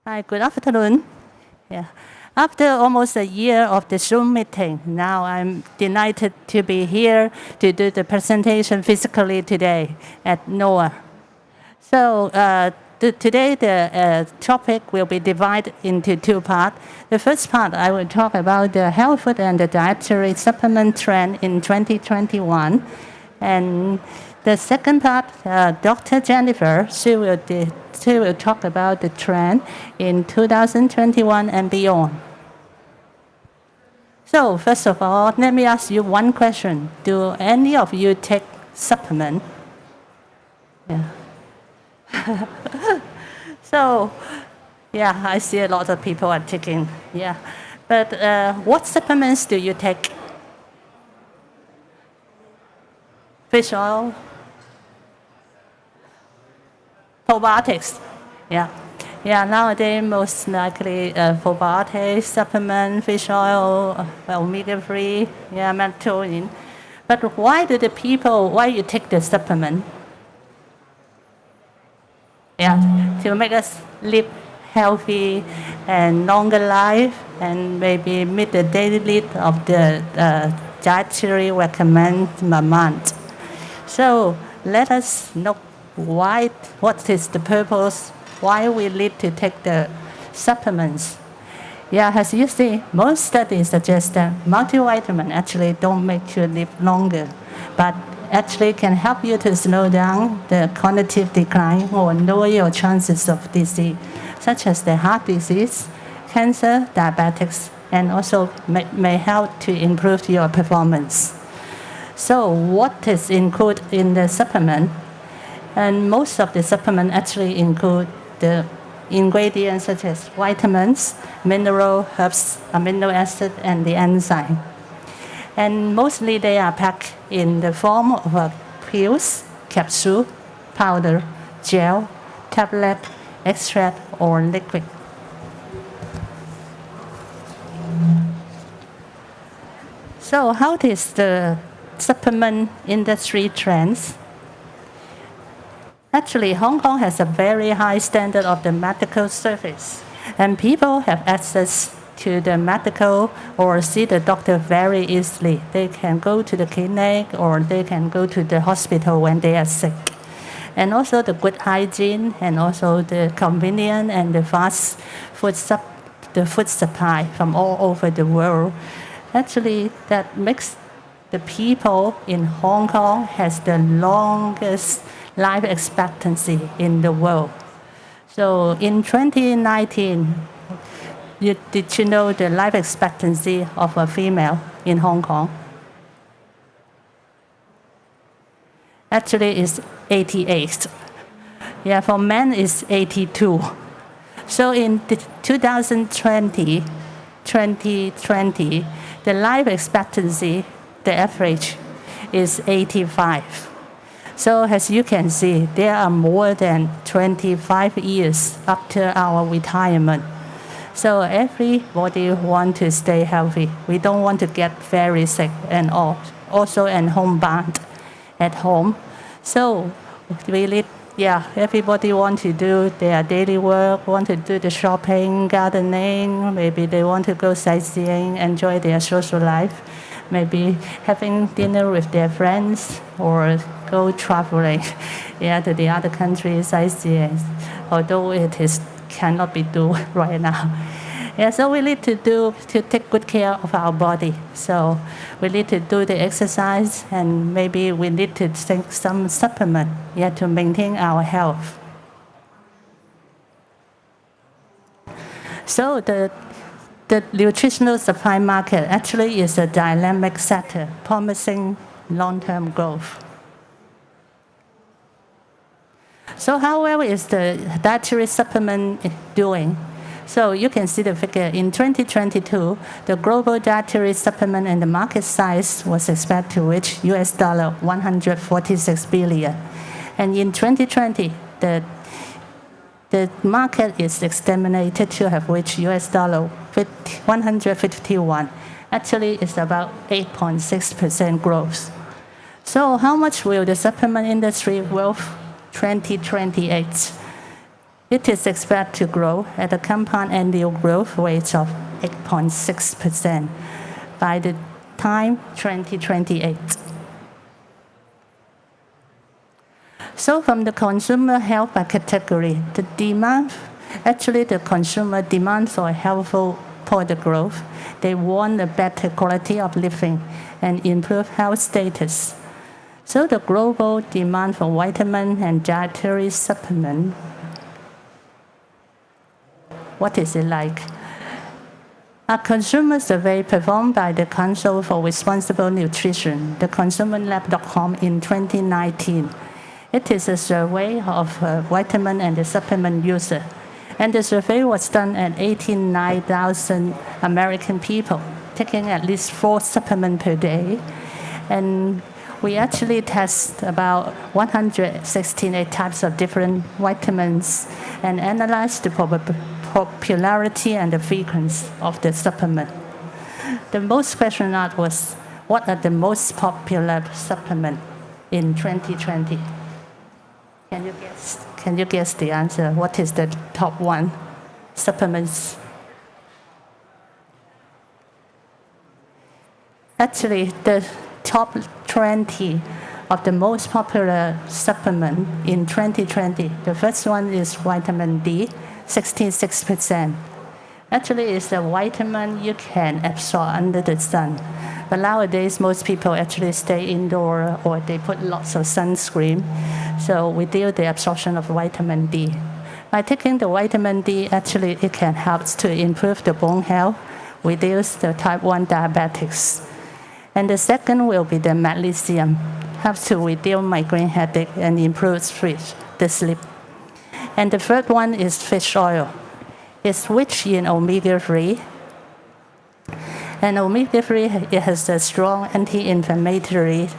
Hi, good afternoon. Yeah. After almost a year of the Zoom meeting, now I'm delighted to be here to do the presentation physically today at NOAA. So today the topic will be divided into two parts. The first part, I will talk about the health food and the dietary supplement trend in 2021. And the second part, Dr. Jennifer, she will talk about the trend in 2021 and beyond. So first of all, let me ask you one question. Do any of you take supplement? Yeah. So, yeah, I see a lot of people are taking, yeah. But what supplements do you take? Fish oil? Probiotics? Yeah. Yeah, nowadays most likely probiotics, supplement, fish oil, omega-3, yeah, melatonin. But why you take the supplement? Yeah, to make us live healthy and longer life and maybe meet the daily need of the dietary recommend a month. So let us know what is the purpose, why we need to take the supplements. Yeah, as you see, most studies suggest that multivitamin actually don't make you live longer, but actually can help you to slow down the cognitive decline or lower your chances of disease, such as the heart disease, cancer, diabetics, and also may help to improve your performance. So what is included in the supplement? And most of the supplement actually include the ingredients such as vitamins, mineral, herbs, amino acid, and the enzyme. And mostly they are packed in the form of pills, capsule, powder, gel, tablet, extract, or liquid. So how is the supplement industry trends? Actually, Hong Kong has a very high standard of the medical service, and people have access to the medical or see the doctor very easily. They can go to the clinic or they can go to the hospital when they are sick. And also the good hygiene and also the convenient and the fast food supply from all over the world. Actually, that makes the people in Hong Kong has the longest life expectancy in the world. So in 2019, did you know the life expectancy of a female in Hong Kong? Actually, it's 88. Yeah, for men, it's 82. So in 2020, the life expectancy, the average, is 85. So as you can see, there are more than 25 years after our retirement. So everybody wants to stay healthy. We don't want to get very sick and all. Also and homebound at home. So really, yeah, everybody wants to do their daily work, want to do the shopping, gardening, maybe they want to go sightseeing, enjoy their social life, maybe having dinner with their friends or go traveling to the other countries, sightseeing, although cannot be done right now. Yeah, so we need to take good care of our body. So we need to do the exercise and maybe we need to take some supplement to maintain our health. So the nutritional supply market actually is a dynamic sector promising long-term growth. So how well is the dietary supplement doing? So you can see the figure. In 2022, the global dietary supplement and the market size was expected to reach US dollar 146 billion. And in 2020, the market is estimated to have reached US dollar 151. Actually, it's about 8.6% growth. So how much will the supplement industry growth 2028? It is expected to grow at a compound annual growth rate of 8.6% by the time 2028. So from the consumer health by category, the consumer demand for healthful product growth. They want a better quality of living and improved health status. So the global demand for vitamin and dietary supplement, what is it like? A consumer survey performed by the Council for Responsible Nutrition, the consumerlab.com in 2019. It is a survey of vitamin and the supplement users. And the survey was done at 89,000 American people, taking at least 4 supplements per day. And we actually test about 168 types of different vitamins and analyze the popularity and the frequency of the supplement. The most question asked was, what are the most popular supplements in 2020? Can you guess the answer? What is the top 1 supplements? Actually, the top 20 of the most popular supplement in 2020. The first one is vitamin D, 66%. Actually, it's a vitamin you can absorb under the sun. But nowadays, most people actually stay indoor or they put lots of sunscreen. So reduce the absorption of vitamin D. By taking the vitamin D, actually it can help to improve the bone health, reduce the type 1 diabetics. And the second will be the magnesium, helps to reduce migraine headache and improve the sleep. And the third one is fish oil. It's rich in omega-3. And omega-3 it has a strong anti-inflammatory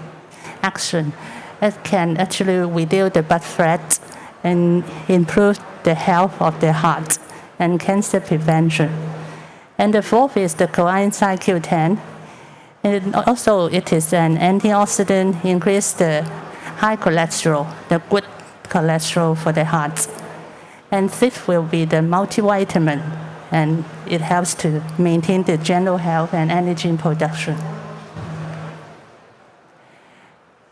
action. It can actually reduce the blood fat and improve the health of the heart and cancer prevention. And the fourth is the coenzyme Q10. And also it is an antioxidant, increase the high cholesterol, the good cholesterol for the heart. And fifth will be the multivitamin, and it helps to maintain the general health and energy production.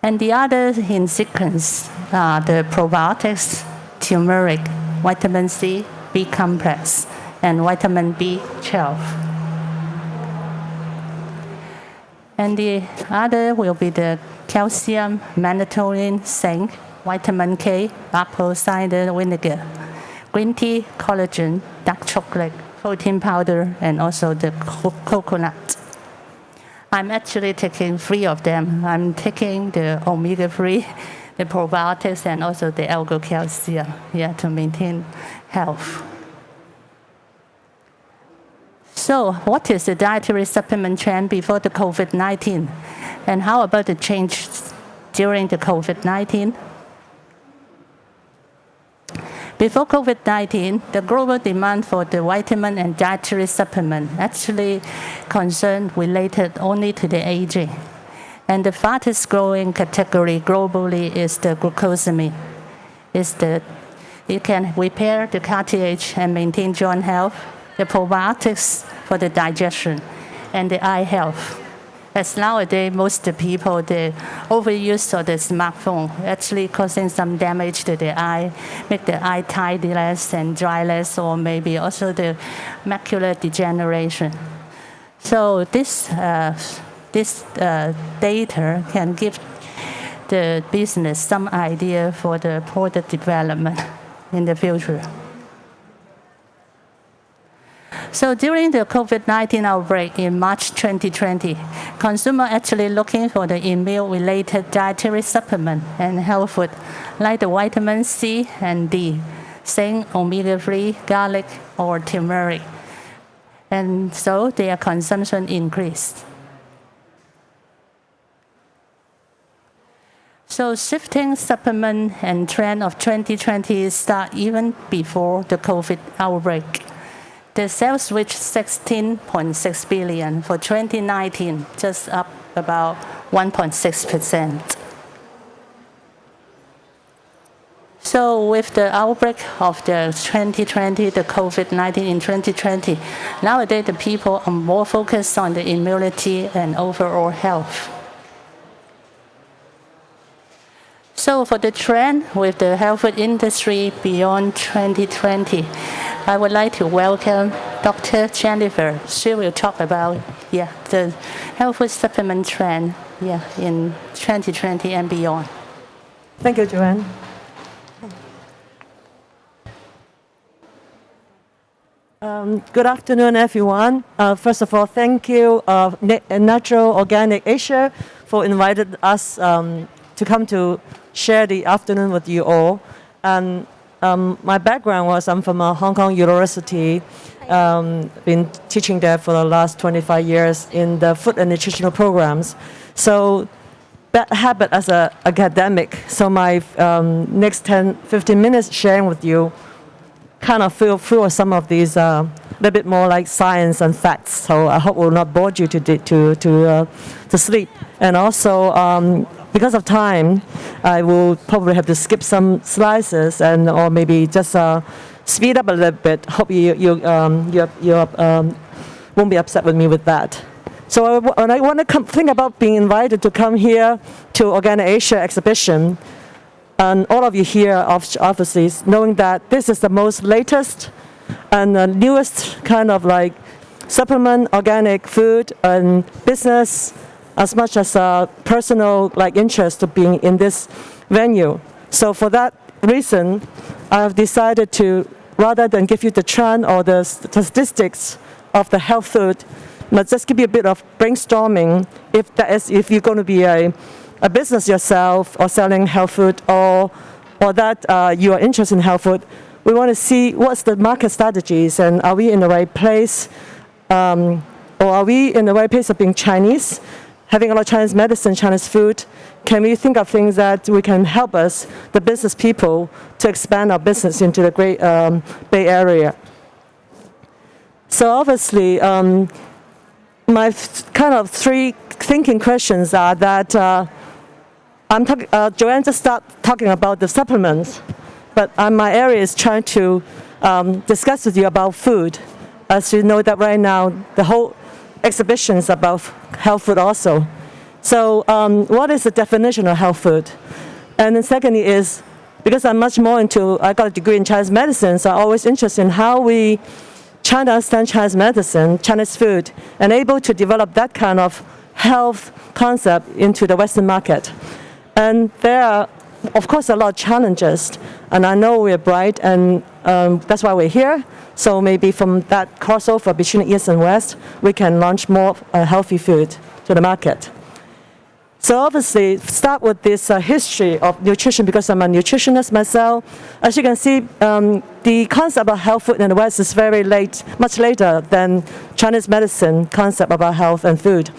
And the others in sequence are the probiotics, turmeric, vitamin C, B complex, and vitamin B12. And the other will be the calcium, melatonin, zinc, vitamin K, apple cider vinegar, green tea, collagen, dark chocolate, protein powder, and also the coconut. I'm actually taking 3 of them. I'm taking the omega-3, the probiotics, and also the L-calcium, to maintain health. So what is the dietary supplement trend before the COVID-19? And how about the change during the COVID-19? Before COVID-19, the global demand for the vitamin and dietary supplement actually concerned related only to the aging. And the fastest growing category globally is the glucosamine. It can repair the cartilage and maintain joint health, the probiotics for the digestion, and the eye health. As nowadays, most of the people, the overuse of the smartphone actually causing some damage to the eye, make the eye tidiness and dryness, or maybe also the macular degeneration. So this data can give the business some idea for the product development in the future. So during the COVID-19 outbreak in March 2020, consumers actually looking for the immune-related dietary supplement and health food like the vitamin C and D, zinc, omega-3, garlic, or turmeric. And so their consumption increased. So shifting supplement and trend of 2020 start even before the COVID outbreak. The sales reached 16.6 billion for 2019, just up about 1.6%. So with the outbreak of the 2020, the COVID-19 in 2020, nowadays the people are more focused on the immunity and overall health. So for the trend with the health food industry beyond 2020, I would like to welcome Dr. Jennifer. She will talk about the health food supplement trend in 2020 and beyond. Thank you, Joanne. Good afternoon, everyone. First of all, thank you, Natural Organic Asia, for inviting us to come to share the afternoon with you all. And my background was I'm from Hong Kong University, been teaching there for the last 25 years in the food and nutritional programs. So bad habit as an academic. So my next 10-15 minutes sharing with you kind of feel through some of these a little bit more like science and facts. So I hope will not bore you to sleep. And also because of time, I will probably have to skip some slides and or maybe just speed up a little bit. Hope you won't be upset with me with that. So when I want to think about being invited to come here to Organic Asia exhibition, and all of you here obviously knowing that this is the most latest and newest kind of like supplement, organic food and business, as much as personal like interest of being in this venue. So for that reason, I have decided to, rather than give you the trend or the statistics of the health food, but just give you a bit of brainstorming if you're going to be a business yourself or selling health food or that you are interested in health food. We want to see what's the market strategies and are we in the right place or are we in the right place of being Chinese, having a lot of Chinese medicine, Chinese food. Can we think of things that we can help us, the business people, to expand our business into the great Bay Area? So obviously, my kind of three thinking questions are that Joanne just started talking about the supplements, but my area is trying to discuss with you about food. As you know that right now, the whole exhibition is about health food also. So what is the definition of health food? And then secondly is, because I'm much more I got a degree in Chinese medicine, so I'm always interested in how we try to understand Chinese medicine, Chinese food, and able to develop that kind of health concept into the Western market. And there are, of course, a lot of challenges. And I know we're bright, and that's why we're here. So maybe from that crossover between East and West, we can launch more healthy food to the market. So obviously, start with this history of nutrition, because I'm a nutritionist myself. As you can see, the concept of health food in the West is very late, much later than Chinese medicine concept about health and food.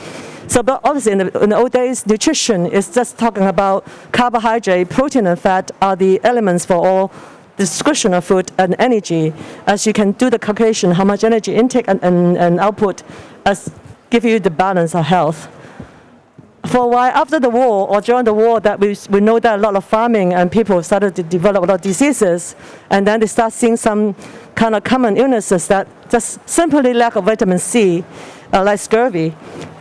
So, but obviously, in the old days, nutrition is just talking about carbohydrate, protein, and fat are the elements for all description of food and energy. As you can do the calculation, how much energy intake and output as give you the balance of health. For a while after the war or during the war, that we know that a lot of farming and people started to develop a lot of diseases, and then they start seeing some kind of common illnesses that just simply lack of vitamin C, like scurvy,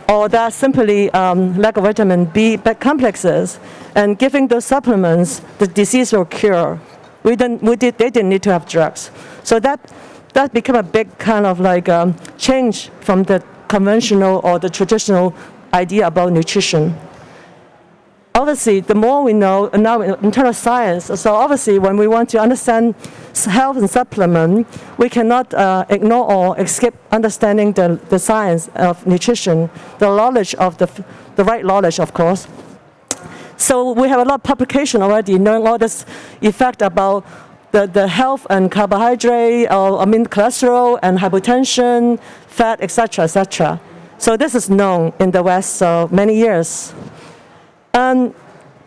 or that simply lack of vitamin B complexes, and giving those supplements, the disease will cure. They didn't need to have drugs. So that became a big kind of like change from the conventional or the traditional idea about nutrition. Obviously, the more we know now in terms of science, so obviously when we want to understand health and supplement, we cannot ignore or escape understanding the science of nutrition, the knowledge of the right knowledge, of course. So we have a lot of publication already knowing all this effect about the health and carbohydrate, cholesterol and hypertension, fat, etc., etc. So this is known in the West for many years.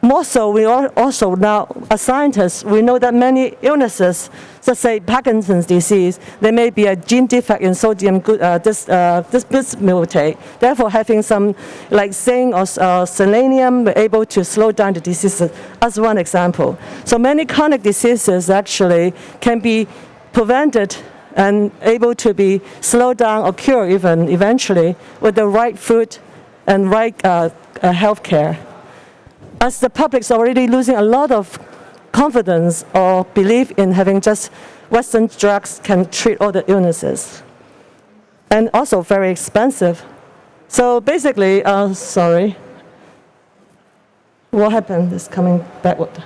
more so, we are also now, as scientists, we know that many illnesses, let's say Parkinson's disease, there may be a gene defect in sodium bismutate. Therefore, having some like zinc or selenium, we're able to slow down the disease as one example. So many chronic diseases actually can be prevented and able to be slowed down or cured even eventually with the right food and right health care. As the public's already losing a lot of confidence or belief in having just Western drugs can treat all the illnesses. And also very expensive. So basically, sorry. What happened? It's coming backward.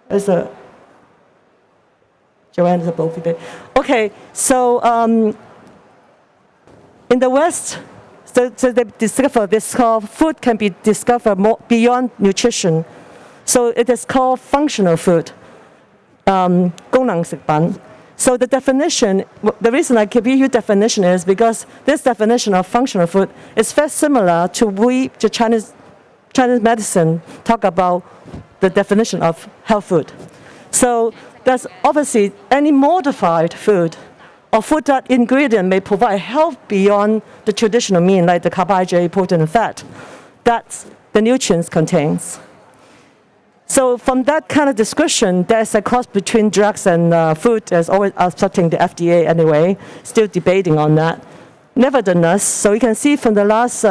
It's a Joanne is a both bit. Okay, so in the West, so they discover this called food can be discovered more beyond nutrition. So it is called functional food, 功能食品. So the definition, the reason I give you definition is because this definition of functional food is very similar to the Chinese medicine talk about the definition of health food. So there's obviously any modified food or food that ingredient may provide health beyond the traditional mean, like the carbohydrate, protein, and fat, that the nutrients contains. So from that kind of discussion, there's a cross between drugs and food. There's always upsetting the FDA anyway, still debating on that. Nevertheless, so you can see from the last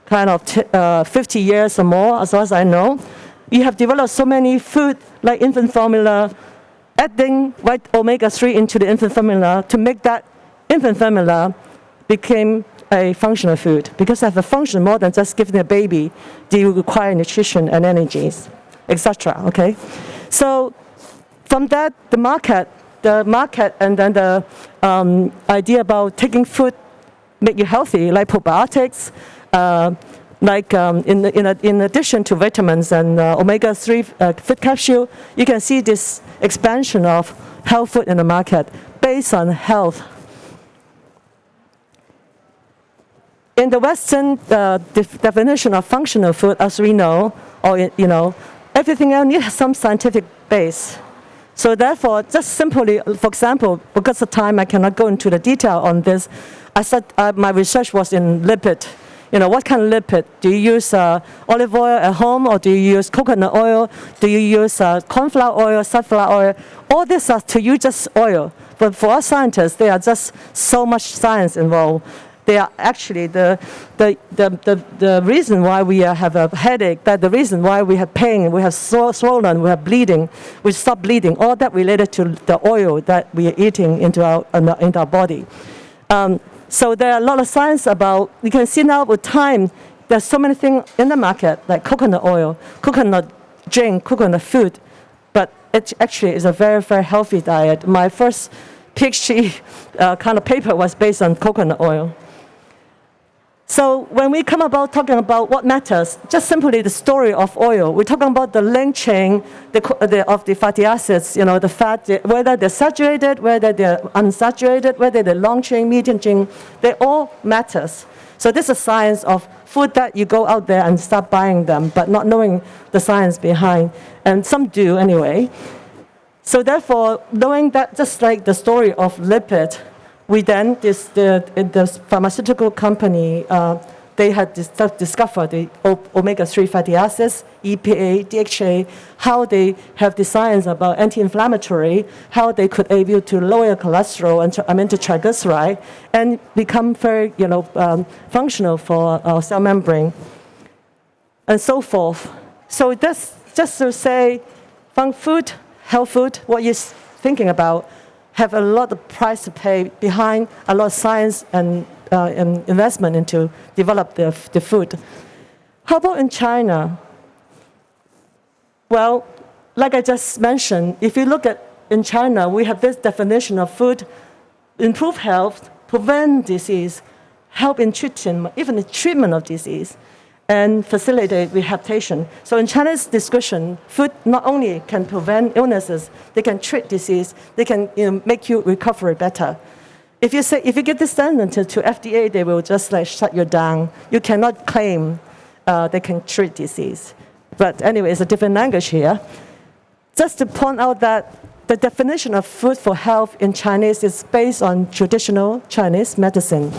50 years or more, as far as I know, you have developed so many food like infant formula, adding white omega-3 into the infant formula to make that infant formula became a functional food. Because they have a function more than just giving a baby, they require nutrition and energies, etc. Okay, so from that, the market and then the idea about taking food make you healthy, like probiotics, in addition to vitamins and omega-3 food capsule, you can see this expansion of health food in the market based on health. In the Western definition of functional food, as we know, everything else needs some scientific base. So therefore, just simply, for example, because of time, I cannot go into the detail on this. I said my research was in lipid. What kind of lipid? Do you use olive oil at home, or do you use coconut oil? Do you use cornflower oil, sunflower oil? All this are to you just oil. But for us scientists, there are just so much science involved. They are actually the reason why we have a headache, that the reason why we have pain, we have swollen, we have bleeding, we stop bleeding, all that related to the oil that we are eating into our body. So there are a lot of science about, you can see now with time, there's so many things in the market, like coconut oil, coconut drink, coconut food, but it actually is a very, very healthy diet. My first PhD kind of paper was based on coconut oil. So when we come about talking about what matters, just simply the story of oil, we're talking about the link chain of the fatty acids, the fat, whether they're saturated, whether they're unsaturated, whether they're long chain, medium chain, they all matters. So this is science of food that you go out there and start buying them, but not knowing the science behind. And some do anyway. So therefore, knowing that, just like the story of lipid, we then, the pharmaceutical company, they had discovered the omega-3 fatty acids, EPA, DHA, how they have the science about anti-inflammatory, how they could able to lower cholesterol and the triglyceride, and become very, functional for our cell membrane, and so forth. So that's just to say, food, health food, what you're thinking about, have a lot of price to pay behind, a lot of science and investment into develop the food. How about in China? Well, like I just mentioned, if you look at in China, we have this definition of food: improve health, prevent disease, help in treating, even the treatment of disease, and facilitate rehabilitation. So in China's discussion, food not only can prevent illnesses, they can treat disease, they can make you recover better. If you get this done to FDA, they will just shut you down. You cannot claim they can treat disease. But anyway, it's a different language here. Just to point out that the definition of food for health in Chinese is based on traditional Chinese medicine.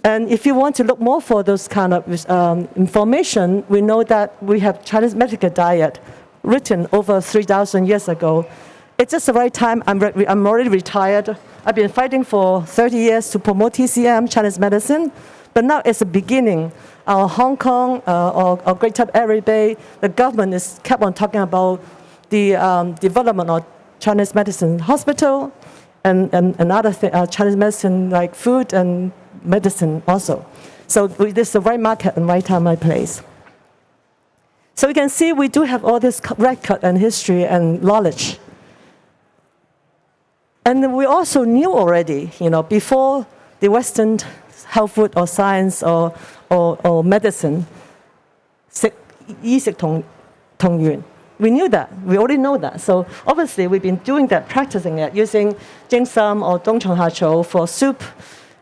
And if you want to look more for those kind of information, we know that we have Chinese medical diet written over 3,000 years ago. It's just the right time. I'm already retired. I've been fighting for 30 years to promote TCM, Chinese medicine. But now it's the beginning. Hong Kong or Greater Area Bay, the government is kept on talking about the development of Chinese medicine hospital and other Chinese medicine like food and medicine also. So this is the right market and right time, right place. So you can see we do have all this record and history and knowledge. And we also knew already, before the Western health food or science or medicine, 醫食同源. We knew that. We already know that. So obviously we've been doing that, practicing it, using ginseng or dongchonghachou for soup.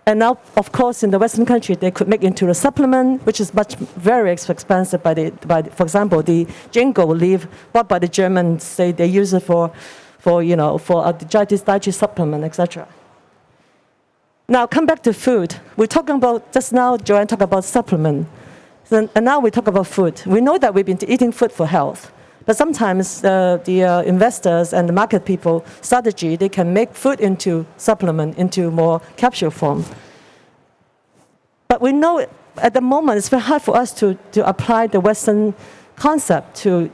And now, of course, in the Western country, they could make into a supplement, which is very expensive for example, the jingo leaf, bought by the Germans, say they use it for a dietary supplement, etc. Now, come back to food. We're talking about, just now, Joanne talked about supplement. And now we talk about food. We know that we've been eating food for health. But sometimes the investors and the market people strategy, they can make food into supplement, into more capsule form. But we know at the moment it's very hard for us to apply the Western concept to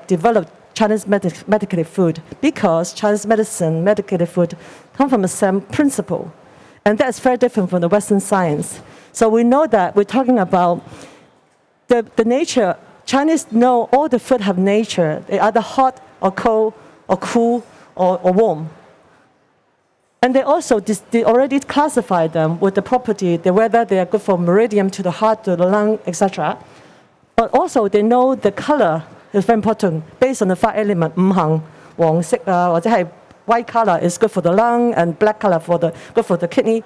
develop Chinese medicated food, because Chinese medicine, medicated food, come from the same principle. And that's very different from the Western science. So we know that we're talking about the nature. Chinese know all the food have nature. They are either hot or cold or cool or warm. And they also they already classify them with the property, whether they are good for meridian to the heart, to the lung, etc. But also they know the color is very important based on the 5 elements. 五行黃色或者係 white color is good for the lung and black color good for the kidney.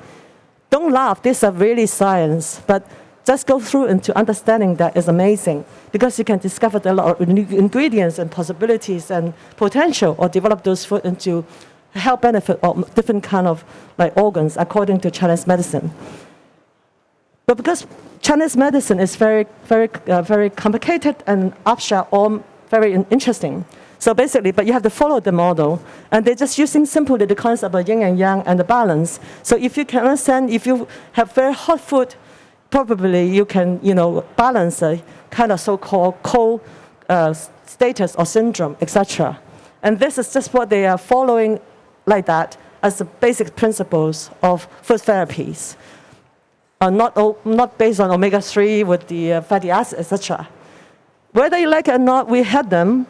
Don't laugh, these are really science, but just go through into understanding that is amazing, because you can discover a lot of ingredients and possibilities and potential, or develop those food into health benefit of different kind of organs according to Chinese medicine. But because Chinese medicine is very complicated and abstract or very interesting. So basically, but you have to follow the model, and they're just using simply the concept of yin and yang and the balance. So if you can understand, if you have very hot food, probably you can, balance a kind of so-called cold status or syndrome, etc. And this is just what they are following like that as the basic principles of food therapies. Not based on omega-3 with the fatty acids, etc. Whether you like it or not, we have them,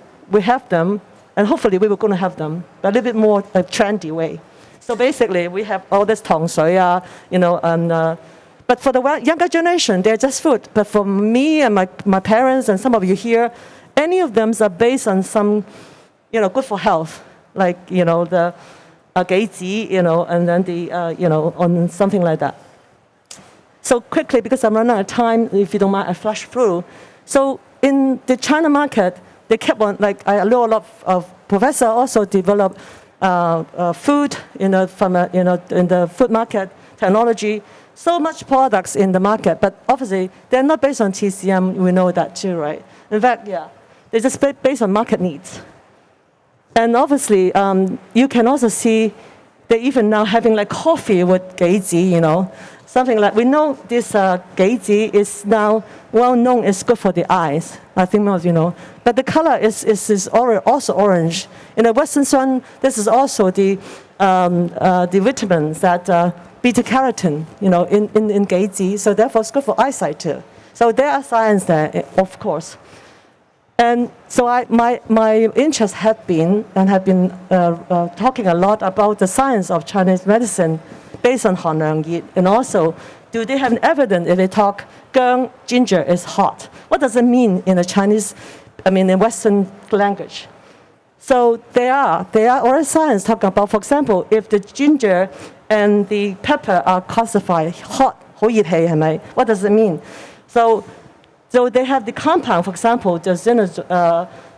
and hopefully we were going to have them, but a little bit more a trendy way. So basically, we have all this 糖水, but for the younger generation, they're just food. But for me and my parents and some of you here, any of them are based on some, good for health, like, the geizi, and then the, on something like that. So quickly, because I'm running out of time, if you don't mind, I flash through. So in the China market, they kept on, I know a lot of professors also develop food, in the food market, technology, so much products in the market, but obviously they're not based on TCM, we know that too, right? In fact, yeah, they're just based on market needs. And obviously, you can also see they even now having coffee with geizi, something like, we know this geizi is now well known, it's good for the eyes. I think most of you know. But the color is also orange. In the Western sun, this is also the vitamins that beta carotene, in geizi. So therefore, it's good for eyesight too. So there are science there, of course. And so my interest had been talking a lot about the science of Chinese medicine based on Han Liang Yi, and also, do they have evidence if they talk Geng, ginger is hot? What does it mean in in Western language? So there are already science talking about, for example, if the ginger and the pepper are classified hot, 好熱氣係咪? What does it mean? So So they have the compound, for example, the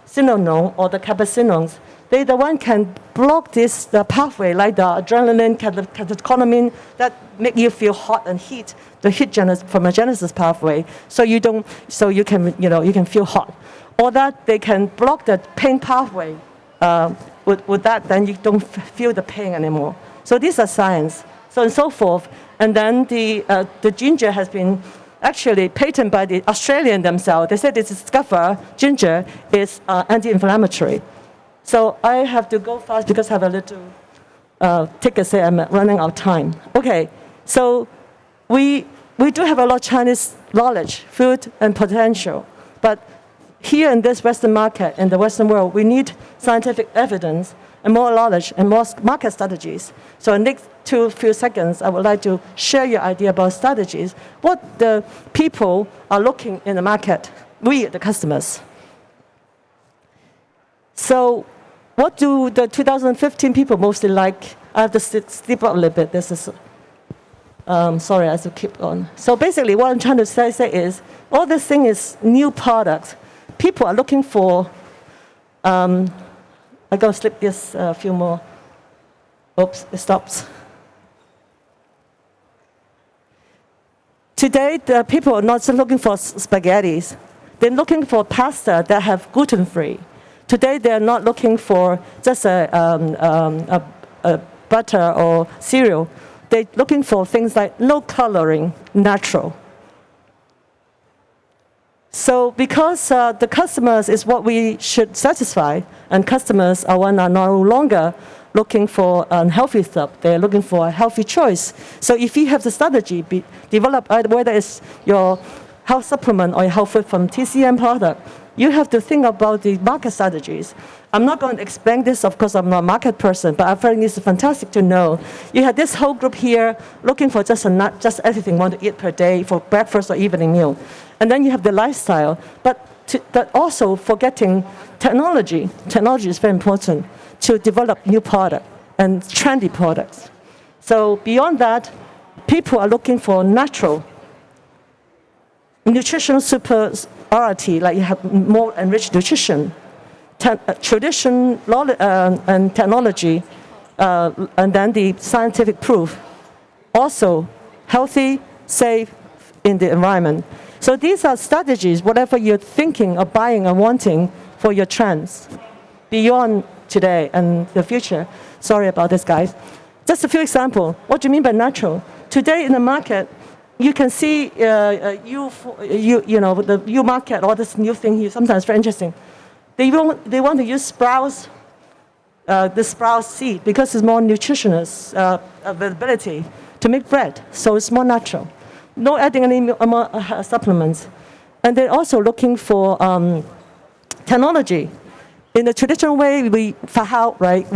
zinonone or the capsaicinones. They the one can block the pathway like the adrenaline, catecholamine that make you feel hot and heat, the heat thermogenesis pathway. So you can feel hot, or that they can block the pain pathway. With that, then you don't feel the pain anymore. So these are science, so and so forth. And then the ginger has been actually patented by the Australian themselves. They said they discover ginger is anti-inflammatory. So I have to go fast because I have a little ticket say I'm running out of time. Okay, so we do have a lot of Chinese knowledge, food and potential, but here in this Western market, in the Western world, we need scientific evidence and more knowledge and more market strategies. So in the next few seconds, I would like to share your idea about strategies, what the people are looking in the market, we, the customers. So what do the 2015 people mostly like? I have to step up a little bit. This is, sorry, I have to keep on. So basically what I'm trying to say is, all this thing is new products. People are looking for, I'm going to slip this a few more. Oops, it stops. Today, the people are not just looking for spaghettis. They're looking for pasta that have gluten-free. Today, they're not looking for just a butter or cereal. They're looking for things like no coloring, natural. So because the customers is what we should satisfy, and customers are no longer looking for unhealthy stuff, they're looking for a healthy choice. So if you have the strategy developed, whether it's your health supplement or your health food from TCM product, you have to think about the market strategies. I'm not going to explain this, of course, I'm not a market person, but I think it's fantastic to know. You have this whole group here looking for just everything want to eat per day for breakfast or evening meal. And then you have the lifestyle, but also forgetting technology. Technology is very important to develop new products and trendy products. So beyond that, people are looking for natural, nutritional superiority, like you have more enriched nutrition, tradition and technology, and then the scientific proof. Also, healthy, safe in the environment. So these are strategies, whatever you're thinking of buying and wanting for your trends beyond today and the future. Sorry about this, guys. Just a few examples. What do you mean by natural? Today in the market, you can see the new market, all this new thing here, sometimes very interesting. They want to use sprouts, the sprout seed, because it's more nutritious availability to make bread, so it's more natural. No adding any more supplements. And they're also looking for technology. In the traditional way, we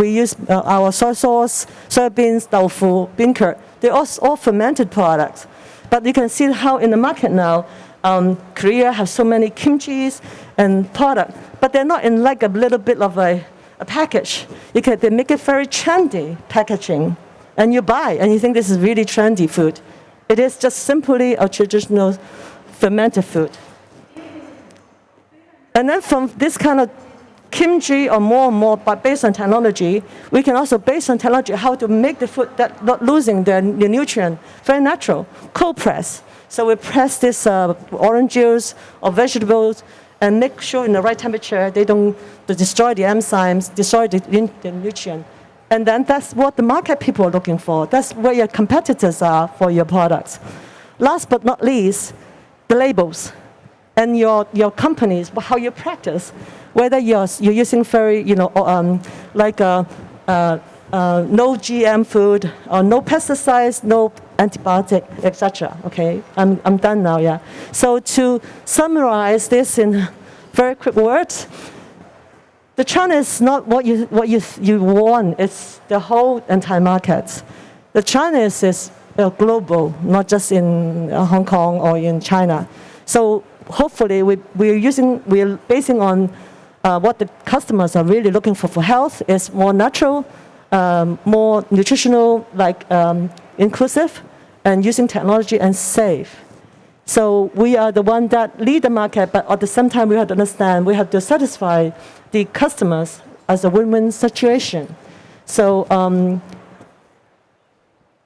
use our soy sauce, soybeans, tofu, bean curd. They're all fermented products. But you can see how in the market now, Korea has so many kimchis and products, but they're not in like a little bit of a package. They make it very trendy packaging, and you buy, and you think this is really trendy food. It is just simply a traditional fermented food. And then from this kind of kimchi or more and more, but based on technology, we can also, based on technology, how to make the food that not losing the nutrient, very natural, cold press. So we press this orange juice or vegetables and make sure in the right temperature they don't destroy the enzymes, destroy the nutrient. And then that's what the market people are looking for. That's where your competitors are for your products. Last but not least, the labels and your companies, how you practice. Whether you're using very, no GM food, or no pesticides, no antibiotic, etc. Okay, I'm done now. Yeah. So to summarize this in very quick words, the China is not what you want. It's the whole entire market. The China is global, not just in Hong Kong or in China. So hopefully we're basing on what the customers are really looking for health is more natural, more nutritional, inclusive, and using technology and safe. So we are the one that lead the market, but at the same time, we have to understand we have to satisfy the customers as a win-win situation. So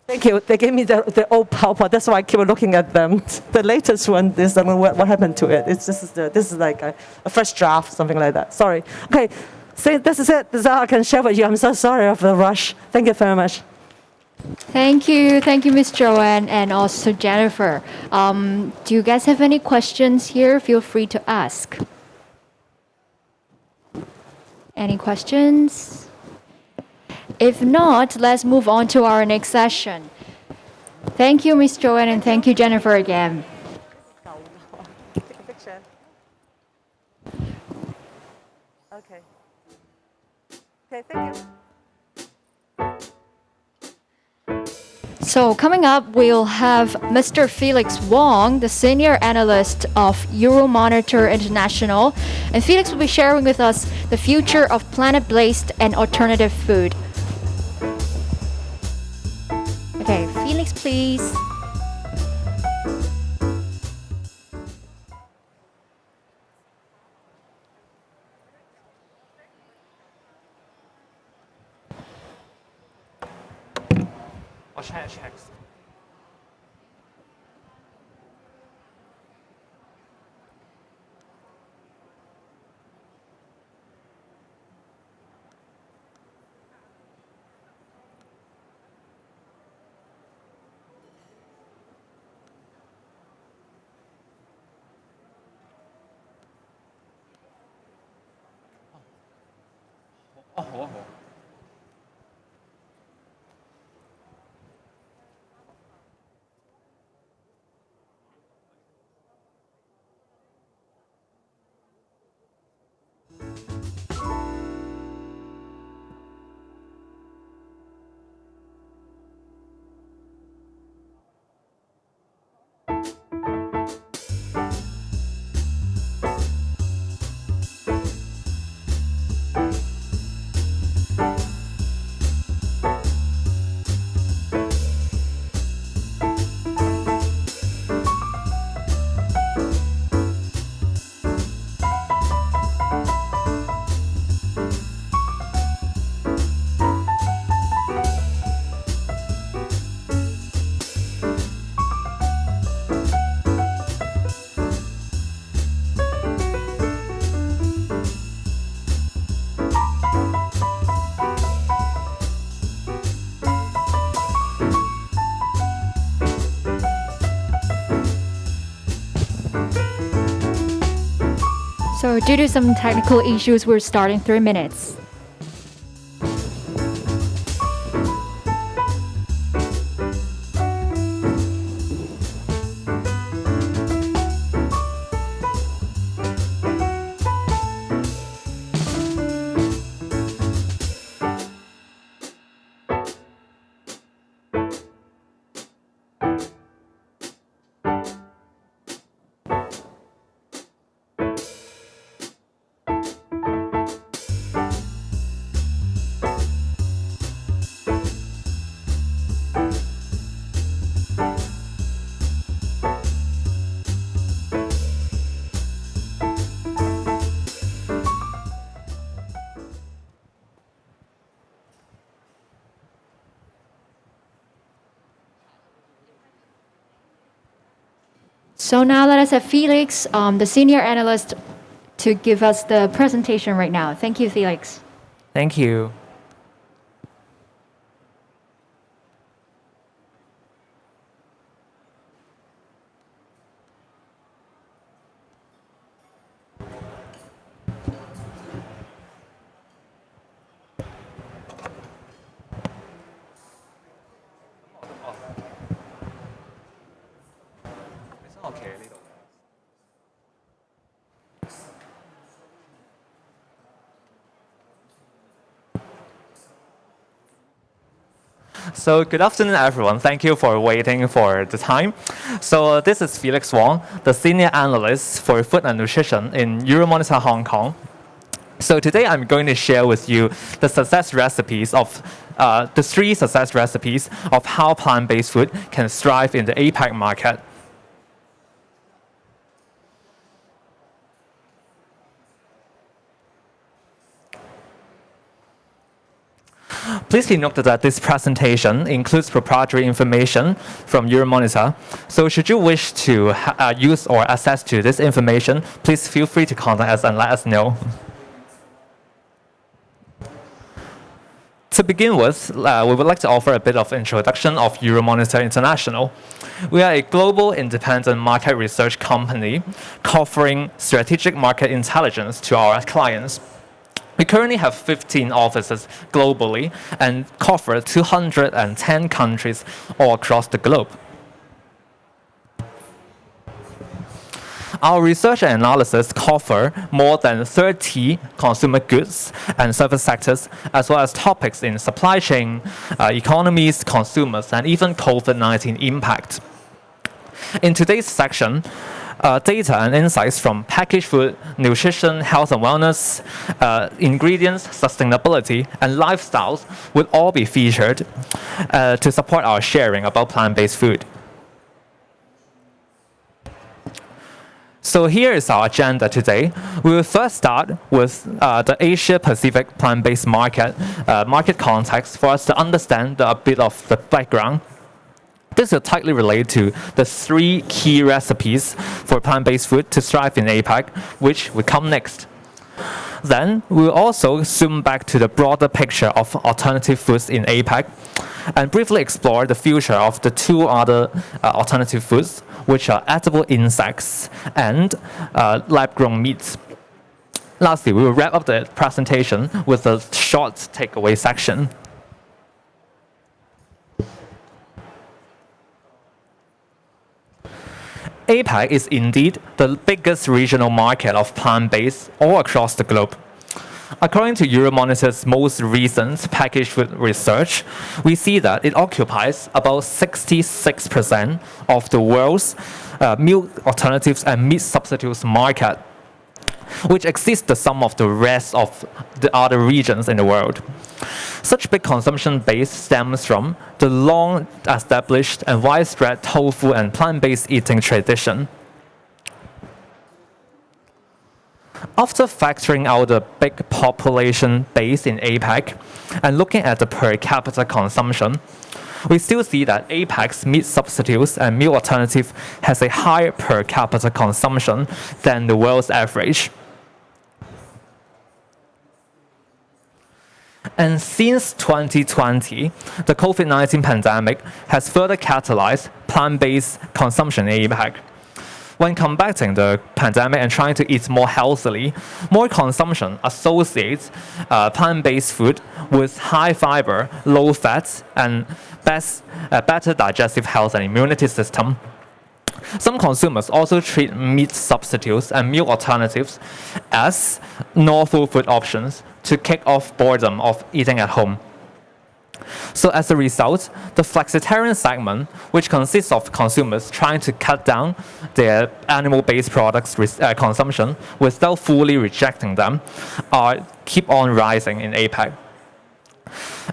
thank you. They gave me the old PowerPoint. That's why I keep looking at them. The latest one is what happened to it. This is like a first draft, something like that. Sorry. Okay, so this is it. This is all I can share with you. I'm so sorry of the rush. Thank you very much. Thank you, Miss Joanne, and also Jennifer. Do you guys have any questions here? Feel free to ask. Any questions? If not, let's move on to our next session. Thank you, Miss Joanne, and thank you, Jennifer, again. Okay. Okay, thank you. So coming up, we'll have Mr. Felix Wong, the Senior Analyst of Euromonitor International. And Felix will be sharing with us the future of plant-based and alternative food. Okay, Felix, please. check. So due to some technical issues, we're starting 3 minutes. So now let us have Felix, the senior analyst, to give us the presentation right now. Thank you, Felix. Thank you. So good afternoon, everyone. Thank you for waiting for the time. So this is Felix Wong, the Senior Analyst for Food and Nutrition in Euromonitor Hong Kong. So today I'm going to share with you the success recipes of the 3 success recipes of how plant-based food can thrive in the APAC market. Please be noted that this presentation includes proprietary information from Euromonitor. So should you wish to use or access to this information, please feel free to contact us and let us know. To begin with, we would like to offer a bit of introduction of Euromonitor International. We are a global independent market research company covering strategic market intelligence to our clients. We currently have 15 offices globally and cover 210 countries all across the globe. Our research and analysis cover more than 30 consumer goods and service sectors, as well as topics in supply chain, economies, consumers, and even COVID-19 impact. In today's section, data and insights from packaged food, nutrition, health and wellness, ingredients, sustainability, and lifestyles will all be featured to support our sharing about plant-based food. So here is our agenda today. We will first start with the Asia-Pacific plant-based market context for us to understand a bit of the background. This will tightly relate to the 3 key recipes for plant-based food to strive in APAC, which will come next. Then we will also zoom back to the broader picture of alternative foods in APAC and briefly explore the future of the 2 other alternative foods, which are edible insects and lab-grown meats. Lastly, we will wrap up the presentation with a short takeaway section. APAC is indeed the biggest regional market of plant-based all across the globe. According to Euromonitor's most recent packaged food research, we see that it occupies about 66% of the world's milk alternatives and meat substitutes market, which exceeds the sum of the rest of the other regions in the world. Such big consumption base stems from the long-established and widespread tofu and plant-based eating tradition. After factoring out the big population base in APAC and looking at the per capita consumption, we still see that APAC's meat substitutes and meal alternative has a higher per capita consumption than the world's average. And since 2020, the COVID-19 pandemic has further catalyzed plant-based consumption in APAC. When combating the pandemic and trying to eat more healthily, more consumption associates plant-based food with high fiber, low fat, and better digestive health and immunity system. Some consumers also treat meat substitutes and meal alternatives as novel food options to kick off boredom of eating at home. So as a result, the flexitarian segment, which consists of consumers trying to cut down their animal-based products consumption without fully rejecting them, keep on rising in APAC.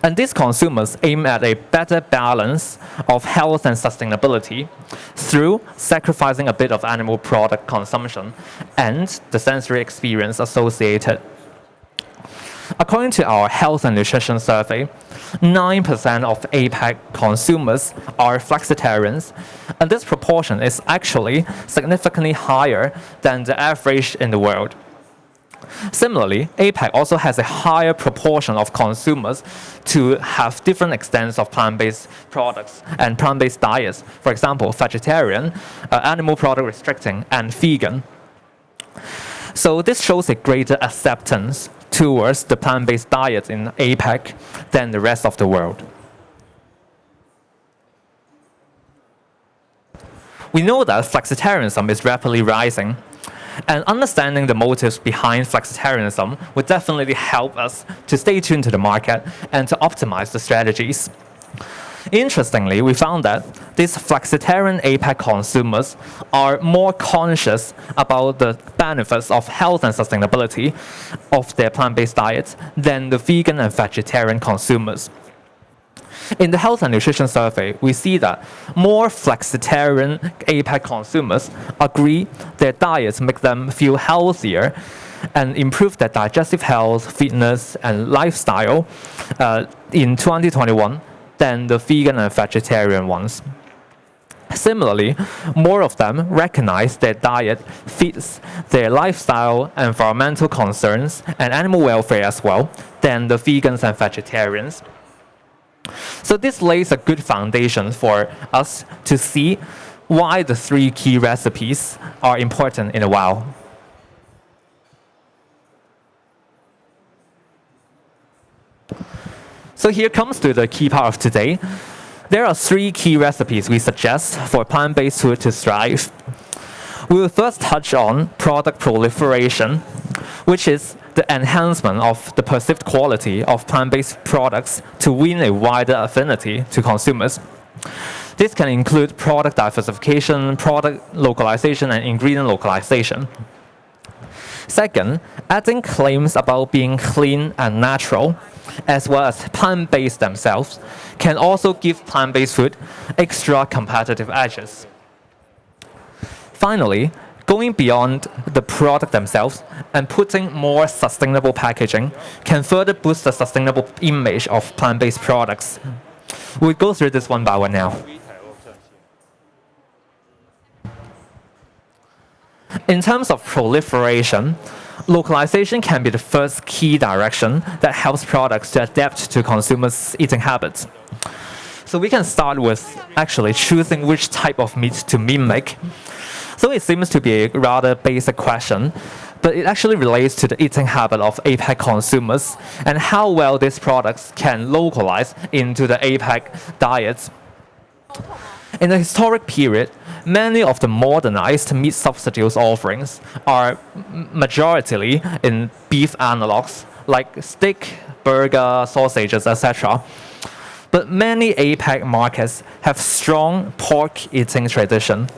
And these consumers aim at a better balance of health and sustainability through sacrificing a bit of animal product consumption and the sensory experience associated. According to our health and nutrition survey, 9% of APAC consumers are flexitarians, and this proportion is actually significantly higher than the average in the world. Similarly, APAC also has a higher proportion of consumers to have different extents of plant-based products and plant-based diets. For example, vegetarian, animal product restricting, and vegan. So this shows a greater acceptance towards the plant-based diet in APAC than the rest of the world. We know that flexitarianism is rapidly rising, and understanding the motives behind flexitarianism would definitely help us to stay tuned to the market and to optimize the strategies. Interestingly, we found that these flexitarian APAC consumers are more conscious about the benefits of health and sustainability of their plant-based diets than the vegan and vegetarian consumers. In the health and nutrition survey, we see that more flexitarian APAC consumers agree their diets make them feel healthier and improve their digestive health, fitness, and lifestyle in 2021 than the vegan and vegetarian ones. Similarly, more of them recognize their diet fits their lifestyle, environmental concerns, and animal welfare as well than the vegans and vegetarians. So this lays a good foundation for us to see why the 3 key recipes are important in a while. So here comes to the key part of today. There are 3 key recipes we suggest for plant-based food to thrive. We will first touch on product proliferation, which is the enhancement of the perceived quality of plant-based products to win a wider affinity to consumers. This can include product diversification, product localization, and ingredient localization. Second, adding claims about being clean and natural, as well as plant-based themselves, can also give plant-based food extra competitive edges. Finally, going beyond the product themselves and putting more sustainable packaging can further boost the sustainable image of plant-based products. We'll go through this one by one now. In terms of proliferation, localization can be the first key direction that helps products to adapt to consumers' eating habits. So we can start with actually choosing which type of meat to mimic. So it seems to be a rather basic question, but it actually relates to the eating habit of APAC consumers and how well these products can localize into the APAC diets. In the historic period, many of the modernized meat substitutes offerings are majoritarily in beef analogs like steak, burger, sausages, etc. But many APAC markets have strong pork eating tradition.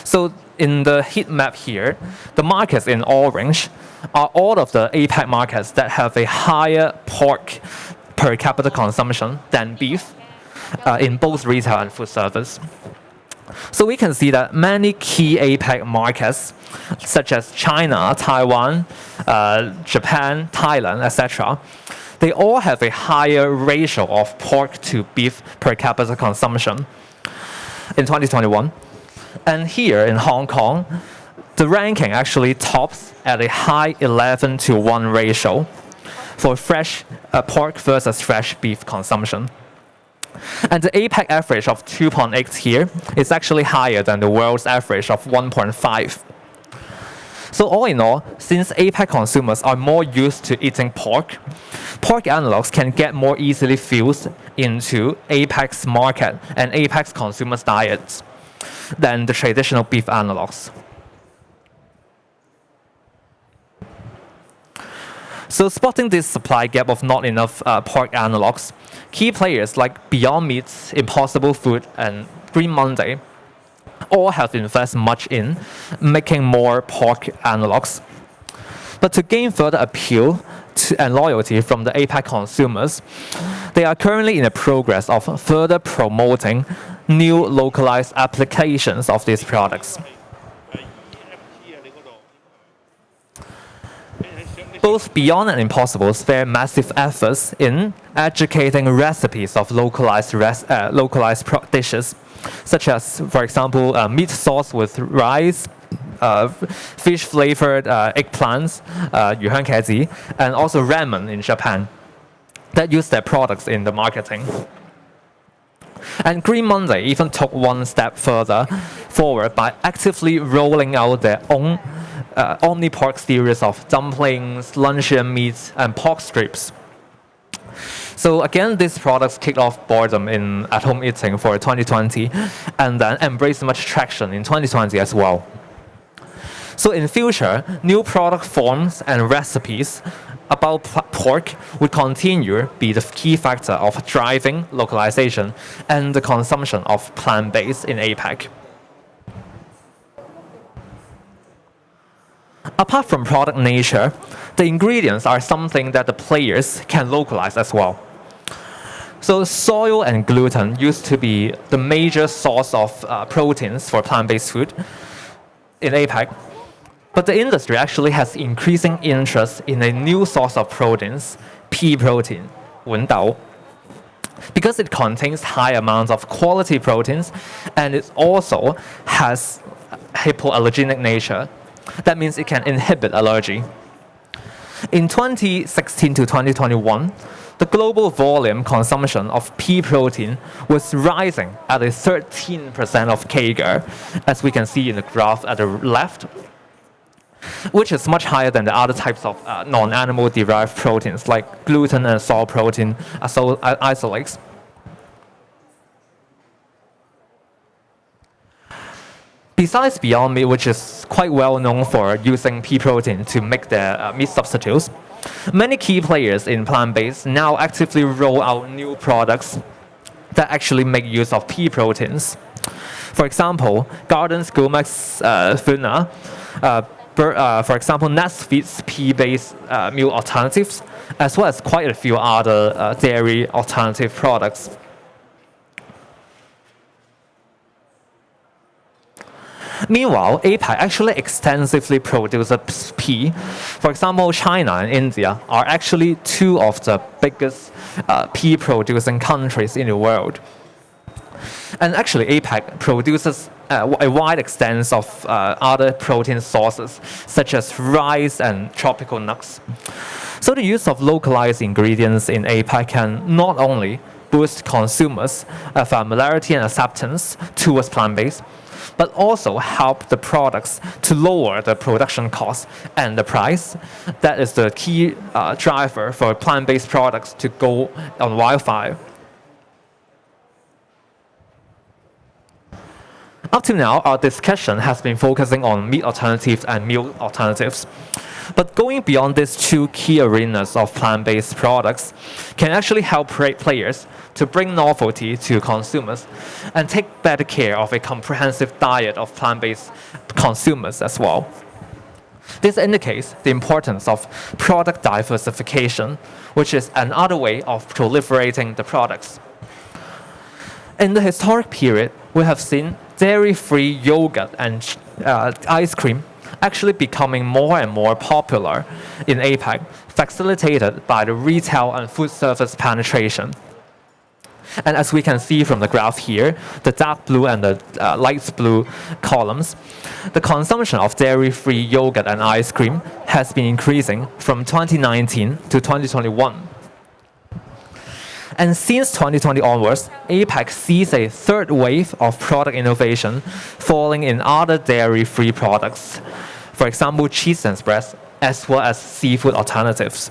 So in the heat map here, the markets in orange are all of the APAC markets that have a higher pork per capita consumption than beef in both retail and food service. So we can see that many key APAC markets, such as China, Taiwan, Japan, Thailand, etc., they all have a higher ratio of pork to beef per capita consumption in 2021. And here in Hong Kong, the ranking actually tops at a high 11:1 ratio for fresh pork versus fresh beef consumption. And the APAC average of 2.8 here is actually higher than the world's average of 1.5. So all in all, since APAC consumers are more used to eating pork, pork analogs can get more easily fused into APAC's market and APAC's consumers' diets than the traditional beef analogs. So spotting this supply gap of not enough pork analogs, key players like Beyond Meat, Impossible Food, and Green Monday all have invested much in making more pork analogs. But to gain further appeal and loyalty from the APAC consumers, they are currently in the progress of further promoting new localized applications of these products. Both Beyond and Impossible spare massive efforts in educating recipes of localized dishes, such as, for example, meat sauce with rice, fish-flavored eggplants, 魚香茄子, and also ramen in Japan that use their products in the marketing. And Green Monday even took one step further forward by actively rolling out their own omni-pork series of dumplings, luncheon meats, and pork strips. So again, these products kicked off boredom in at-home eating for 2020 and then embraced much traction in 2020 as well. So in future, new product forms and recipes about pork would continue to be the key factor of driving localization and the consumption of plant-based in APAC. Apart from product nature, the ingredients are something that the players can localize as well. So soy and gluten used to be the major source of proteins for plant-based food in APAC. But the industry actually has increasing interest in a new source of proteins, pea protein, 文豆, because it contains high amounts of quality proteins and it also has hypoallergenic nature. That means it can inhibit allergy. In 2016 to 2021, the global volume consumption of pea protein was rising at a 13% of CAGR, as we can see in the graph at the left, which is much higher than the other types of non-animal derived proteins like gluten and soy protein isolates. Besides Beyond Meat, which is quite well known for using pea protein to make their meat substitutes, many key players in plant-based now actively roll out new products that actually make use of pea proteins. For example, Garden's Gourmet's Funa, for example, Nesfeed's pea-based meal alternatives, as well as quite a few other dairy alternative products. Meanwhile, APAC actually extensively produces pea. For example, China and India are actually two of the biggest pea producing countries in the world. And actually, APAC produces a wide extent of other protein sources, such as rice and tropical nuts. So the use of localized ingredients in APAC can not only boost consumers' familiarity and acceptance towards plant-based, but also help the products to lower the production cost and the price. That is the key driver for plant-based products to go on wildfire. Up to now, our discussion has been focusing on meat alternatives and meal alternatives. But going beyond these two key arenas of plant-based products can actually help players to bring novelty to consumers and take better care of a comprehensive diet of plant-based consumers as well. This indicates the importance of product diversification, which is another way of proliferating the products. In the historic period, we have seen dairy-free yogurt and ice cream actually becoming more and more popular in APAC, facilitated by the retail and food service penetration. And as we can see from the graph here, the dark blue and the light blue columns, the consumption of dairy-free yogurt and ice cream has been increasing from 2019 to 2021. And since 2020 onwards, APAC sees a third wave of product innovation falling in other dairy-free products, for example, cheese and spreads, as well as seafood alternatives.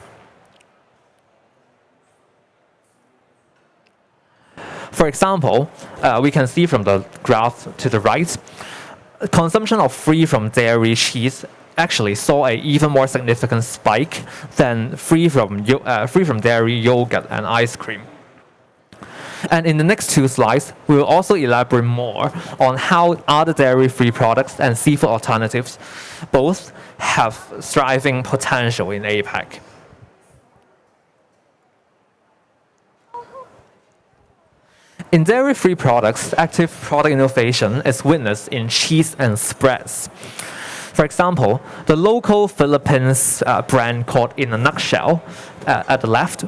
For example, we can see from the graph to the right, consumption of free from dairy cheese actually saw an even more significant spike than free from dairy yogurt and ice cream. And in the next two slides, we will also elaborate more on how other dairy-free products and seafood alternatives both have thriving potential in APAC. In dairy-free products, active product innovation is witnessed in cheese and spreads. For example, the local Philippines brand called In a Nutshell at the left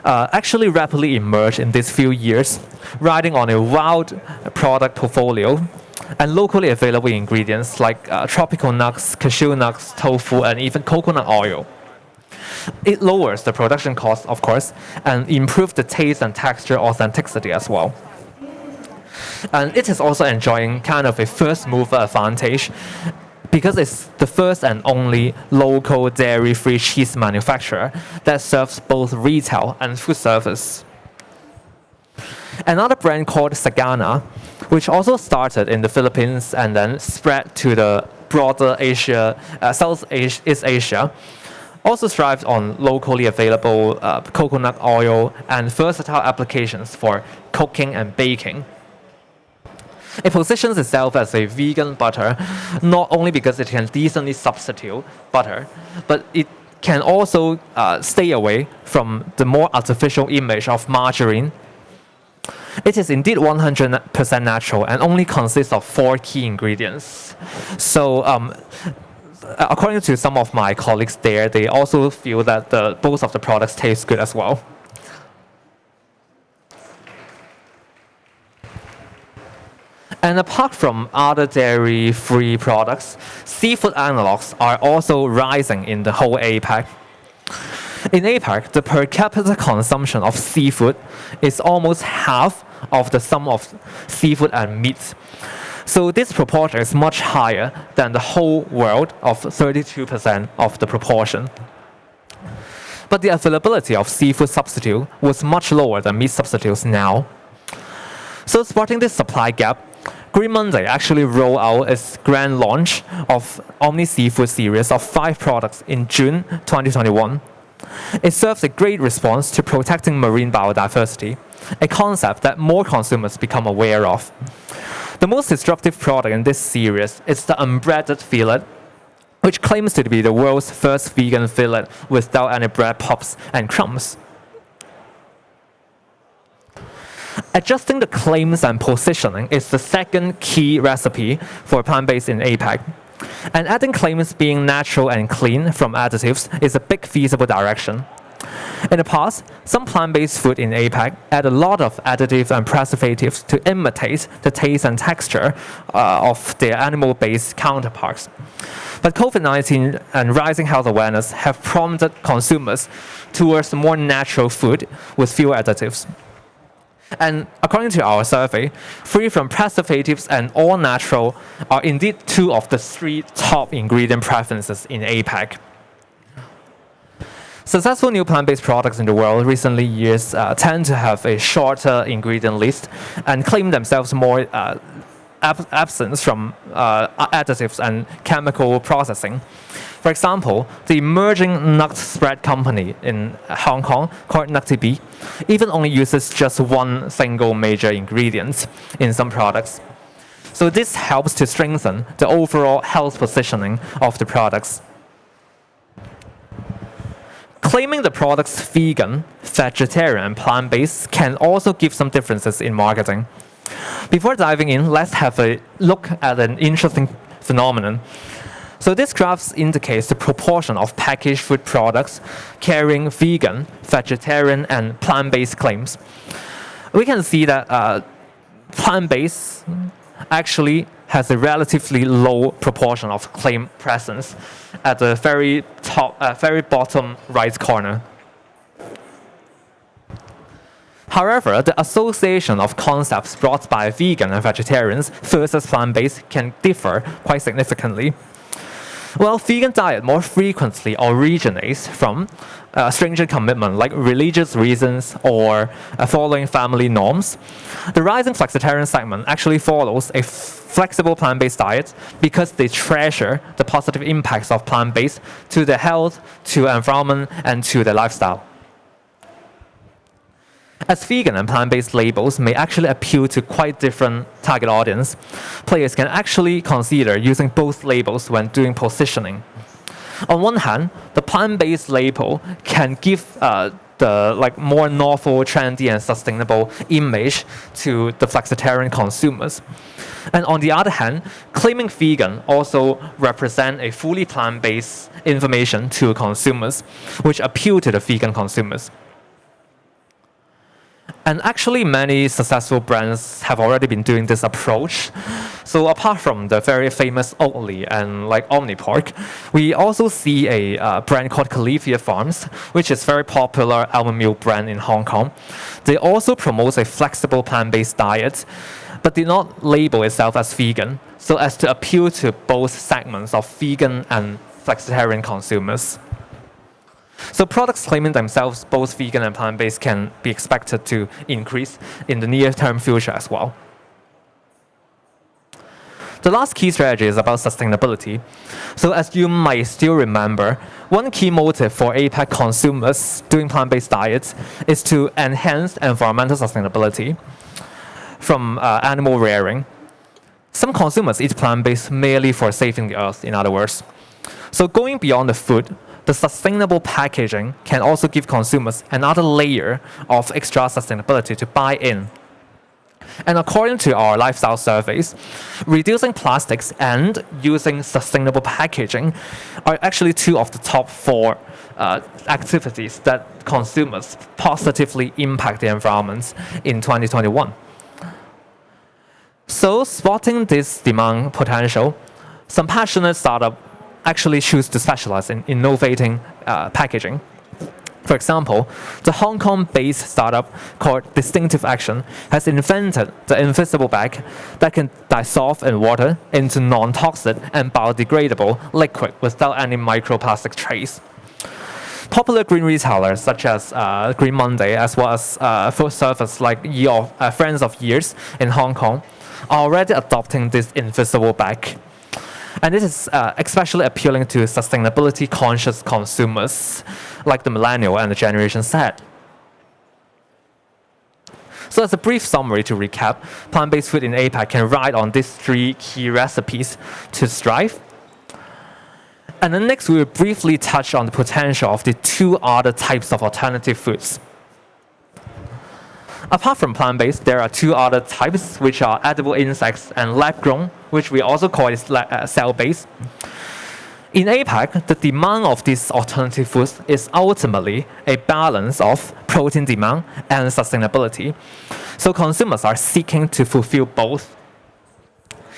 actually rapidly emerged in these few years, riding on a wild product portfolio and locally available ingredients like tropical nuts, cashew nuts, tofu, and even coconut oil. It lowers the production cost, of course, and improves the taste and texture authenticity as well. And it is also enjoying kind of a first mover advantage because it's the first and only local dairy-free cheese manufacturer that serves both retail and food service. Another brand called Sagana, which also started in the Philippines and then spread to the broader Asia, Southeast Asia, also thrives on locally available coconut oil and versatile applications for cooking and baking. It positions itself as a vegan butter, not only because it can decently substitute butter, but it can also stay away from the more artificial image of margarine. It is indeed 100% natural and only consists of 4 key ingredients. So according to some of my colleagues there, they also feel that both of the products taste good as well. And apart from other dairy-free products, seafood analogs are also rising in the whole APAC. In APAC, the per capita consumption of seafood is almost half of the sum of seafood and meat. So this proportion is much higher than the whole world of 32% of the proportion. But the availability of seafood substitute was much lower than meat substitutes now. So spotting this supply gap, Green Monday actually rolled out its grand launch of Omni Seafood series of 5 products in June 2021. It serves a great response to protecting marine biodiversity, a concept that more consumers become aware of. The most disruptive product in this series is the unbreaded fillet, which claims to be the world's first vegan fillet without any bread puffs and crumbs. Adjusting the claims and positioning is the second key recipe for plant-based in APAC. And adding claims being natural and clean from additives is a big feasible direction. In the past, some plant-based food in APAC add a lot of additives and preservatives to imitate the taste and texture of their animal-based counterparts. But COVID-19 and rising health awareness have prompted consumers towards more natural food with fewer additives. And according to our survey, free from preservatives and all natural are indeed 2 of the 3 top ingredient preferences in APAC. Successful new plant-based products in the world recently years tend to have a shorter ingredient list and claim themselves more absence from additives and chemical processing. For example, the emerging nut spread company in Hong Kong called Nutty even only uses just 1 single major ingredient in some products. So this helps to strengthen the overall health positioning of the products. Claiming the products vegan, vegetarian, and plant-based can also give some differences in marketing. Before diving in, let's have a look at an interesting phenomenon. So this graph indicates the proportion of packaged food products carrying vegan, vegetarian, and plant-based claims. We can see that plant-based actually has a relatively low proportion of claim presence at the very top, very bottom right corner. However, the association of concepts brought by vegan and vegetarians versus plant-based can differ quite significantly. Well, vegan diet more frequently originates from stringent commitment like religious reasons or following family norms. The rising flexitarian segment actually follows a flexible plant-based diet because they treasure the positive impacts of plant-based to their health, to environment, and to their lifestyle. As vegan and plant-based labels may actually appeal to quite different target audience, players can actually consider using both labels when doing positioning. On one hand, the plant-based label can give the more novel, trendy, and sustainable image to the flexitarian consumers. And on the other hand, claiming vegan also represent a fully plant-based information to consumers, which appeal to the vegan consumers. And actually, many successful brands have already been doing this approach. So apart from the very famous Oatly and Omniport, we also see a brand called Califia Farms, which is a very popular almond milk brand in Hong Kong. They also promote a flexible plant-based diet, but did not label itself as vegan, so as to appeal to both segments of vegan and flexitarian consumers. So products claiming themselves both vegan and plant-based can be expected to increase in the near-term future as well. The last key strategy is about sustainability. So as you might still remember, one key motive for APAC consumers doing plant-based diets is to enhance environmental sustainability from animal rearing. Some consumers eat plant-based merely for saving the earth, in other words. So going beyond the food, the sustainable packaging can also give consumers another layer of extra sustainability to buy in. And according to our lifestyle surveys, reducing plastics and using sustainable packaging are actually two of the top 4 activities that consumers positively impact the environment in 2021. So, spotting this demand potential, some passionate startups actually choose to specialize in innovating packaging. For example, the Hong Kong-based startup called Distinctive Action has invented the invisible bag that can dissolve in water into non-toxic and biodegradable liquid without any microplastic trace. Popular green retailers such as Green Monday, as well as food service like Friends of Years in Hong Kong, are already adopting this invisible bag. And this is especially appealing to sustainability-conscious consumers like the millennial and the Generation Z. So as a brief summary to recap, plant-based food in APAC can ride on these 3 key recipes to strive. And then next, we will briefly touch on the potential of the 2 other types of alternative foods. Apart from plant-based, there are 2 other types, which are edible insects and lab-grown, which we also call cell-based. In APAC, the demand of these alternative foods is ultimately a balance of protein demand and sustainability. So consumers are seeking to fulfill both.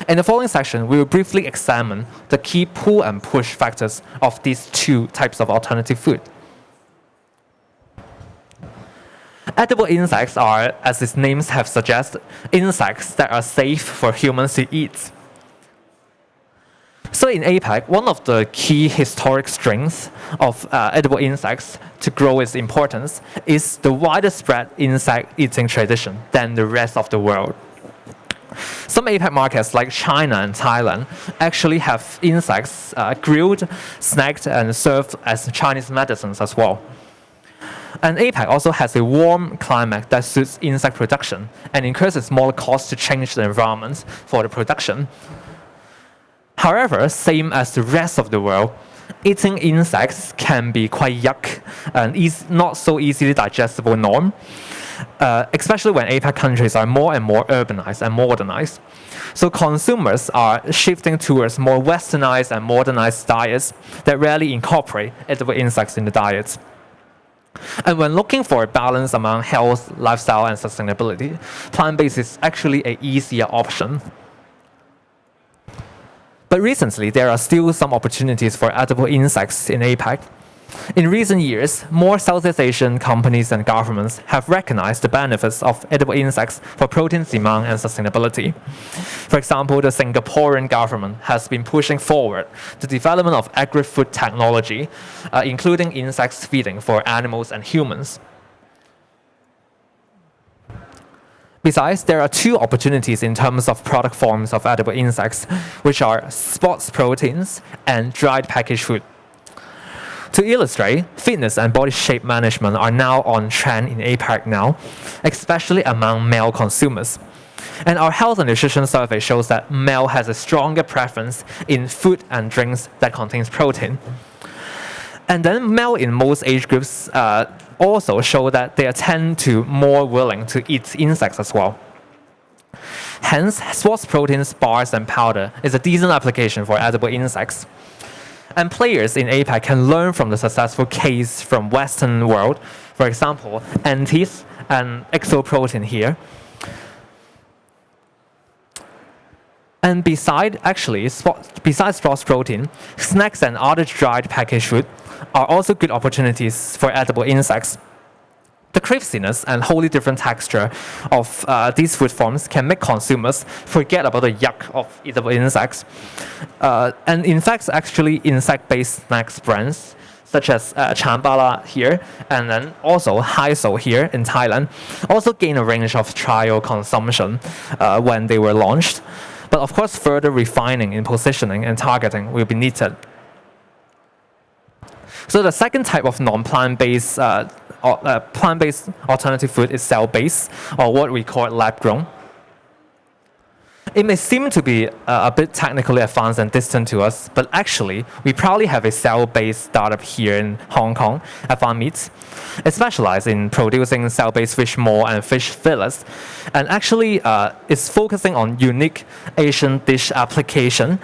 In the following section, we will briefly examine the key pull and push factors of these 2 types of alternative food. Edible insects are, as its names have suggested, insects that are safe for humans to eat. So in APAC, one of the key historic strengths of edible insects to grow its importance is the wider spread insect eating tradition than the rest of the world. Some APAC markets like China and Thailand actually have insects grilled, snacked, and served as Chinese medicines as well. And APAC also has a warm climate that suits insect production and incurs a smaller cost to change the environment for the production. However, same as the rest of the world, eating insects can be quite yuck and not so easily digestible norm, especially when APAC countries are more and more urbanized and modernized. So consumers are shifting towards more westernized and modernized diets that rarely incorporate edible insects in the diet. And when looking for a balance among health, lifestyle, and sustainability, plant-based is actually an easier option. But recently, there are still some opportunities for edible insects in APAC. In recent years, more Southeast Asian companies and governments have recognized the benefits of edible insects for protein demand and sustainability. For example, the Singaporean government has been pushing forward the development of agri-food technology, including insects feeding for animals and humans. Besides, there are 2 opportunities in terms of product forms of edible insects, which are sports proteins and dried packaged food. To illustrate, fitness and body shape management are now on trend in APAC now, especially among male consumers. And our health and nutrition survey shows that male has a stronger preference in food and drinks that contains protein. And then male in most age groups also show that they tend to more willing to eat insects as well. Hence, sports proteins, bars, and powder is a decent application for edible insects. And players in APAC can learn from the successful case from Western world, for example, Antis and Exoprotein here. And besides sports protein, snacks and other dried packaged food are also good opportunities for edible insects. The crispiness and wholly different texture of these food forms can make consumers forget about the yuck of edible insects. And in fact, actually, insect-based snacks brands such as Chambala here, and then also Haiso here in Thailand, also gain a range of trial consumption when they were launched. But of course, further refining in positioning and targeting will be needed. So the second type of non-plant-based plant-based alternative food is cell-based, or what we call lab-grown. It may seem to be a bit technically advanced and distant to us, but actually, we proudly have a cell-based startup here in Hong Kong, F1 Meats. It specializes in producing cell-based fish maw and fish fillets, and actually is focusing on unique Asian dish application,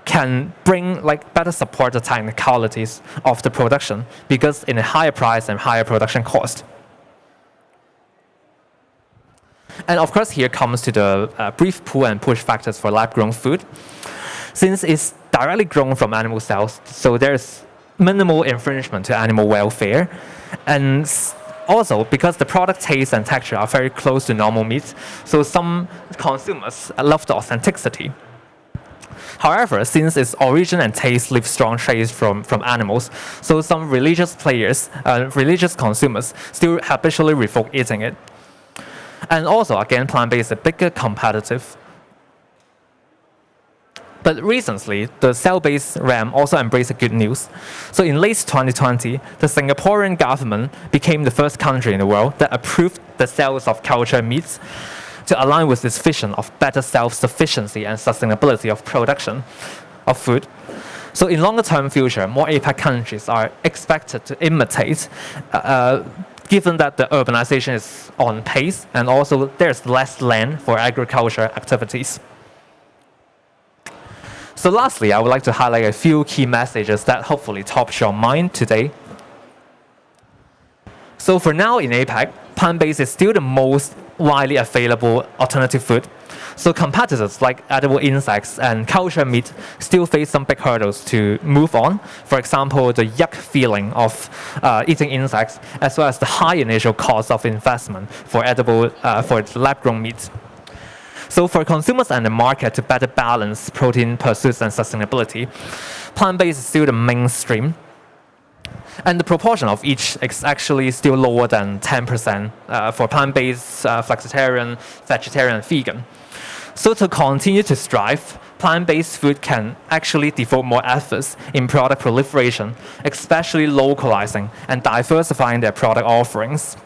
can bring better support the technicalities of the production because in a higher price and higher production cost. And of course, here comes to the brief pull and push factors for lab-grown food. Since it's directly grown from animal cells, so there's minimal infringement to animal welfare. And also, because the product taste and texture are very close to normal meats, so some consumers love the authenticity. However, since its origin and taste leave strong traces from animals, so some religious players, religious consumers still habitually revoke eating it. And also, again, plant-based is a bigger competitive. But recently, the cell-based RAM also embraced the good news. So in late 2020, the Singaporean government became the first country in the world that approved the sales of cultured meats to align with this vision of better self-sufficiency and sustainability of production of food. So in longer-term future, more APAC countries are expected to imitate, given that the urbanization is on pace and also there's less land for agriculture activities. So lastly, I would like to highlight a few key messages that hopefully tops your mind today. So for now in APAC, plant-based is still the most widely available alternative food. So competitors like edible insects and cultured meat still face some big hurdles to move on. For example, the yuck feeling of eating insects, as well as the high initial cost of investment for edible, for lab-grown meat. So for consumers and the market to better balance protein pursuits and sustainability, plant-based is still the mainstream. And the proportion of each is actually still lower than 10% for plant-based, flexitarian, vegetarian, and vegan. So to continue to strive, plant-based food can actually devote more efforts in product proliferation, especially localizing and diversifying their product offerings.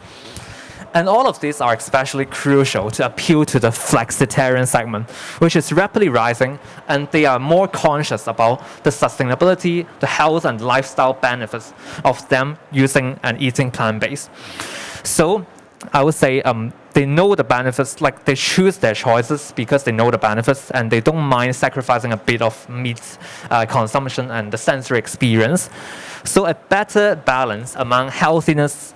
And all of these are especially crucial to appeal to the flexitarian segment, which is rapidly rising, and they are more conscious about the sustainability, the health and lifestyle benefits of them using and eating plant-based. So I would say they know the benefits, like they choose their choices because they know the benefits and they don't mind sacrificing a bit of meat consumption and the sensory experience. So a better balance among healthiness,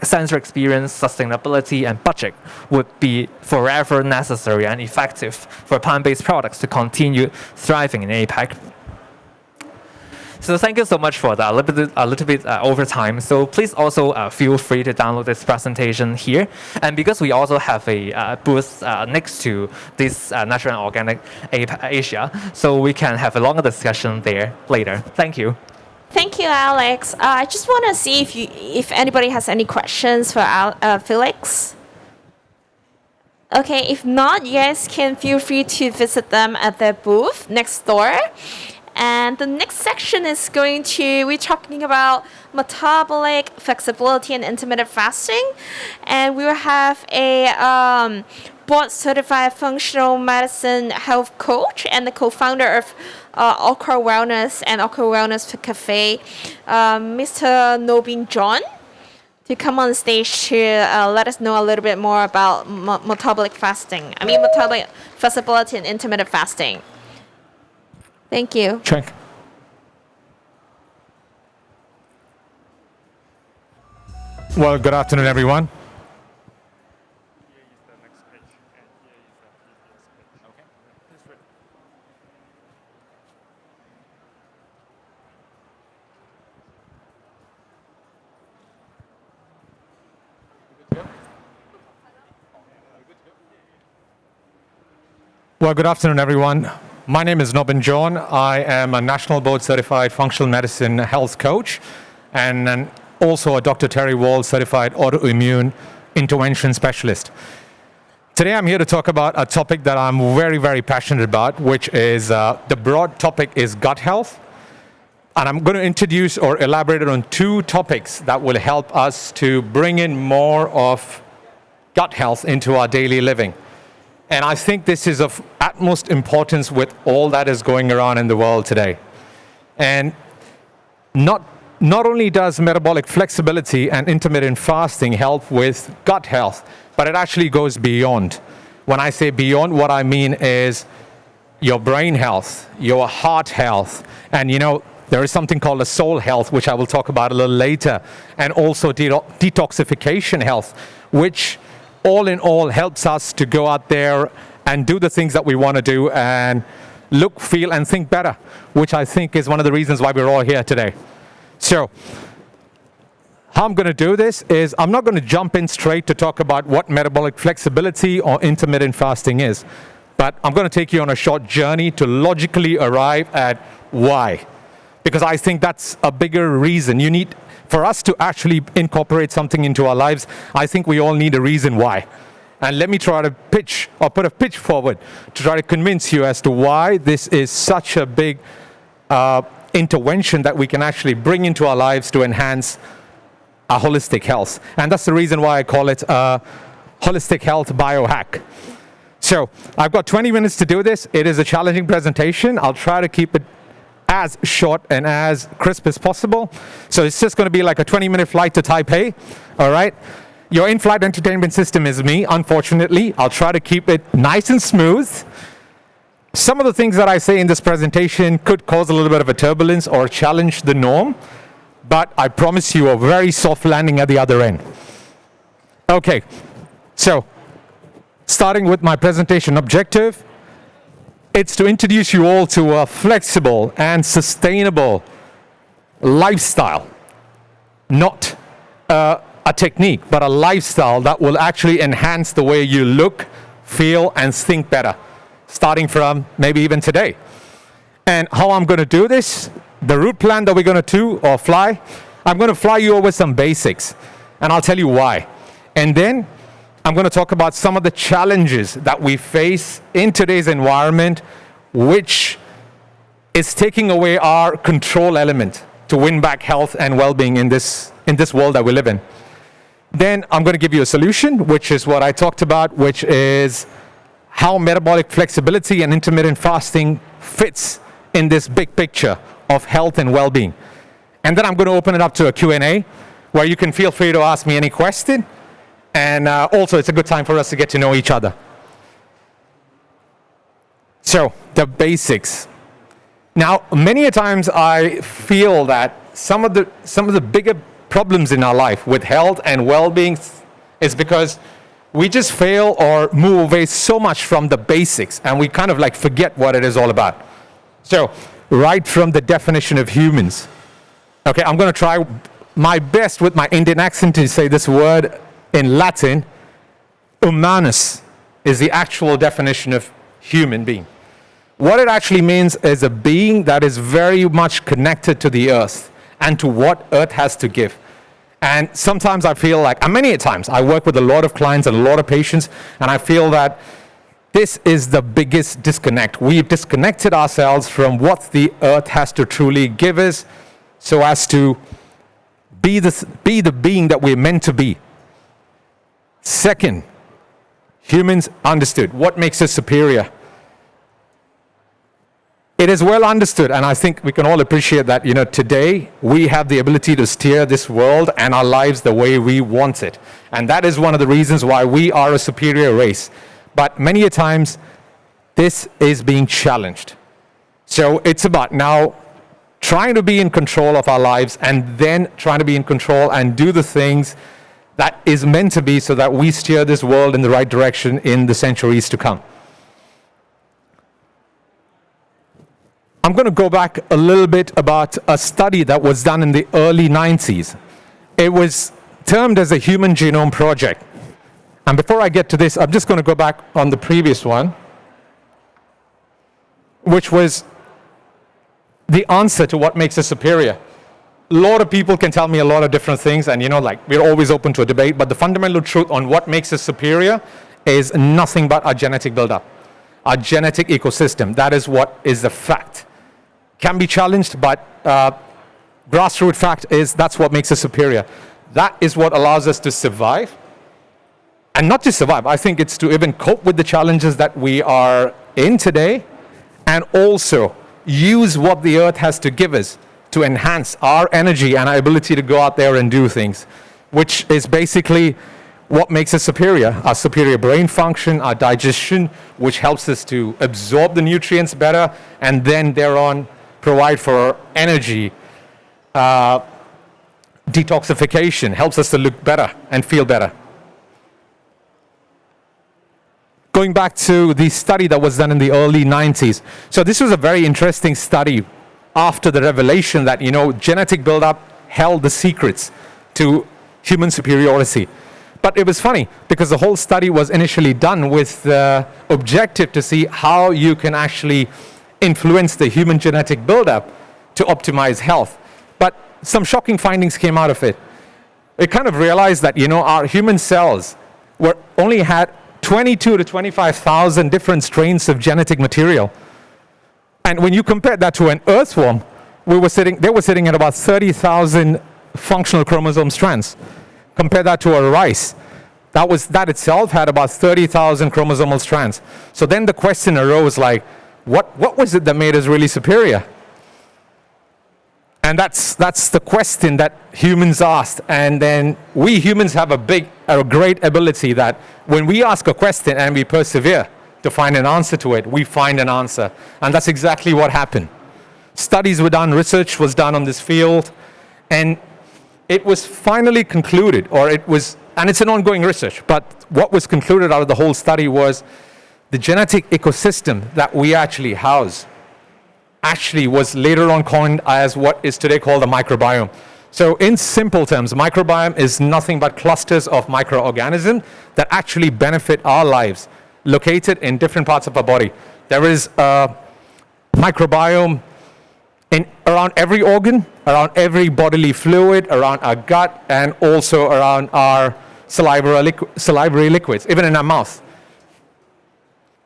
sensory experience, sustainability, and budget would be forever necessary and effective for plant-based products to continue thriving in APAC. So thank you so much for that, a little bit over time. So please also feel free to download this presentation here. And because we also have a booth next to this Natural and Organic Asia, so we can have a longer discussion there later. Thank you. Thank you, Alex. I just want to see if anybody has any questions for Felix. Okay, if not, you guys can feel free to visit them at their booth next door. And the next section is we're talking about metabolic flexibility and intermittent fasting. And we will have a board-certified functional medicine health coach and the co-founder of Okra Wellness and Okra Wellness Cafe, Mr. Nobin John, to come on stage to let us know a little bit more about metabolic flexibility and intermittent fasting. Thank you. Check. Well, good afternoon, everyone. Well, good afternoon, everyone. My name is Nobin John. I am a National Board Certified Functional Medicine Health Coach and also a Dr. Terry Wall Certified Autoimmune Intervention Specialist. Today I'm here to talk about a topic that I'm very, very passionate about, which is the broad topic is gut health. And I'm going to introduce or elaborate on two topics that will help us to bring in more of gut health into our daily living. And I think this is of utmost importance with all that is going around in the world today. And not only does metabolic flexibility and intermittent fasting help with gut health, but it actually goes beyond. When I say beyond, what I mean is your brain health, your heart health, and there is something called a soul health, which I will talk about a little later, and also detoxification health, which all in all helps us to go out there and do the things that we want to do and look, feel, and think better, which I think is one of the reasons why we're all here today. So, how I'm going to do this is I'm not going to jump in straight to talk about what metabolic flexibility or intermittent fasting is, but I'm going to take you on a short journey to logically arrive at why. Because I think that's a bigger reason. For us to actually incorporate something into our lives, I think we all need a reason why. And let me try to put a pitch forward to try to convince you as to why this is such a big intervention that we can actually bring into our lives to enhance our holistic health. And that's the reason why I call it a holistic health biohack. So I've got 20 minutes to do this. It is a challenging presentation. I'll try to keep it as short and as crisp as possible. So it's just going to be like a 20-minute flight to Taipei, all right? Your in-flight entertainment system is me, unfortunately. I'll try to keep it nice and smooth. Some of the things that I say in this presentation could cause a little bit of a turbulence or challenge the norm, but I promise you a very soft landing at the other end. Okay, so starting with my presentation objective, it's to introduce you all to a flexible and sustainable lifestyle, not a technique, but a lifestyle that will actually enhance the way you look, feel, and think better, starting from maybe even today. And how I'm going to do this, the route plan that we're going to do or fly, I'm going to fly you over some basics, and I'll tell you why. And then I'm going to talk about some of the challenges that we face in today's environment, which is taking away our control element to win back health and well-being in this world that we live in. Then I'm going to give you a solution, which is what I talked about, which is how metabolic flexibility and intermittent fasting fits in this big picture of health and well-being. And then I'm going to open it up to a Q&A where you can feel free to ask me any question. And also, it's a good time for us to get to know each other. So, the basics. Now, many a times I feel that some of the bigger problems in our life with health and well-being is because we just fail or move away so much from the basics, and we kind of like forget what it is all about. So, right from the definition of humans. Okay, I'm going to try my best with my Indian accent to say this word in Latin. Humanus is the actual definition of human being. What it actually means is a being that is very much connected to the earth and to what earth has to give. And sometimes I feel like, and many times, I work with a lot of clients and a lot of patients, and I feel that this is the biggest disconnect. We've disconnected ourselves from what the earth has to truly give us so as to be the being that we're meant to be. Second, humans understood what makes us superior. It is well understood, and I think we can all appreciate that, today we have the ability to steer this world and our lives the way we want it. And that is one of the reasons why we are a superior race. But many a times, this is being challenged. So it's about now trying to be in control of our lives and then trying to be in control and do the things that is meant to be so that we steer this world in the right direction in the centuries to come. I'm going to go back a little bit about a study that was done in the early 90s. It was termed as a Human Genome Project. And before I get to this, I'm just going to go back on the previous one, which was the answer to what makes us superior. A lot of people can tell me a lot of different things, and we're always open to a debate, but the fundamental truth on what makes us superior is nothing but our genetic buildup, our genetic ecosystem. That is what is the fact. Can be challenged, but grassroots fact is that's what makes us superior. That is what allows us to survive And not to survive, I think it's to even cope with the challenges that we are in today, and also use what the earth has to give us to enhance our energy and our ability to go out there and do things, which is basically what makes us superior. Our superior brain function, our digestion, which helps us to absorb the nutrients better, and then thereon provide for energy. Detoxification helps us to look better and feel better. Going back to the study that was done in the early 90s. So this was a very interesting study after the revelation that, genetic buildup held the secrets to human superiority. But it was funny because the whole study was initially done with the objective to see how you can actually influence the human genetic buildup to optimize health. But some shocking findings came out of it. It kind of realized that, our human cells only had 22 to 25,000 different strains of genetic material. And when you compare that to an earthworm, they were sitting at about 30,000 functional chromosome strands. Compare that to a rice. That itself had about 30,000 chromosomal strands. So then the question arose like, what was it that made us really superior? And that's the question that humans asked. And then we humans have a great ability that when we ask a question and we persevere to find an answer to it, we find an answer. And that's exactly what happened. Studies were done, research was done on this field, and it was finally concluded, and it's an ongoing research, but what was concluded out of the whole study was the genetic ecosystem that we actually house actually was later on coined as what is today called the microbiome. So in simple terms, microbiome is nothing but clusters of microorganisms that actually benefit our lives, located in different parts of our body. There is a microbiome around every organ, around every bodily fluid, around our gut, and also around our salivary liquids, even in our mouth.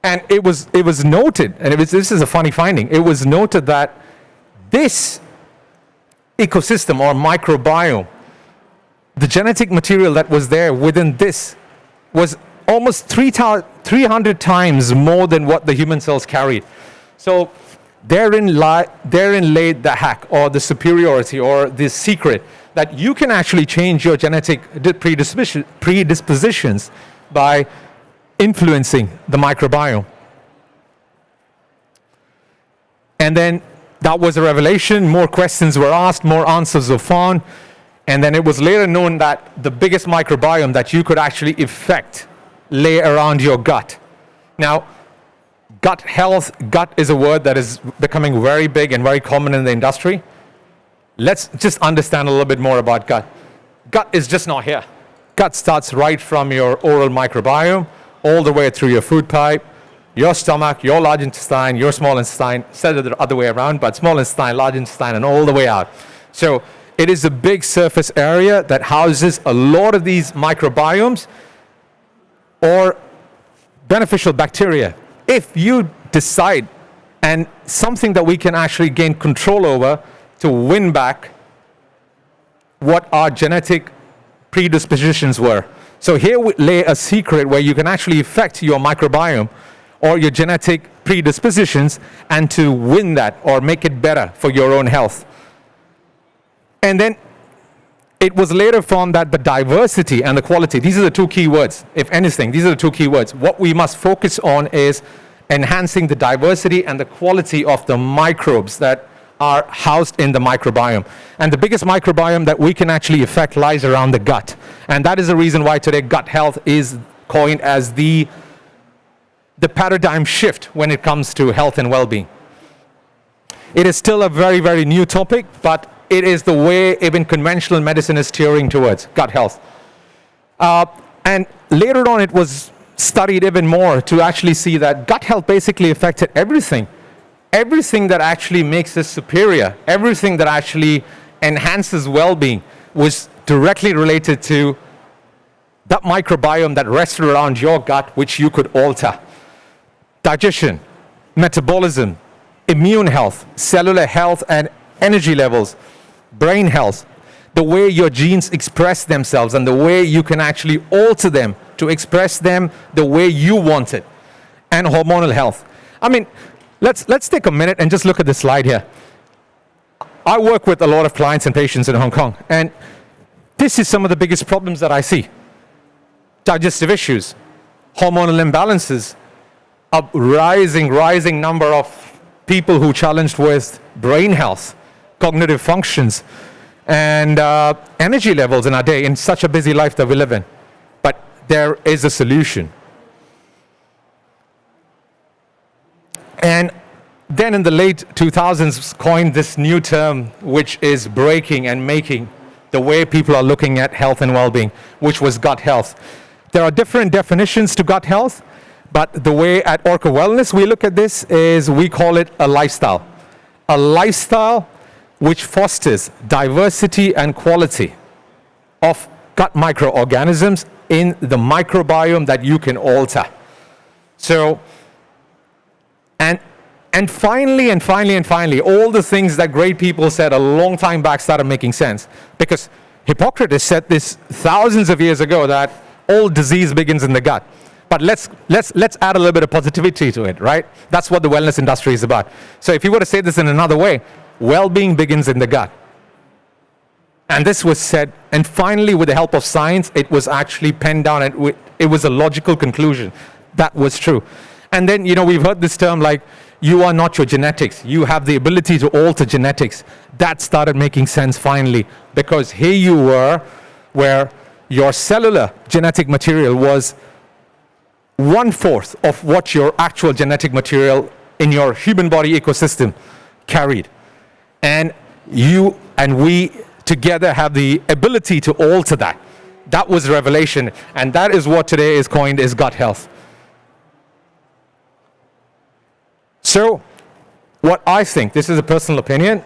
And it was noted, and this is a funny finding, it was noted that this ecosystem or microbiome, the genetic material that was there within this was almost 300 times more than what the human cells carried. So therein laid the hack, or the superiority, or the secret that you can actually change your genetic predispositions by influencing the microbiome. And then that was a revelation. More questions were asked, more answers were found, and then it was later known that the biggest microbiome that you could actually affect lay around your gut. Now, gut health, gut is a word that is becoming very big and very common in the industry. Let's just understand a little bit more about gut. Gut is just not here. Gut starts right from your oral microbiome, all the way through your food pipe, your stomach, your large intestine, your small intestine, instead of the other way around, but small intestine, large intestine, and all the way out. So it is a big surface area that houses a lot of these microbiomes or beneficial bacteria. If you decide, and something that we can actually gain control over to win back what our genetic predispositions were. So here we lay a secret where you can actually affect your microbiome or your genetic predispositions and to win that or make it better for your own health. And then it was later found that the diversity and the quality, these are the two key words. If anything, these are the two key words. What we must focus on is enhancing the diversity and the quality of the microbes that are housed in the microbiome. And the biggest microbiome that we can actually affect lies around the gut. And that is the reason why today gut health is coined as the paradigm shift when it comes to health and well-being. It is still a very, very new topic, but it is the way even conventional medicine is steering towards gut health. And later on, it was studied even more to actually see that gut health basically affected everything. Everything that actually makes us superior, everything that actually enhances well-being was directly related to that microbiome that rested around your gut, which you could alter. Digestion, metabolism, immune health, cellular health and energy levels, brain health, the way your genes express themselves and the way you can actually alter them to express them the way you want it, and hormonal health. I mean, let's take a minute and just look at this slide here. I work with a lot of clients and patients in Hong Kong, and this is some of the biggest problems that I see. Digestive issues, hormonal imbalances, a rising number of people who challenged with brain health, cognitive functions, and energy levels in our day in such a busy life that we live in. But there is a solution. And then in the late 2000s coined this new term, which is breaking and making the way people are looking at health and well-being, which was gut health. There are different definitions to gut health, but the way at Orca Wellness we look at this is we call it a lifestyle. A lifestyle which fosters diversity and quality of gut microorganisms in the microbiome that you can alter. So, and finally, all the things that great people said a long time back started making sense. Because Hippocrates said this thousands of years ago that all disease begins in the gut. But let's add a little bit of positivity to it, right? That's what the wellness industry is about. So if you were to say this in another way, well-being begins in the gut. And this was said, and finally with the help of science, it was actually penned down, and it was a logical conclusion. That was true. And then, we've heard this term like, you are not your genetics. You have the ability to alter genetics. That started making sense finally, because here you were, where your cellular genetic material was 1/4 of what your actual genetic material in your human body ecosystem carried. And you and we together have the ability to alter that. That was revelation, and that is what today is coined as gut health. So, what I think, this is a personal opinion,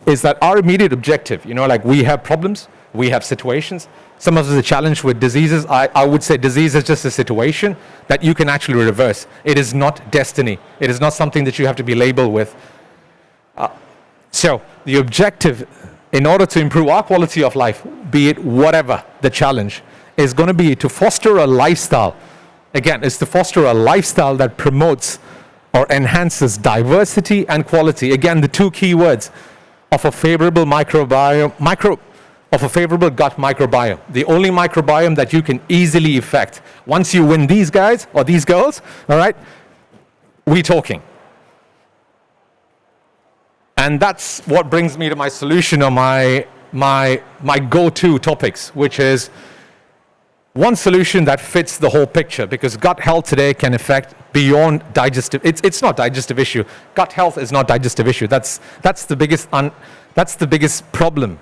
is that our immediate objective, like we have problems, we have situations. Some of us are challenged with diseases. I would say disease is just a situation that you can actually reverse. It is not destiny. It is not something that you have to be labeled with. So, the objective, in order to improve our quality of life, be it whatever the challenge, is going to be to foster a lifestyle. Again, it's to foster a lifestyle that promotes or enhances diversity and quality. Again, the two key words of a favorable microbiome, of a favorable gut microbiome. The only microbiome that you can easily affect. Once you win these guys or these girls, all right, we're talking. And that's what brings me to my solution, or my go-to topics, which is one solution that fits the whole picture, because gut health today can affect beyond digestive. It's not digestive issue. Gut health is not digestive issue. That's the biggest problem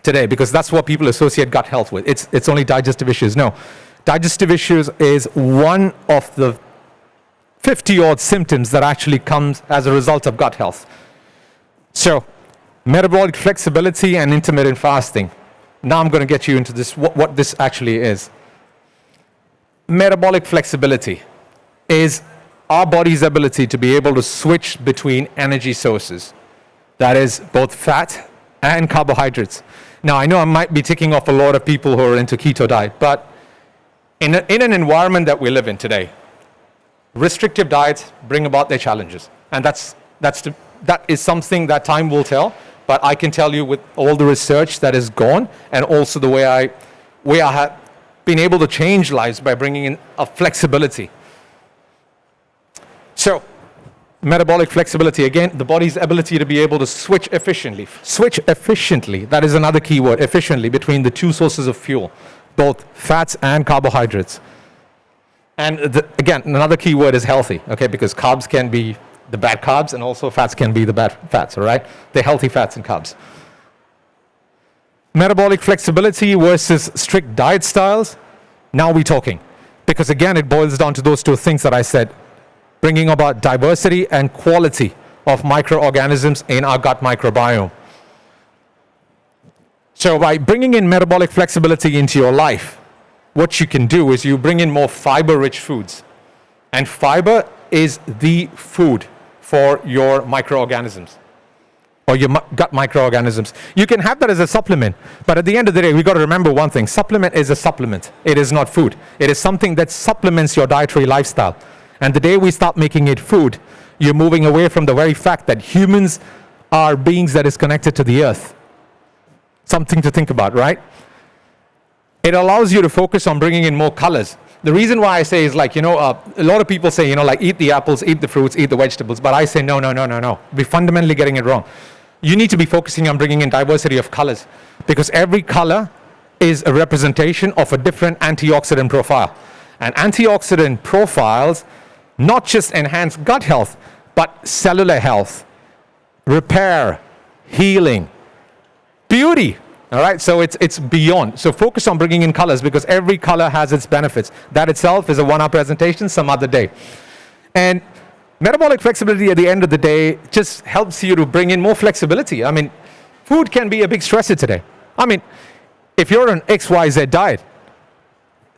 today, because that's what people associate gut health with. It's only digestive issues. No, digestive issues is one of the 50-odd symptoms that actually comes as a result of gut health. So, metabolic flexibility and intermittent fasting. Now I'm going to get you into this, what this actually is. Metabolic flexibility is our body's ability to be able to switch between energy sources. That is both fat and carbohydrates. Now, I know I might be ticking off a lot of people who are into keto diet, but in an environment that we live in today, restrictive diets bring about their challenges. And that is something that time will tell, but I can tell you with all the research that is gone, and also the way I have been able to change lives by bringing in a flexibility. So, metabolic flexibility, again, the body's ability to be able to switch efficiently. Switch efficiently, that is another key word, efficiently, between the two sources of fuel, both fats and carbohydrates. And again, another key word is healthy, okay, because carbs can be the bad carbs, and also fats can be the bad fats, all right? They're healthy fats and carbs. Metabolic flexibility versus strict diet styles, now we're talking. Because again, it boils down to those two things that I said, bringing about diversity and quality of microorganisms in our gut microbiome. So by bringing in metabolic flexibility into your life, what you can do is you bring in more fiber-rich foods. And fiber is the food for your microorganisms. or your gut microorganisms. You can have that as a supplement, but at the end of the day, we've got to remember one thing. Supplement is a supplement. It is not food. It is something that supplements your dietary lifestyle. And the day we stop making it food, you're moving away from the very fact that humans are beings that is connected to the earth. Something to think about, right? It allows you to focus on bringing in more colors. The reason why I say is like, a lot of people say, like eat the apples, eat the fruits, eat the vegetables. But I say, no. We're fundamentally getting it wrong. You need to be focusing on bringing in diversity of colors, because every color is a representation of a different antioxidant profile. And antioxidant profiles not just enhance gut health, but cellular health, repair, healing, beauty. All right, so it's beyond. So focus on bringing in colors, because every color has its benefits. That itself is a one-hour presentation some other day. And metabolic flexibility at the end of the day just helps you to bring in more flexibility. I mean, food can be a big stressor today. I mean, if you're on XYZ diet,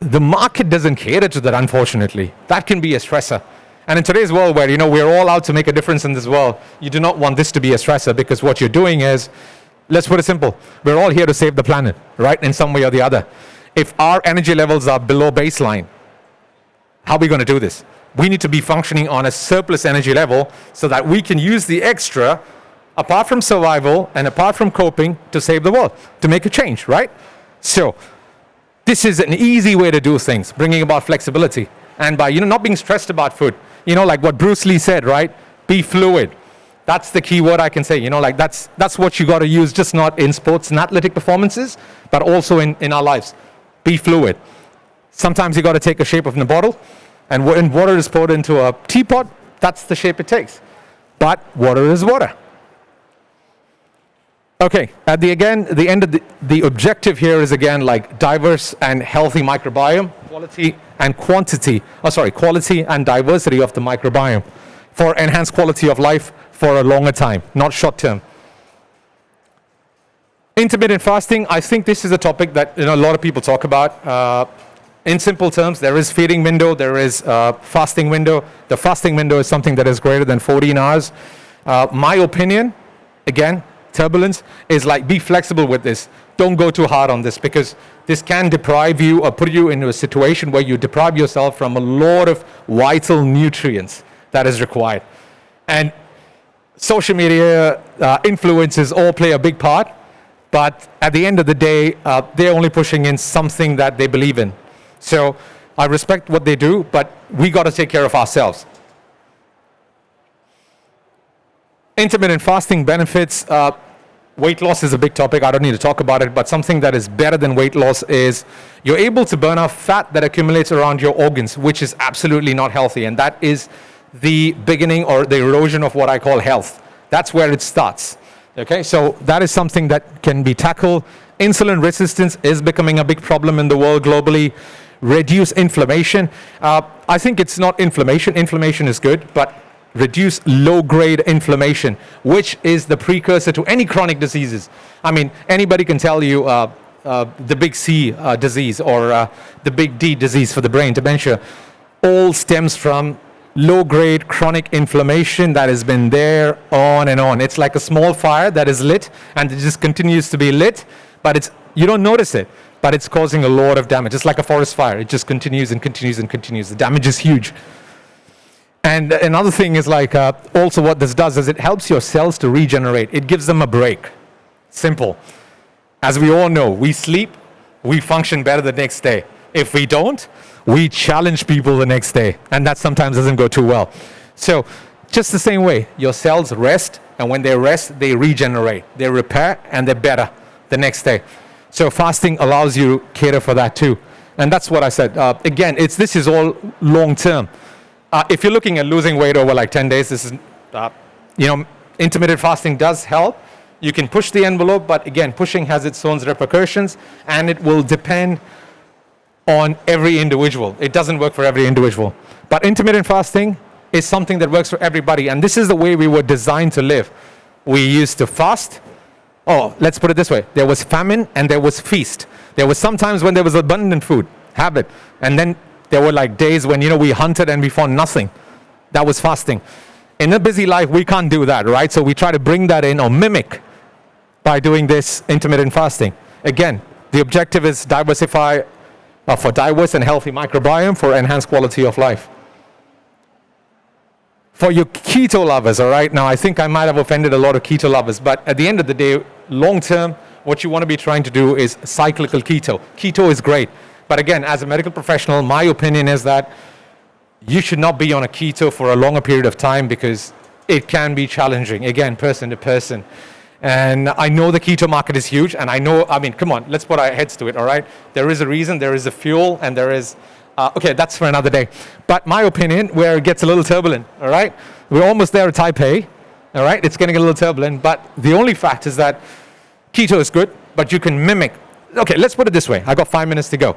the market doesn't cater to that, unfortunately. That can be a stressor. And in today's world where, we're all out to make a difference in this world, you do not want this to be a stressor, because what you're doing is, let's put it simple, we're all here to save the planet, right, in some way or the other. If our energy levels are below baseline, how are we going to do this? We need to be functioning on a surplus energy level so that we can use the extra, apart from survival and apart from coping, to save the world, to make a change, right? So this is an easy way to do things, bringing about flexibility. And by, not being stressed about food, like what Bruce Lee said, right? Be fluid. That's the key word I can say, that's what you got to use, just not in sports and athletic performances, but also in our lives. Be fluid. Sometimes you got to take a shape of the bottle, and when water is poured into a teapot, that's the shape it takes. But water is water. Okay, at the end of the objective here is again like diverse and healthy microbiome, quality and diversity of the microbiome for enhanced quality of life for a longer time, not short term. Intermittent fasting, I think this is a topic that a lot of people talk about. In simple terms, there is feeding window, there is fasting window. The fasting window is something that is greater than 14 hours. My opinion, again, turbulence, is like be flexible with this. Don't go too hard on this, because this can deprive you or put you into a situation where you deprive yourself from a lot of vital nutrients that is required. And social media influences all play a big part, but at the end of the day, they're only pushing in something that they believe in. So I respect what they do, but we got to take care of ourselves. Intermittent fasting benefits. Weight loss is a big topic. I don't need to talk about it, but something that is better than weight loss is you're able to burn off fat that accumulates around your organs, which is absolutely not healthy. And that is the beginning or the erosion of what I call health. That's where it starts. Okay, so that is something that can be tackled. Insulin resistance is becoming a big problem in the world globally. Reduce inflammation. I think it's not inflammation. Inflammation is good, but reduce low-grade inflammation, which is the precursor to any chronic diseases. I mean, anybody can tell you the big C disease or the big D disease for the brain, dementia, all stems from low-grade chronic inflammation that has been there on and on. It's like a small fire that is lit, and it just continues to be lit, but you don't notice it, but it's causing a lot of damage. It's like a forest fire. It just continues and continues and continues. The damage is huge. And another thing is like also what this does is it helps your cells to regenerate. It gives them a break. Simple. As we all know, we sleep, we function better the next day. If we don't, we challenge people the next day, and that sometimes doesn't go too well. So just the same way, your cells rest, and when they rest, they regenerate. They repair, and they're better the next day. So fasting allows you to cater for that too. And that's what I said. Again, this is all long term. If you're looking at losing weight over like 10 days, this is, intermittent fasting does help. You can push the envelope, but again, pushing has its own repercussions, and it will depend on every individual. It doesn't work for every individual. But intermittent fasting is something that works for everybody, and this is the way we were designed to live. We used to fast. Oh, let's put it this way. There was famine and there was feast. There was sometimes when there was abundant food, habit, and then there were like days when, we hunted and we found nothing. That was fasting. In a busy life, we can't do that, right? So we try to bring that in or mimic by doing this intermittent fasting. Again, the objective is diversify for diverse and healthy microbiome for enhanced quality of life. For your keto lovers, all right, now I think I might have offended a lot of keto lovers, but at the end of the day, long term, what you want to be trying to do is cyclical keto. Keto is great, but again, as a medical professional, my opinion is that you should not be on a keto for a longer period of time because it can be challenging, again, person to person. And I know the keto market is huge, and I know, I mean, come on, let's put our heads to it, all right? There is a reason, there is a fuel, and there is, okay, that's for another day. But my opinion, where it gets a little turbulent, all right? We're almost there at Taipei, all right? It's getting a little turbulent, but the only fact is that keto is good, but you can mimic. Okay, let's put it this way. I got 5 minutes to go.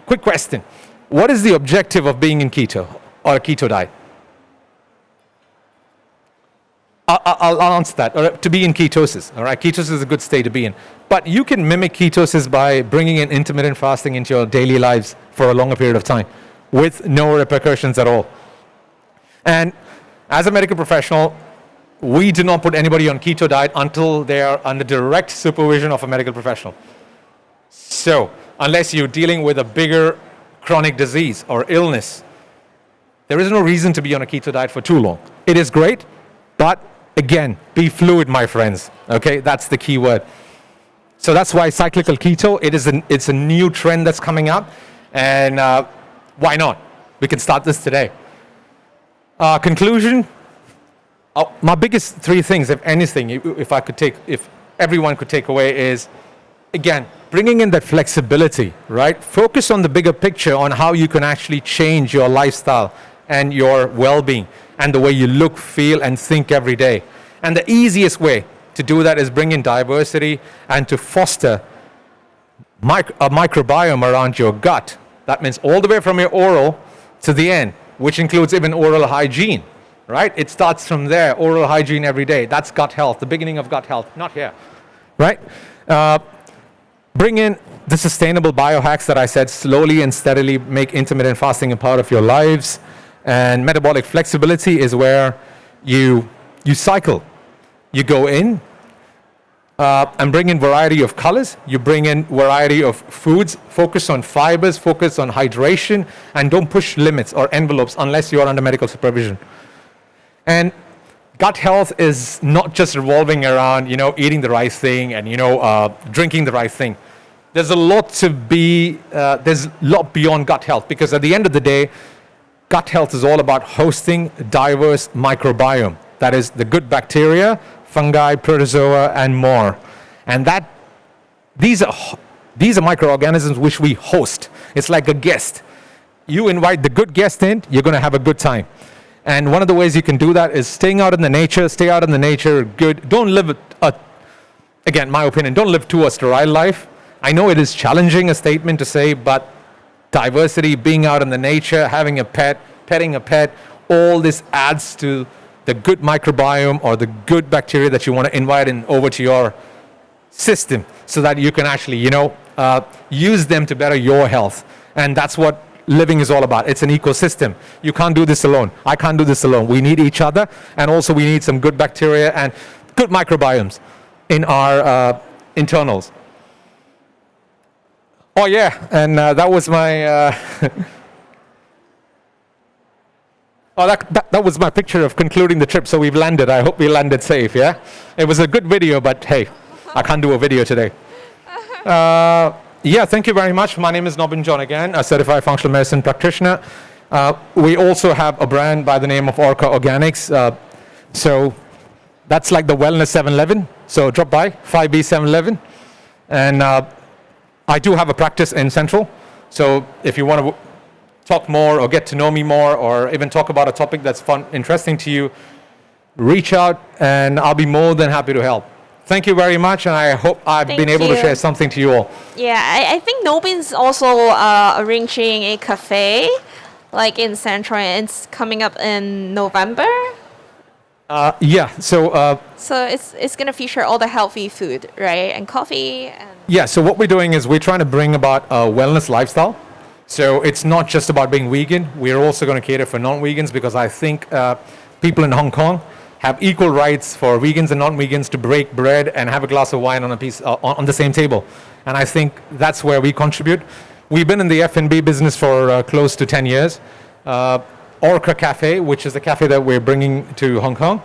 Quick question. What is the objective of being in keto or a keto diet? I'll answer that. All right, to be in ketosis. All right, ketosis is a good state to be in. But you can mimic ketosis by bringing in intermittent fasting into your daily lives for a longer period of time with no repercussions at all. And as a medical professional, we do not put anybody on keto diet until they are under direct supervision of a medical professional. So, unless you're dealing with a bigger chronic disease or illness, there is no reason to be on a keto diet for too long. It is great, but again, be fluid, my friends. Okay, that's the key word. So that's why cyclical keto, it's a new trend that's coming up, and why not? We can start this today. Conclusion, my biggest 3 things, if anything, if everyone could take away is, again, bringing in that flexibility, right? Focus on the bigger picture on how you can actually change your lifestyle and your well-being and the way you look, feel, and think every day. And the easiest way to do that is bring in diversity and to foster a microbiome around your gut. That means all the way from your oral to the end, which includes even oral hygiene, right? It starts from there, oral hygiene every day. That's gut health, the beginning of gut health, not here, right? Bring in the sustainable biohacks that I said, slowly and steadily make intermittent fasting a part of your lives. And metabolic flexibility is where you cycle. You go in and bring in variety of colors. You bring in variety of foods. Focus on fibers, focus on hydration, and don't push limits or envelopes unless you're under medical supervision. And gut health is not just revolving around, eating the right thing and, drinking the right thing. There's a lot there's a lot beyond gut health, because at the end of the day, gut health is all about hosting diverse microbiome. That is the good bacteria, fungi, protozoa, and more. And these are microorganisms which we host. It's like a guest. You invite the good guest in, you're going to have a good time. And one of the ways you can do that is stay out in the nature, good. Don't live, again, my opinion, don't live too a sterile life. I know it is challenging a statement to say, but diversity, being out in the nature, having a pet, petting a pet, all this adds to the good microbiome or the good bacteria that you want to invite in over to your system so that you can actually, use them to better your health. And that's what living is all about. It's an ecosystem. You can't do this alone. I can't do this alone. We need each other, and also we need some good bacteria and good microbiomes in our internals. Oh yeah, and that was my that was my picture of concluding the trip. So we've landed. I hope we landed safe. Yeah, it was a good video, but hey, I can't do a video today. Yeah, thank you very much. My name is Nobin John again, a certified functional medicine practitioner. We also have a brand by the name of Orca Organics. So that's like the Wellness 7-Eleven. So drop by 5B 7-Eleven, and I do have a practice in Central. So if you want to talk more or get to know me more or even talk about a topic that's fun, interesting to you, reach out and I'll be more than happy to help. Thank you very much, and I hope I've been able to share something to you all. Yeah, I think Nobin's also arranging a cafe like in Central, and it's coming up in November. Yeah, so it's going to feature all the healthy food, right? And coffee. And yeah, so what we're doing is we're trying to bring about a wellness lifestyle. So it's not just about being vegan. We're also going to cater for non-vegans, because I think people in Hong Kong have equal rights for vegans and non-vegans to break bread and have a glass of wine on a piece on the same table. And I think that's where we contribute. We've been in the F&B business for close to 10 years. Orca Cafe, which is the cafe that we're bringing to Hong Kong,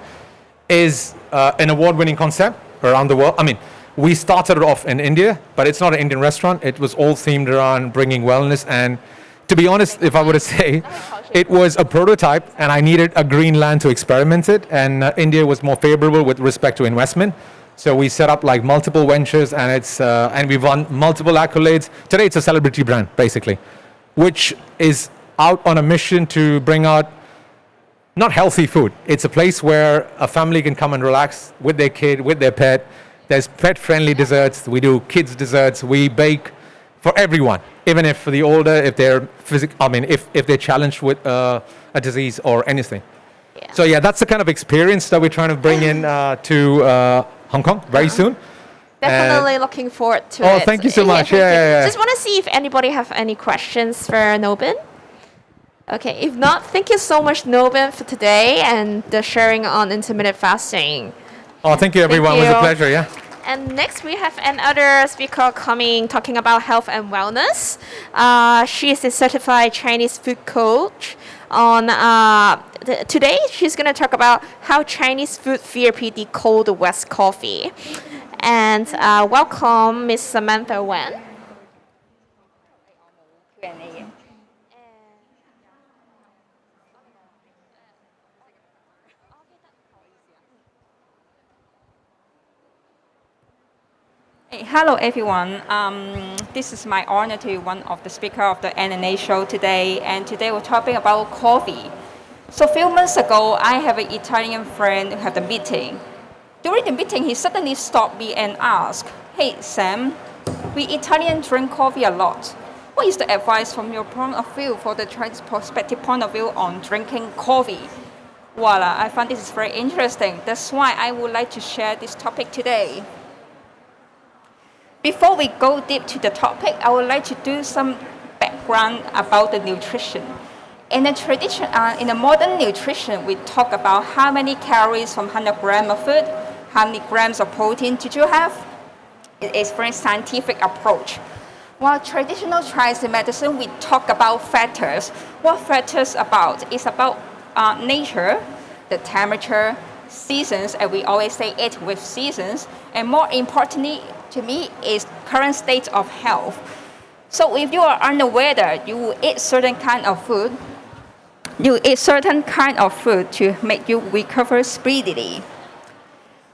is an award-winning concept around the world. I mean, we started it off in India, but it's not an Indian restaurant. It was all themed around bringing wellness. And to be honest, if I were to say, it was a prototype, and I needed a green land to experiment it. And India was more favorable with respect to investment. So we set up like multiple ventures, and and we've won multiple accolades. Today, it's a celebrity brand, basically, which is out on a mission to bring out not healthy food. It's a place where a family can come and relax with their kid, with their pet. There's pet-friendly desserts. We do kids' desserts. We bake for everyone, even if for the older, if they're if they're challenged with a disease or anything. Yeah. So yeah, that's the kind of experience that we're trying to bring in to Hong Kong very soon. Definitely looking forward to it. Oh, thank you so much. thank you. Yeah. Just want to see if anybody have any questions for Nobin. Okay, if not, thank you so much, Nobin, for today and the sharing on intermittent fasting. Oh, thank you, everyone. It was a you. pleasure. Yeah. And next we have another speaker coming, talking about health and wellness. She is a certified Chinese food coach. Today, she's going to talk about how Chinese food therapy decode the West coffee. And welcome, Miss Samantha Wen. Hey, hello everyone. This is my honor to be one of the speakers of the NNA show today, and today we're talking about coffee. So a few months ago, I have an Italian friend who had a meeting. During the meeting, he suddenly stopped me and asked, "Hey Sam, we Italians drink coffee a lot. What is the advice from your point of view for the Chinese perspective point of view on drinking coffee?" Voila, I find this is very interesting. That's why I would like to share this topic today. Before we go deep to the topic, I would like to do some background about the nutrition. In the modern nutrition, we talk about how many calories from 100 grams of food, how many grams of protein did you have. It is a very scientific approach. While traditional Chinese medicine, we talk about factors. What factors about? It's about nature, the temperature, seasons, and we always say it with seasons, and more importantly to me is current state of health. So if you are unaware that you will eat certain kind of food, you eat certain kind of food to make you recover speedily.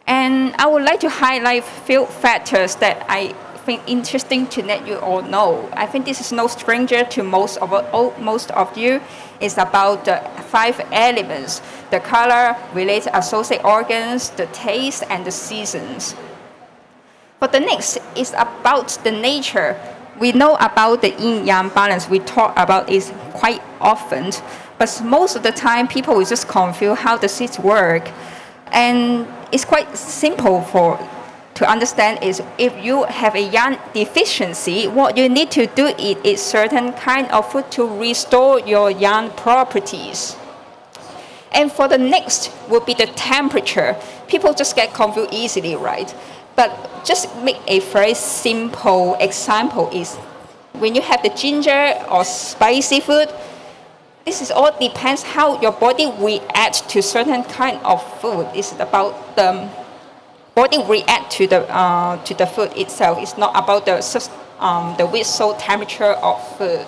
And I would like to highlight few factors that I think interesting to let you all know. I think this is no stranger to most of you. It's about the 5 elements: the color, related associate organs, the taste, and the seasons. But the next is about the nature. We know about the yin-yang balance. We talk about it quite often, but most of the time people will just confuse how does it work. And it's quite simple to understand is if you have a yang deficiency, what you need to do is eat certain kind of food to restore your yang properties. And for the next will be the temperature. People just get confused easily, right? But just make a very simple example is when you have the ginger or spicy food, this is all depends how your body reacts to certain kind of food. It's about the body react to the food itself. It's not about the whistle temperature of food.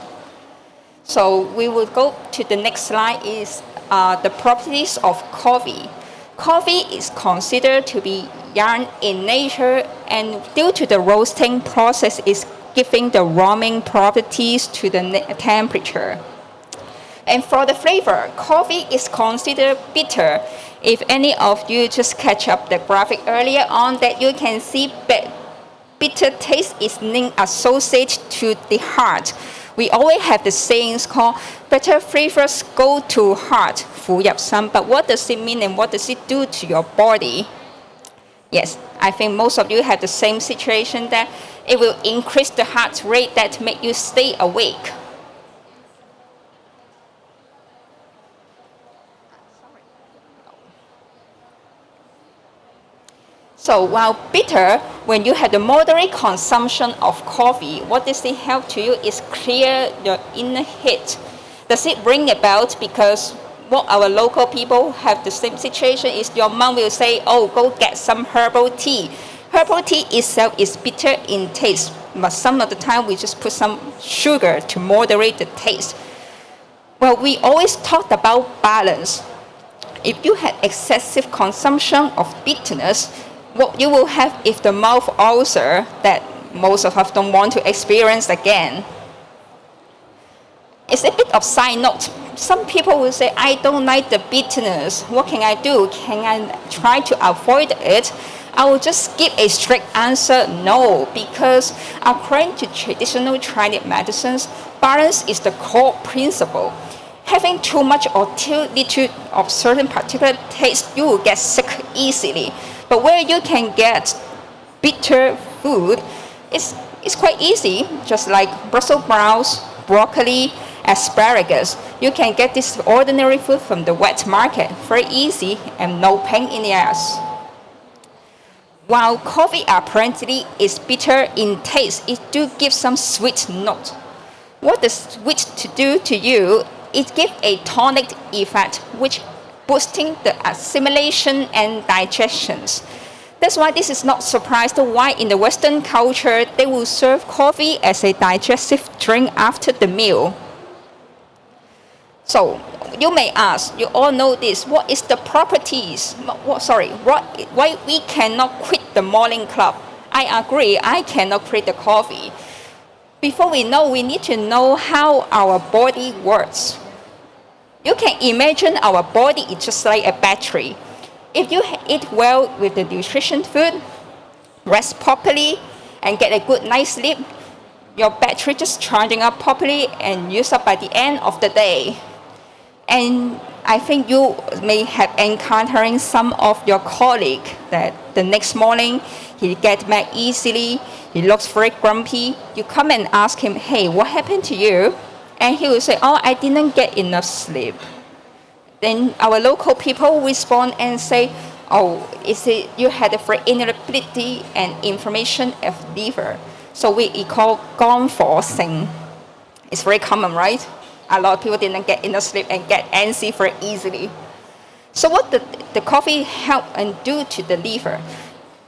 So we will go to the next slide is the properties of coffee. Coffee is considered to be yang in nature, and due to the roasting process is giving the warming properties to the temperature. And for the flavor, coffee is considered bitter. If any of you just catch up the graphic earlier on, that you can see bitter taste is linked associated to the heart. We always have the sayings called bitter flavors go to heart, 苦入心. But what does it mean and what does it do to your body? Yes, I think most of you have the same situation that it will increase the heart rate that make you stay awake. So while bitter, when you have the moderate consumption of coffee, what does it help to you is clear your inner heat. Does it bring about? Because what our local people have the same situation is your mom will say, oh, go get some herbal tea. Herbal tea itself is bitter in taste, but some of the time we just put some sugar to moderate the taste. Well, we always talked about balance. If you had excessive consumption of bitterness, what you will have is the mouth ulcer that most of us don't want to experience again. It's a bit of side note. Some people will say, I don't like the bitterness. What can I do? Can I try to avoid it? I will just give a strict answer, no, because according to traditional Chinese medicines, balance is the core principle. Having too much or too little of certain particular taste, you will get sick easily. But where you can get bitter food, it's quite easy, just like Brussels sprouts, broccoli, asparagus. You can get this ordinary food from the wet market, very easy and no pain in the ass. While coffee apparently is bitter in taste, it do give some sweet note. What does sweet to do to you? It gives a tonic effect, which boosting the assimilation and digestions. That's why this is not surprised why in the Western culture they will serve coffee as a digestive drink after the meal. So you may ask, you all know this, what is the properties? Why we cannot quit the morning club? I agree, I cannot quit the coffee. Before we know, we need to know how our body works. You can imagine our body is just like a battery. If you eat well with the nutrition food, rest properly, and get a good night's sleep, your battery just charging up properly and use up by the end of the day. And I think you may have encountering some of your colleague that the next morning he get mad easily, he looks very grumpy. You come and ask him, hey, what happened to you? And he will say, oh, I didn't get enough sleep. Then our local people respond and say, oh, is it you had a very inability and inflammation of liver. So we call gone for sing. It's very common, right? A lot of people didn't get enough sleep and get antsy very easily. So what the coffee help and do to the liver?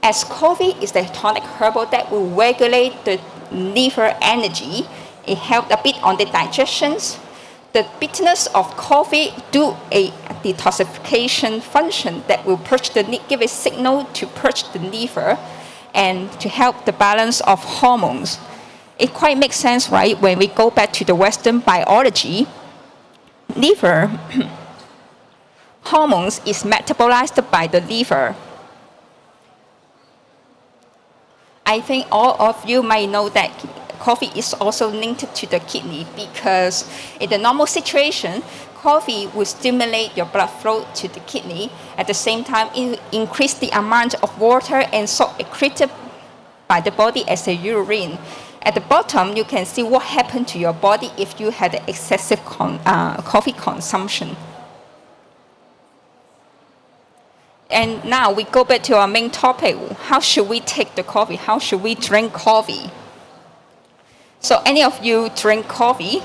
As coffee is the tonic herbal that will regulate the liver energy, it helps a bit on the digestions. The bitterness of coffee do a detoxification function that will give a signal to purge the liver and to help the balance of hormones. It quite makes sense, right? When we go back to the Western biology, liver hormones is metabolized by the liver. I think all of you might know that coffee is also linked to the kidney because in the normal situation, coffee will stimulate your blood flow to the kidney. At the same time, it increase the amount of water and salt excreted by the body as a urine. At the bottom, you can see what happened to your body if you had excessive coffee consumption. And now we go back to our main topic. How should we take the coffee? How should we drink coffee? So any of you drink coffee?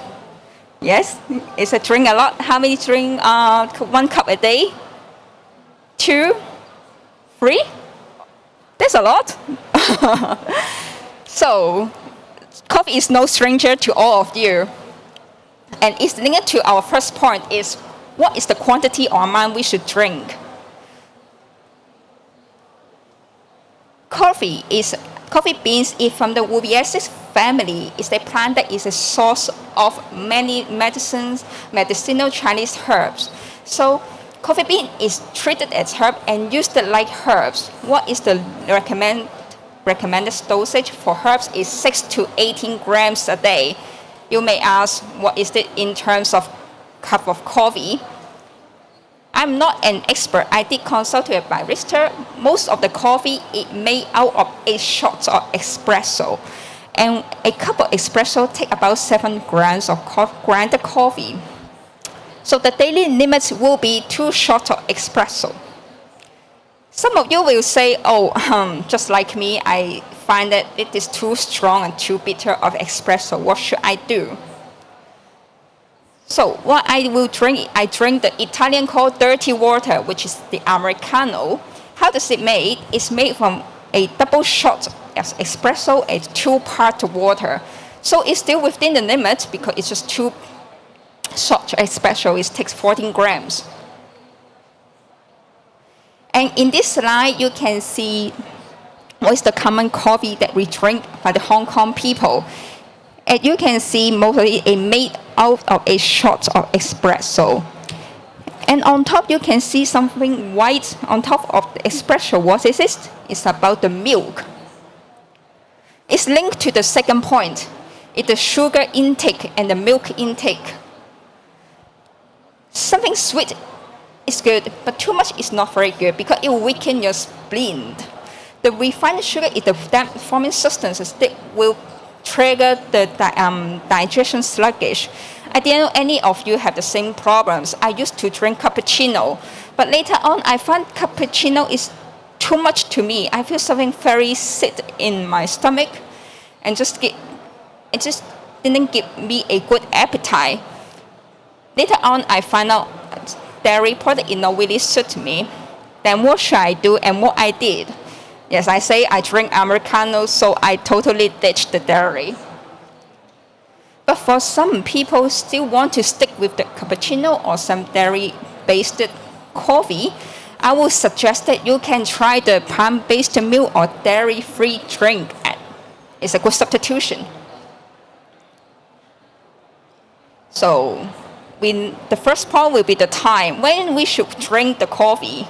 Yes? Is a drink a lot? How many drink 1 cup a day? 2? 3? That's a lot. So coffee is no stranger to all of you. And it's linked to our first point is what is the quantity or amount we should drink? Coffee beans is from the Rubiaceae family. It's a plant that is a source of many medicinal Chinese herbs. So coffee bean is treated as herb and used like herbs. What is the recommended dosage for herbs is 6 to 18 grams a day. You may ask, what is it in terms of cup of coffee? I'm not an expert. I did consult with a barista. Most of the coffee is made out of 8 shots of espresso. And a cup of espresso takes about 7 grams of grounded coffee. So the daily limit will be 2 shots of espresso. Some of you will say, oh, just like me, I find that it is too strong and too bitter of espresso. What should I do? So what I will drink, I drink the Italian called dirty water, which is the Americano. How does it made? It's made from a double shot of espresso and 2-part water. So it's still within the limit because it's just 2 shots espresso. It takes 14 grams. And in this slide, you can see what is the common coffee that we drink by the Hong Kong people. And you can see mostly it made out of a shot of espresso. And on top, you can see something white on top of the espresso. What is it? It's about the milk. It's linked to the second point. It's the sugar intake and the milk intake. Something sweet is good, but too much is not very good because it will weaken your spleen. The refined sugar is the forming substances that will trigger the digestion sluggish. I didn't know any of you have the same problems. I used to drink cappuccino, but later on I found cappuccino is too much to me. I feel something very sick in my stomach, and it just didn't give me a good appetite. Later on, I found out dairy product is not really suit me. Then what should I do? And what I did? Yes, I say I drink Americano, so I totally ditched the dairy. But for some people still want to stick with the cappuccino or some dairy-based coffee, I would suggest that you can try the plant-based milk or dairy-free drink. It's a good substitution. So the first point will be the time when we should drink the coffee.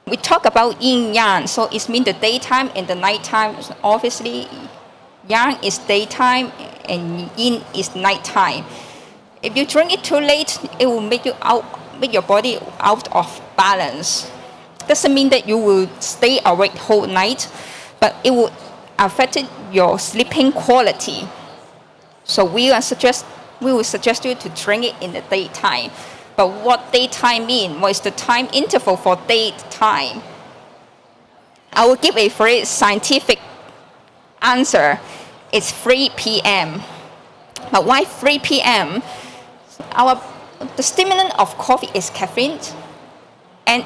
We talk about yin yang, so it means the daytime and the nighttime. Obviously, yang is daytime and yin is nighttime. If you drink it too late, it will make your body out of balance. Doesn't mean that you will stay awake whole night, but it will affect your sleeping quality. So we will suggest you to drink it in the daytime. But what daytime mean? What is the time interval for daytime? I will give a very scientific answer. It's 3 p.m. But why 3 p.m.? The stimulant of coffee is caffeine, and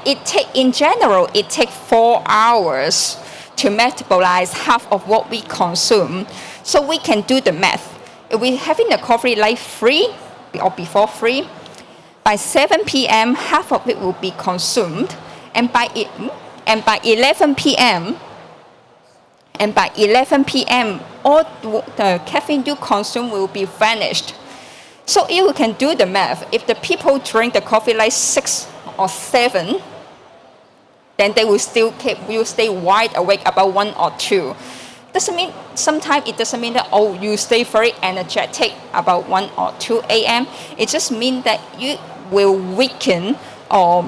in general it takes 4 hours to metabolize half of what we consume. So we can do the math. If we're having the coffee like 3 or before 3, by 7 p.m., half of it will be consumed, and by 11 p.m., all the caffeine you consume will be vanished. So you can do the math. If the people drink the coffee like 6 or 7, then they will stay wide awake about 1 or 2. Sometimes it doesn't mean that, you stay very energetic about 1 or 2 a.m. It just means that you will weaken or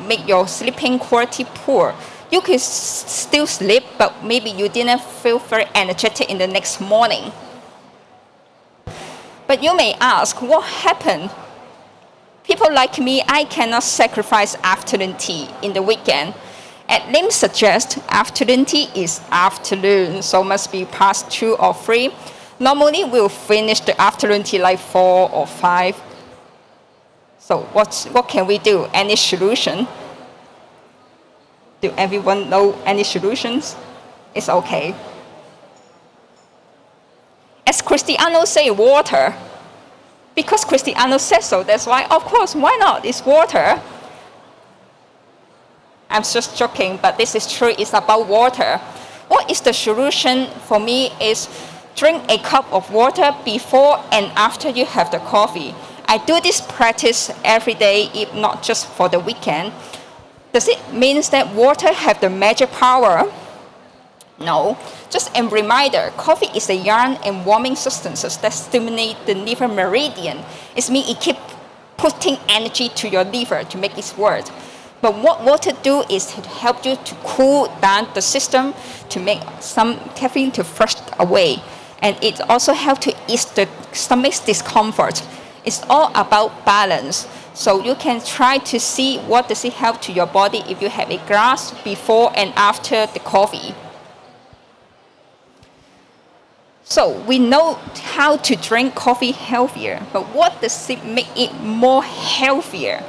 make your sleeping quality poor. You can still sleep, but maybe you didn't feel very energetic in the next morning. But you may ask, what happened? People like me, I cannot sacrifice afternoon tea in the weekend. And Lim suggests afternoon tea is afternoon, so must be past 2 or 3. Normally, we'll finish the afternoon tea like 4 or 5. So what can we do? Any solution? Do everyone know any solutions? It's okay. As Cristiano say, water. Because Cristiano says so, that's why, of course, why not? It's water. I'm just joking, but this is true. It's about water. What is the solution for me is drink a cup of water before and after you have the coffee. I do this practice every day, if not just for the weekend. Does it mean that water have the magic power? No. Just a reminder, coffee is a yarn and warming substances that stimulate the liver meridian. It means it keeps putting energy to your liver to make it work. But what water do is to help you to cool down the system, to make some caffeine to flush away. And it also helps to ease the stomach's discomfort. It's all about balance. So you can try to see what does it help to your body if you have a glass before and after the coffee. So we know how to drink coffee healthier, but what does it make it more healthier?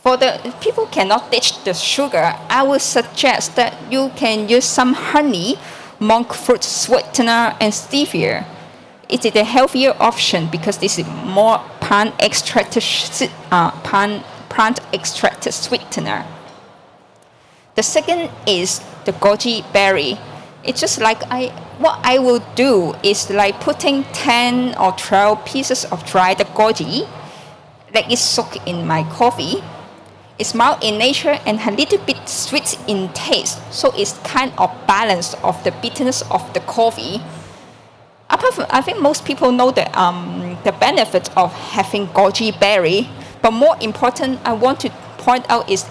For the people cannot ditch the sugar, I would suggest that you can use some honey, monk fruit sweetener, and stevia. It is a healthier option because this is more plant extracted sweetener. The second is the goji berry. It's just like what I will do is like putting 10 or 12 pieces of dried goji, let it soak in my coffee. It's mild in nature and a little bit sweet in taste, so it's kind of balance of the bitterness of the coffee. Apart from, I think most people know the benefit of having goji berry, but more important, I want to point out is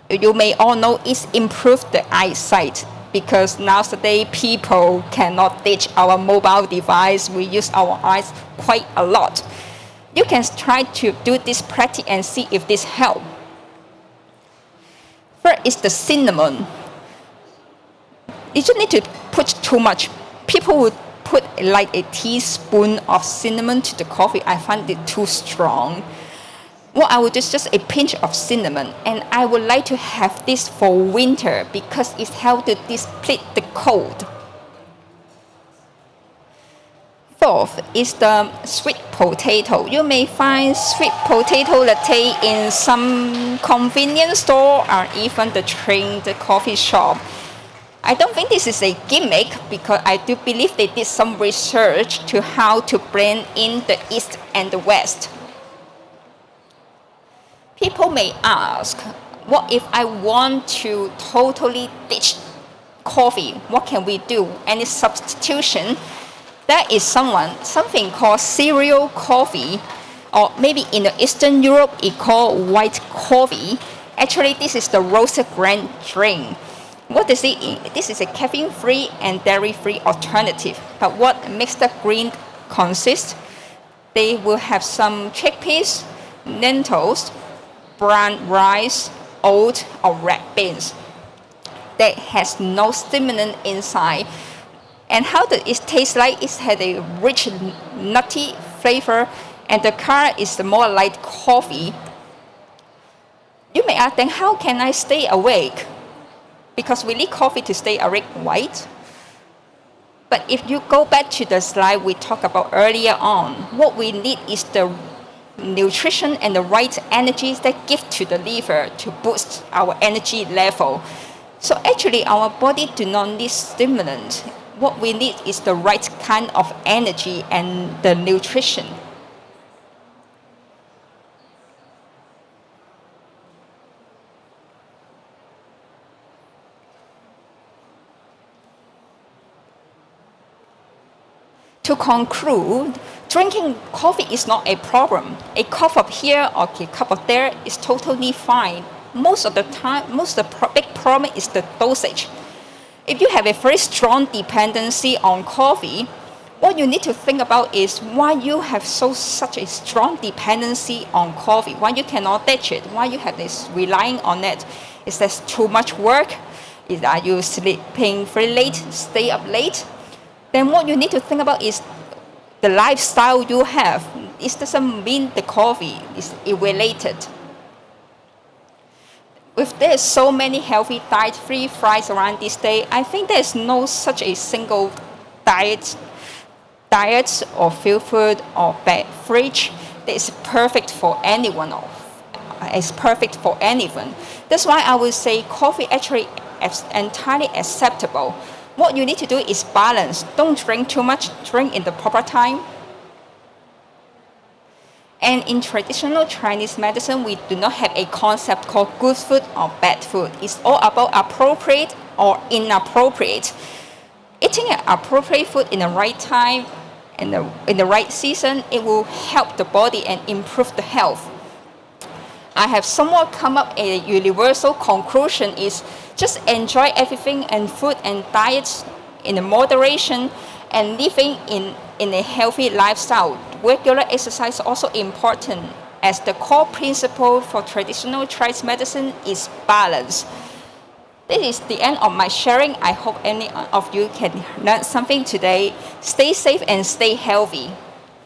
you may all know it's improved the eyesight because nowadays people cannot ditch our mobile device. We use our eyes quite a lot. You can try to do this practice and see if this helps. First is the cinnamon. You don't need to put too much. People would put like a teaspoon of cinnamon to the coffee. I find it too strong. What I would do is just a pinch of cinnamon, and I would like to have this for winter because it helps to display the cold. Fourth is the sweet potato. You may find sweet potato latte in some convenience store or even the trained coffee shop. I don't think this is a gimmick because I do believe they did some research to how to blend in the East and the West. People may ask, what if I want to totally ditch coffee? What can we do? Any substitution? There is something called cereal coffee, or maybe in the Eastern Europe it called white coffee. Actually, this is the roasted grain drink. What is it? This is a caffeine-free and dairy-free alternative. But what makes the green consist? They will have some chickpeas, lentils, brown rice, oat, or red beans. That has no stimulant inside. And how does it taste like? It has a rich, nutty flavor, and the color is more like coffee. You may ask, then how can I stay awake? Because we need coffee to stay awake, right? But if you go back to the slide we talked about earlier on, what we need is the nutrition and the right energies that give to the liver to boost our energy level. So actually, our body do not need stimulant. What we need is the right kind of energy and the nutrition. To conclude, drinking coffee is not a problem. A cup of here or a cup of there is totally fine. Most of the time, big problem is the dosage. If you have a very strong dependency on coffee, what you need to think about is why you have such a strong dependency on coffee, why you cannot ditch it, why you have this relying on it. Is there too much work? Are you sleeping very late, stay up late? Then what you need to think about is the lifestyle you have. It doesn't mean the coffee is irrelated. With there's so many healthy diet-free fries around this day, I think there's no such a single diet or feel food or beverage that is perfect for anyone. It's perfect for anyone. That's why I would say coffee actually is entirely acceptable. What you need to do is balance. Don't drink too much, drink in the proper time. And in traditional Chinese medicine, we do not have a concept called good food or bad food. It's all about appropriate or inappropriate. Eating an appropriate food in the right time, in the right season, it will help the body and improve the health. I have somewhat come up a universal conclusion is just enjoy everything and food and diet in moderation and living in a healthy lifestyle regular exercise also important, as the core principle for traditional Chinese medicine is balance. This is the end of my sharing. I hope any of you can learn something today. Stay safe and stay healthy.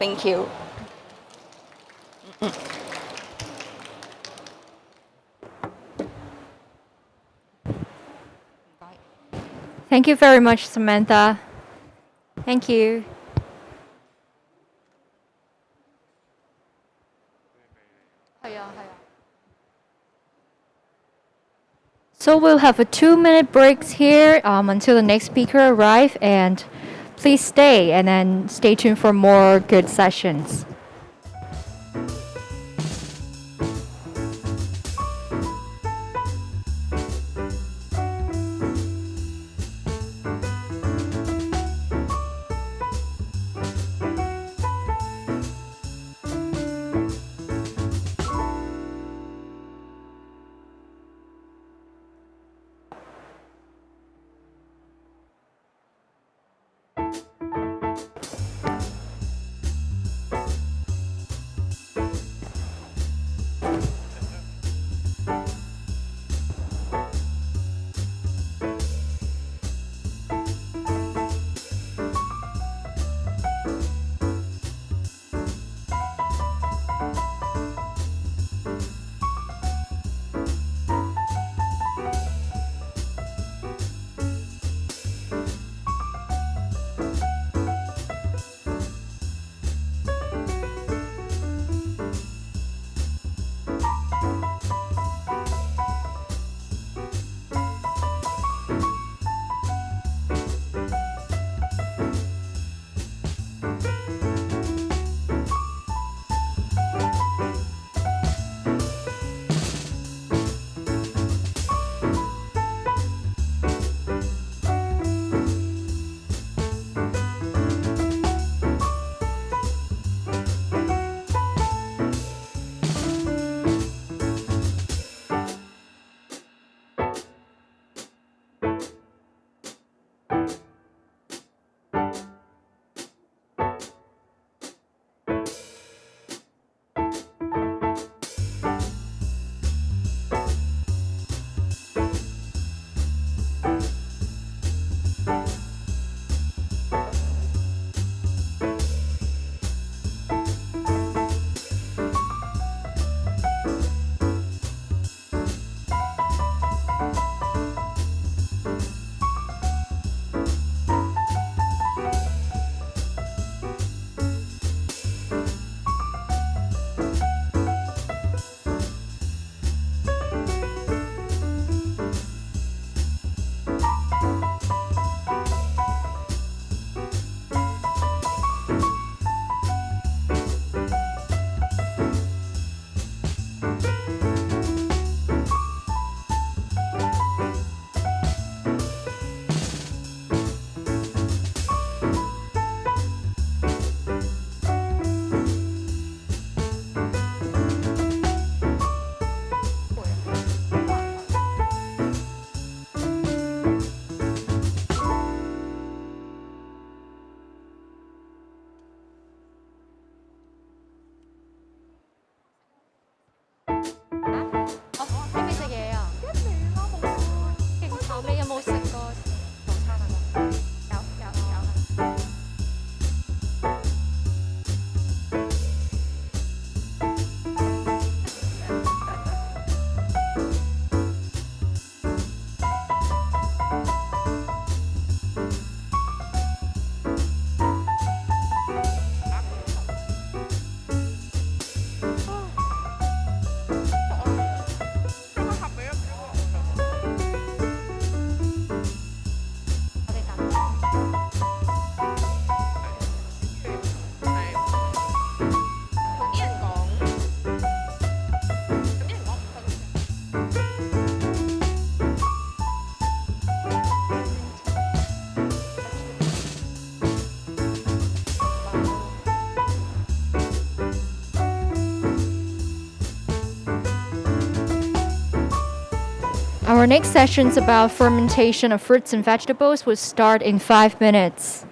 Thank you. Thank you very much, Samantha. Thank you. So we'll have a 2-minute breaks here until the next speaker arrives, and please stay and then stay tuned for more good sessions. Our next sessions about fermentation of fruits and vegetables will start in 5 minutes.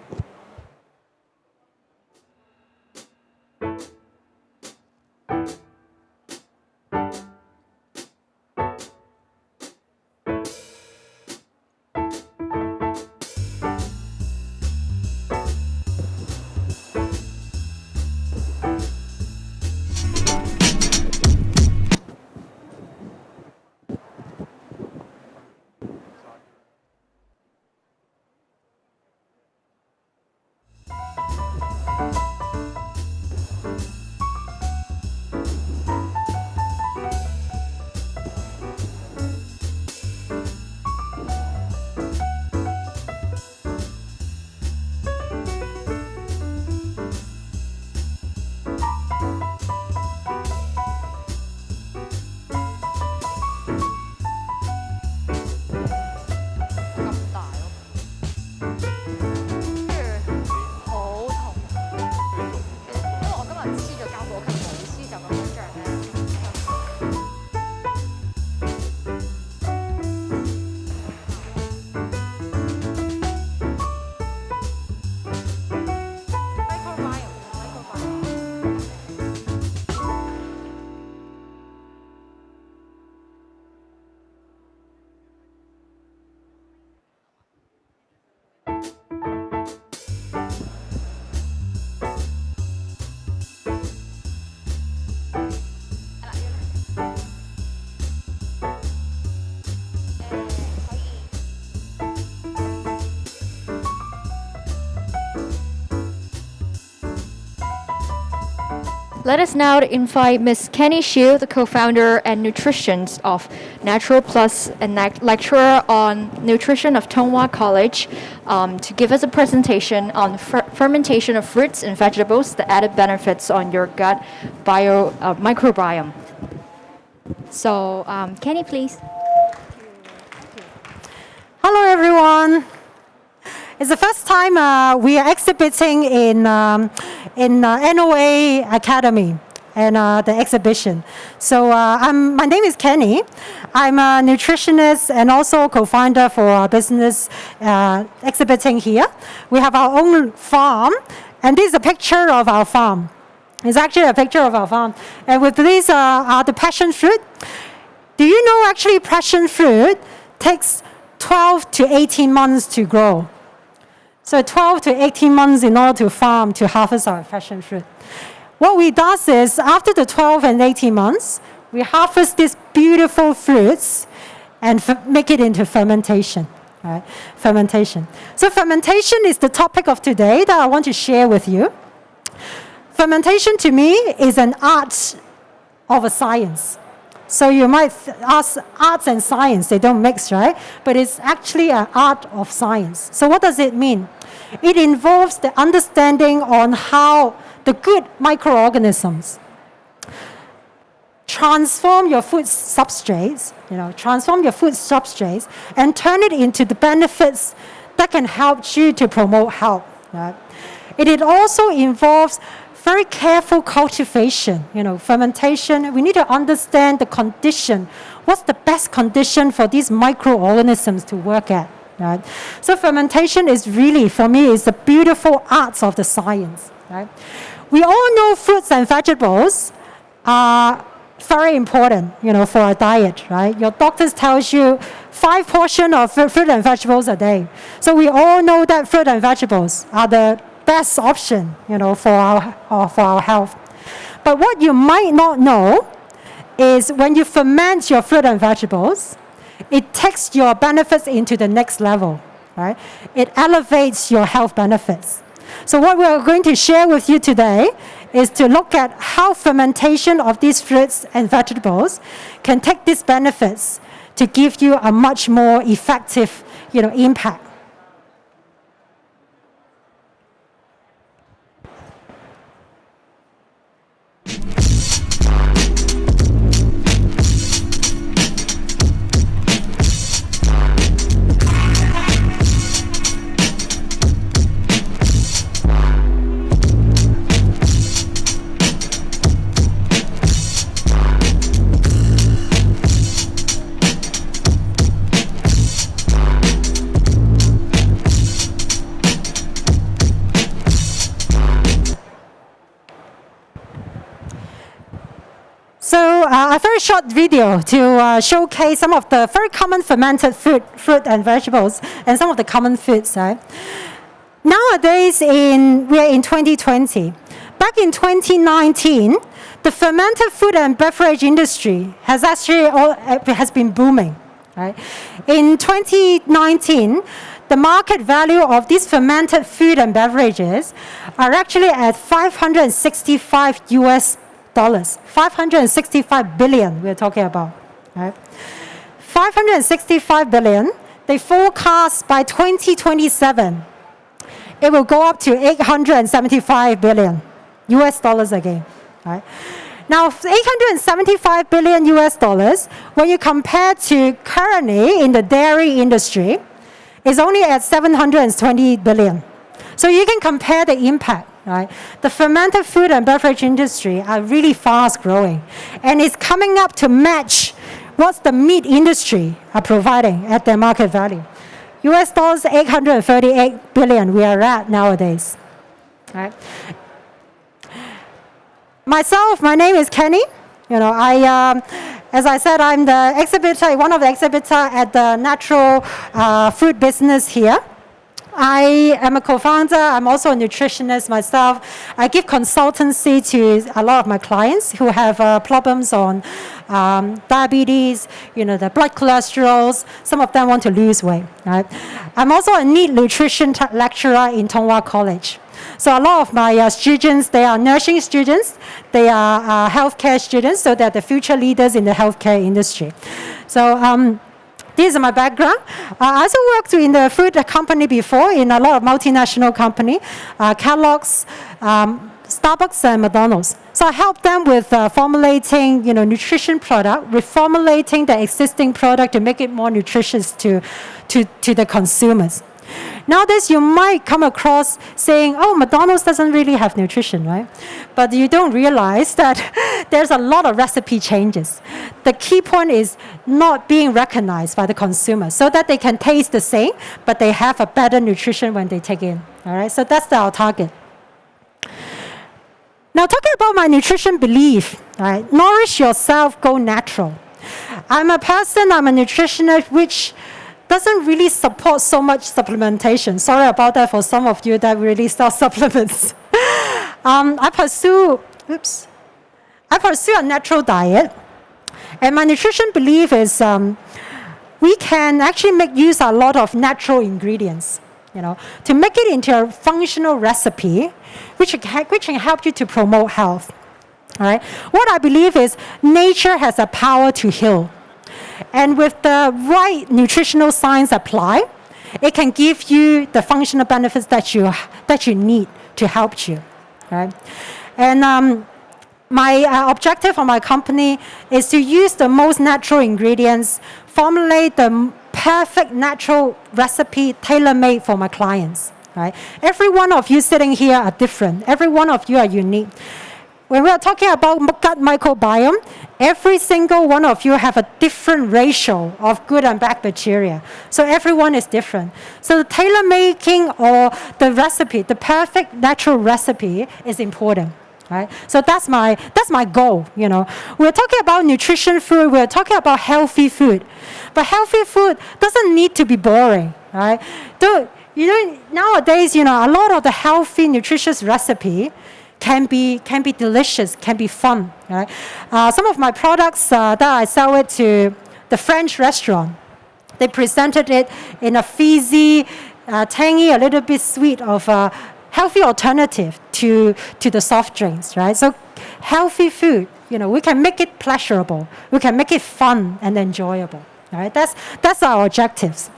Let us now invite Ms. Kenny Shiu, the co-founder and nutritionist of Natural Plus and lecturer on nutrition of Tonghua College, to give us a presentation on fermentation of fruits and vegetables, the added benefits on your gut microbiome. So, Kenny, please. Hello, everyone. It's the first time we are exhibiting in NOA Academy and the exhibition. So my name is Kenny. I'm a nutritionist and also co-founder for our business exhibiting here. We have our own farm, and this is a picture of our farm. It's actually a picture of our farm. And with these are the passion fruit. Do you know actually passion fruit takes 12 to 18 months to grow? So 12 to 18 months in order to farm, to harvest our passion fruit. What we do is, after the 12 and 18 months, we harvest these beautiful fruits and make it into fermentation. Right? Fermentation. So fermentation is the topic of today that I want to share with you. Fermentation to me is an art of a science. So you might ask, arts and science, they don't mix, right? But it's actually an art of science. So what does it mean? It involves the understanding on how the good microorganisms transform your food substrates, and turn it into the benefits that can help you to promote health. Right? It also involves very careful cultivation, fermentation. We need to understand the condition. What's the best condition for these microorganisms to work at? Right? So fermentation is really, for me, is the beautiful arts of the science. Right? We all know fruits and vegetables are very important, for our diet. Right? Your doctors tells you 5 portions of fruit and vegetables a day. So we all know that fruit and vegetables are the best option, for our health. But what you might not know is when you ferment your fruit and vegetables, it takes your benefits into the next level, right? It elevates your health benefits. So what we are going to share with you today is to look at how fermentation of these fruits and vegetables can take these benefits to give you a much more effective, impact. A very short video to showcase some of the very common fermented fruit and vegetables and some of the common foods. Right? Nowadays, we are in 2020. Back in 2019, the fermented food and beverage industry has been booming. Right? In 2019, the market value of these fermented food and beverages are actually at $565 $565 billion we're talking about. Right? 565 billion, they forecast by 2027, it will go up to 875 billion US dollars again. Right? Now, 875 billion US dollars, when you compare to currently in the dairy industry, is only at 720 billion. So you can compare the impact. Right? The fermented food and beverage industry are really fast growing, and it's coming up to match what the meat industry are providing at their market value. US dollars 838 billion we are at nowadays. Right? Myself, my name is Kenny. As I said, I'm the exhibitor, one of the exhibitors at the natural food business here. I am a co-founder. I'm also a nutritionist myself. I give consultancy to a lot of my clients who have problems on diabetes, the blood cholesterols. Some of them want to lose weight. Right? I'm also a NEAT nutrition lecturer in Tonghua College. So a lot of my students, they are nursing students, they are healthcare students, so they're the future leaders in the healthcare industry. So this is my background. I also worked in the food company before, in a lot of multinational company, Kellogg's, Starbucks, and McDonald's. So I help them with formulating, nutrition product, reformulating the existing product to make it more nutritious to the consumers. Nowadays, you might come across saying, oh, McDonald's doesn't really have nutrition, right? But you don't realize that there's a lot of recipe changes. The key point is not being recognized by the consumer so that they can taste the same, but they have a better nutrition when they take in, all right? So that's our target. Now, talking about my nutrition belief, right? Nourish yourself, go natural. I'm a nutritionist, which doesn't really support so much supplementation. Sorry about that for some of you that really sell supplements. I pursue a natural diet. And my nutrition belief is we can actually make use of a lot of natural ingredients, to make it into a functional recipe, which can help you to promote health. All right? What I believe is nature has a power to heal. And with the right nutritional science applied, it can give you the functional benefits that you need to help you, right? And my objective for my company is to use the most natural ingredients, formulate the perfect natural recipe tailor-made for my clients, right? Every one of you sitting here are different. Every one of you are unique. When we are talking about gut microbiome, every single one of you have a different ratio of good and bad bacteria. So everyone is different. So the tailor-making or the recipe, the perfect natural recipe is important. Right? So that's my goal. We're talking about nutrition food, we're talking about healthy food. But healthy food doesn't need to be boring. Right? Nowadays, a lot of the healthy, nutritious recipe can be delicious, can be fun, right? Some of my products that I sell it to the French restaurant, they presented it in a fizzy, tangy, a little bit sweet of a healthy alternative to the soft drinks, right? So healthy food, we can make it pleasurable, we can make it fun and enjoyable, right? That's our objectives.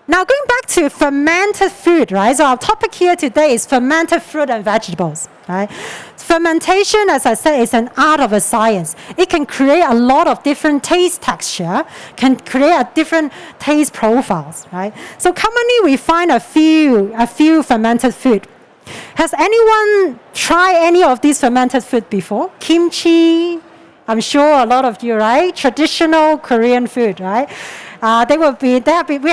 Now, going back to fermented food, right? So our topic here today is fermented fruit and vegetables, right? Fermentation, as I said, is an art of a science. It can create a lot of different taste texture, can create a different taste profiles, right? So commonly we find a few fermented food. Has anyone tried any of these fermented food before? Kimchi, I'm sure a lot of you, right? Traditional Korean food, right? We have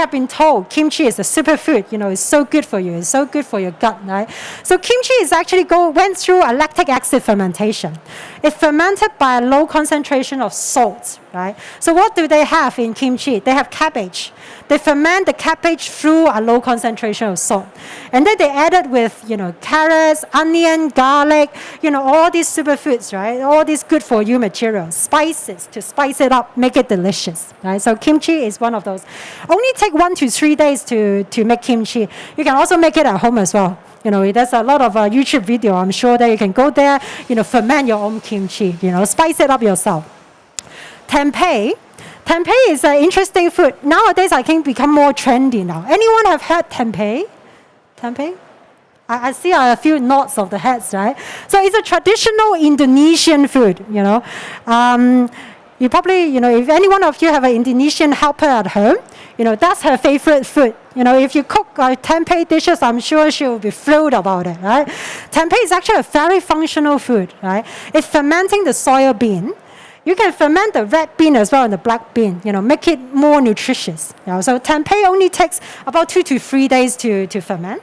been told kimchi is a superfood. It's so good for you. It's so good for your gut, right? So kimchi is actually went through a lactic acid fermentation. It's fermented by a low concentration of salt, right? So what do they have in kimchi? They have cabbage. They ferment the cabbage through a low concentration of salt. And then they add it with, carrots, onion, garlic, all these superfoods, right? All these good for you materials, spices to spice it up, make it delicious, right? So kimchi is one of those. Only take 1 to 3 days to make kimchi. You can also make it at home as well. There's a lot of YouTube video. I'm sure that you can go there, ferment your own kimchi, spice it up yourself. Tempeh. Tempeh is an interesting food. Nowadays, I think become more trendy now. Anyone have had tempeh? Tempeh? I see a few nods of the heads, right? So it's a traditional Indonesian food, You probably, if any one of you have an Indonesian helper at home, that's her favorite food. If you cook tempeh dishes, I'm sure she will be thrilled about it, right? Tempeh is actually a very functional food, right? It's fermenting the soya bean. You can ferment the red bean as well and the black bean, make it more nutritious. So tempeh only takes about 2 to 3 days to ferment.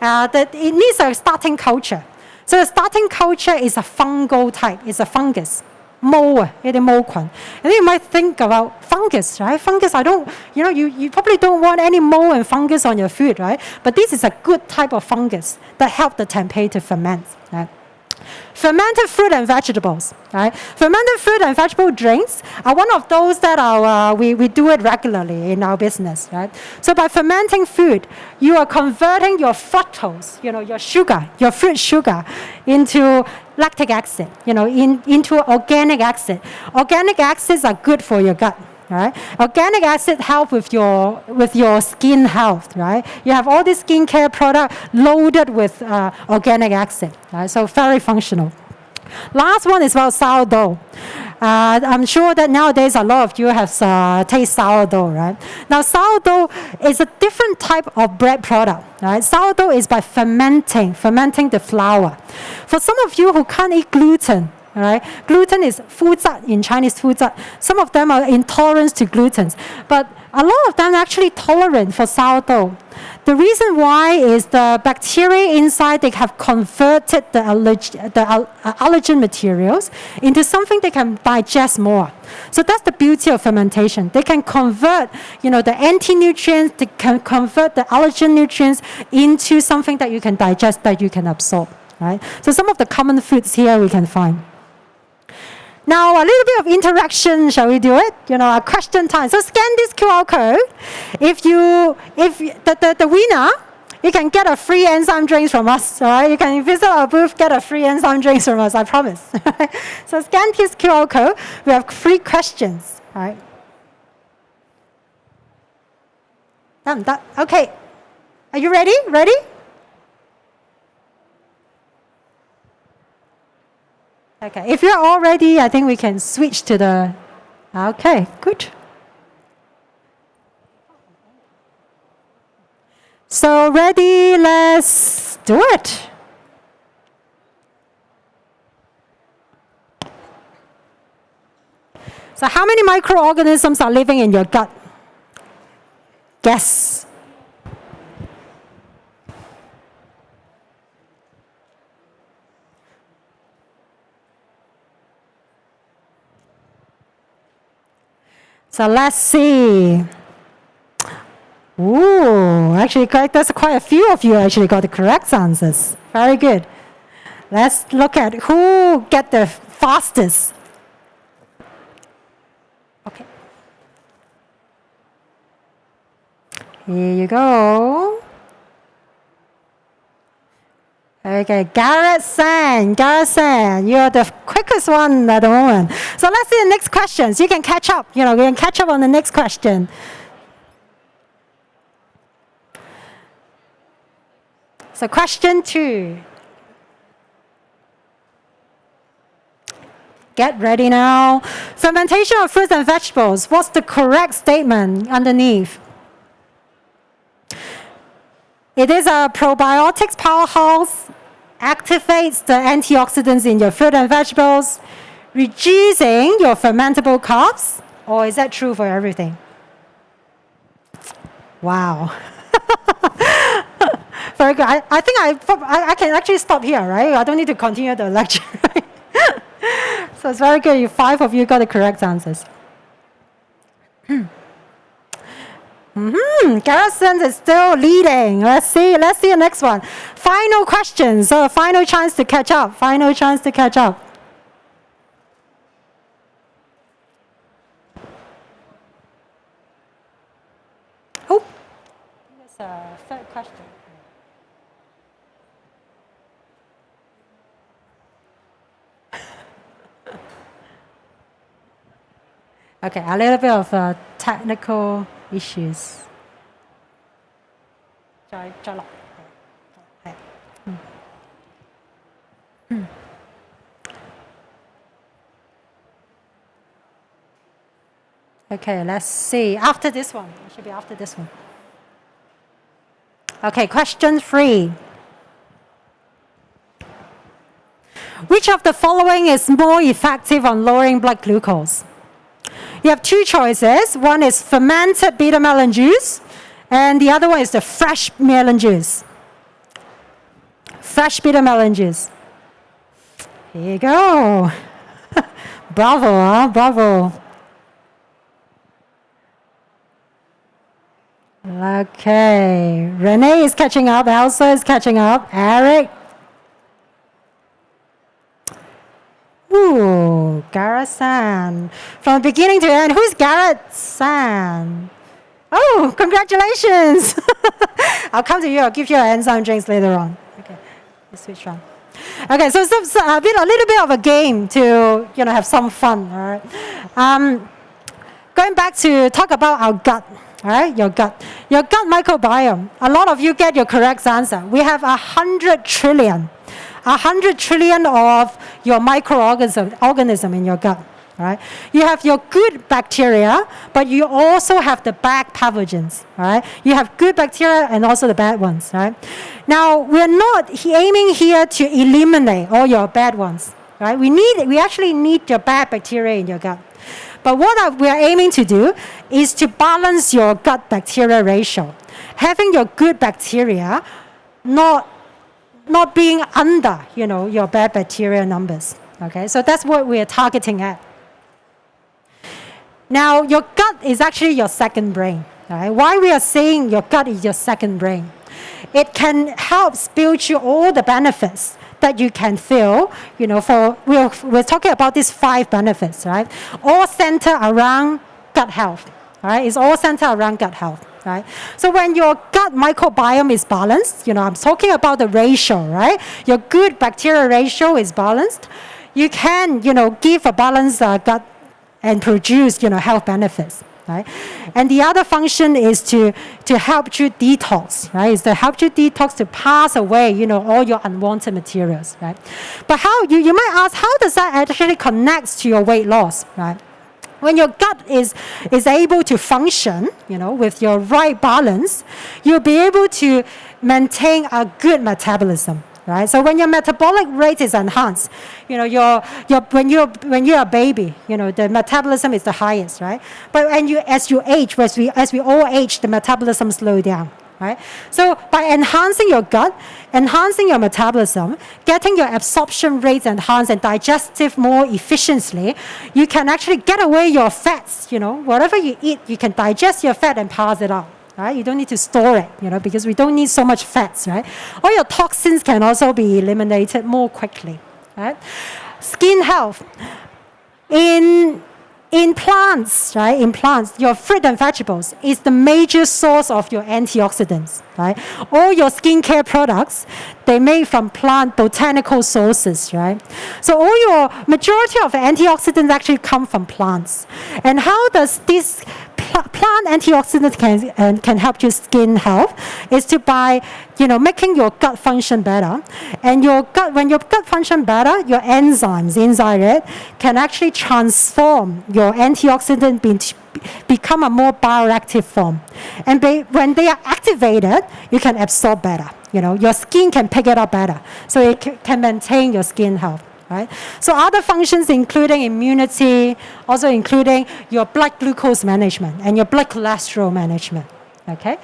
It needs a starting culture. So the starting culture is a fungal type, it's a fungus. mold, 一啲毛菌. And then you might think about fungus, right? Fungus, you probably don't want any mold and fungus on your food, right? But this is a good type of fungus that help the tempeh to ferment, right? Fermented fruit and vegetables, right? Fermented fruit and vegetable drinks are one of those that we do it regularly in our business, right? So by fermenting food, you are converting your fructose, your sugar, your fruit sugar, into lactic acid, into organic acid. Organic acids are good for your gut. Right? Organic acid help with your skin health, right? You have all this skincare product loaded with organic acid, right? So very functional. Last one is about sourdough. I'm sure that nowadays a lot of you have tasted sourdough, right? Now sourdough is a different type of bread product, right? Sourdough is by fermenting the flour. For some of you who can't eat gluten, all right? Gluten is 麩質 in Chinese 麩質. Some of them are intolerant to gluten, but a lot of them are actually tolerant for sourdough. The reason why is the bacteria inside, they have converted the allergen materials into something they can digest more. So that's the beauty of fermentation. They can convert, the anti-nutrients, they can convert the allergen nutrients into something that you can digest, that you can absorb, right? So some of the common foods here we can find. Now, a little bit of interaction, shall we do it? A question time. So scan this QR code. If the winner, you can get a free enzyme drinks from us, all right? You can visit our booth, get a free enzyme drinks from us, I promise. So scan this QR code. We have 3 questions, all right? Done. Okay. Are you ready? Ready? Okay, if you're all ready, I think we can switch to the... Okay, good. So ready, let's do it. So how many microorganisms are living in your gut? Guess. So let's see. Ooh, actually, there's quite a few of you actually got the correct answers. Very good. Let's look at who get the fastest. Okay. Here you go. Okay, Garrett San, you're the quickest one at the moment. So let's see the next questions. You can catch up, we can catch up on the next question. So question 2. Get ready now. Fermentation of fruits and vegetables. What's the correct statement underneath? It is a probiotics powerhouse, activates the antioxidants in your fruit and vegetables, reducing your fermentable carbs, or is that true for everything? Wow. Very good. I think I can actually stop here, right? I don't need to continue the lecture. Right? So it's very good. 5 of you got the correct answers. Garrison is still leading. Let's see the next one. Final questions. So final chance to catch up. Oh, there's a 3rd question. Okay, a little bit of technical issues. Okay, let's see. After this one. It should be after this one. Okay, question 3. Which of the following is more effective on lowering blood glucose? You have 2 choices. One is fermented bitter melon juice, and the other one is the fresh melon juice. Fresh bitter melon juice. Here you go. Bravo, huh? Bravo. Okay, Renee is catching up, Elsa is catching up, Eric. Ooh, Garrett San. From beginning to end, who's Garrett San? Oh, congratulations! I'll come to you, I'll give you an enzyme drinks later on. Okay, let's switch on. Okay, so a little bit of a game to have some fun, all right? Going back to talk about our gut. All right, your gut microbiome. A lot of you get your correct answer. We have 100 trillion of your microorganism in your gut. All right, you have your good bacteria, but you also have the bad pathogens. All right, you have good bacteria and also the bad ones. All right, now we're not aiming here to eliminate all your bad ones. Right, we actually need your bad bacteria in your gut. But what we are aiming to do is to balance your gut bacteria ratio. Having your good bacteria not being under, your bad bacteria numbers. Okay, so that's what we are targeting at. Now, your gut is actually your second brain. Right? Why we are saying your gut is your second brain? It can help build you all the benefits that you can feel, we're talking about these 5 benefits, right? All center around gut health, right? It's all centered around gut health, right? So when your gut microbiome is balanced, I'm talking about the ratio, right? Your good bacteria ratio is balanced. You can, give a balanced gut and produce, health benefits. Right? And the other function is to help you detox, right? Is to help you detox to pass away, all your unwanted materials, right? But how you might ask, how does that actually connect to your weight loss, right? When your gut is able to function, with your right balance, you'll be able to maintain a good metabolism. Right? So when your metabolic rate is enhanced, when you're a baby, the metabolism is the highest, right? But as you age, as we all age, the metabolism slows down, right? So by enhancing your gut, enhancing your metabolism, getting your absorption rates enhanced and digestive more efficiently, you can actually get away your fats. Whatever you eat, you can digest your fat and pass it out. Right? You don't need to store it, because we don't need so much fats, right? All your toxins can also be eliminated more quickly, right? Skin health. In plants, right? In plants, your fruit and vegetables is the major source of your antioxidants, right? All your skincare products, they made from plant botanical sources, right? So all your majority of antioxidants actually come from plants. And how does this plant antioxidants can help your skin health is to by making your gut function better, and when your gut function better, your enzymes inside it can actually transform your antioxidant become a more bioactive form, and when they are activated, you can absorb better. Your skin can pick it up better, so it can maintain your skin health. Right? So other functions including immunity, also including your blood glucose management and your blood cholesterol management. Okay?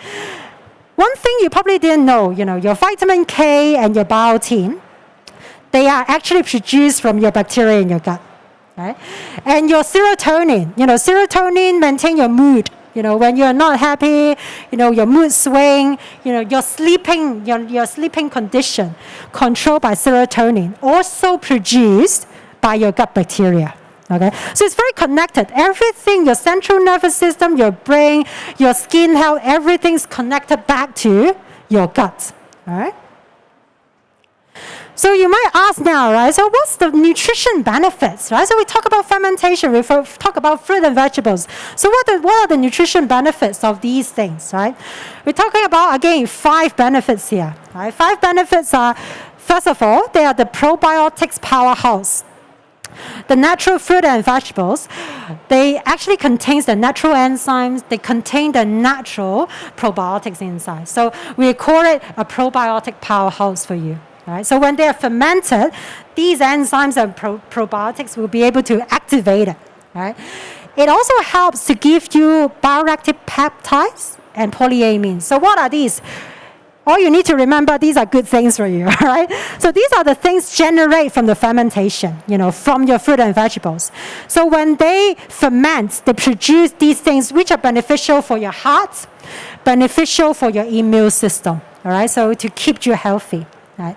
One thing you probably didn't know, your vitamin K and your biotin, they are actually produced from your bacteria in your gut. Right? And your serotonin, serotonin maintains your mood. When you're not happy, your mood swing, your sleeping condition controlled by serotonin, also produced by your gut bacteria. Okay, so it's very connected. Everything, your central nervous system, your brain, your skin health, everything's connected back to your gut. All right. So you might ask now, right? So what's the nutrition benefits, right? So we talk about fermentation, we talk about fruit and vegetables. So what are the nutrition benefits of these things, right? We're talking about, again, 5 benefits here, right? 5 benefits are, first of all, they are the probiotics powerhouse. The natural fruit and vegetables, they actually contain the natural enzymes, they contain the natural probiotics inside. So we call it a probiotic powerhouse for you. Right? So when they are fermented, these enzymes and probiotics will be able to activate it. Right? It also helps to give you bioactive peptides and polyamines. So what are these? all you need to remember, these are good things for you, all right? So these are the things generated from the fermentation, from your fruit and vegetables. So when they ferment, they produce these things which are beneficial for your heart, beneficial for your immune system, all right? So to keep you healthy. Right.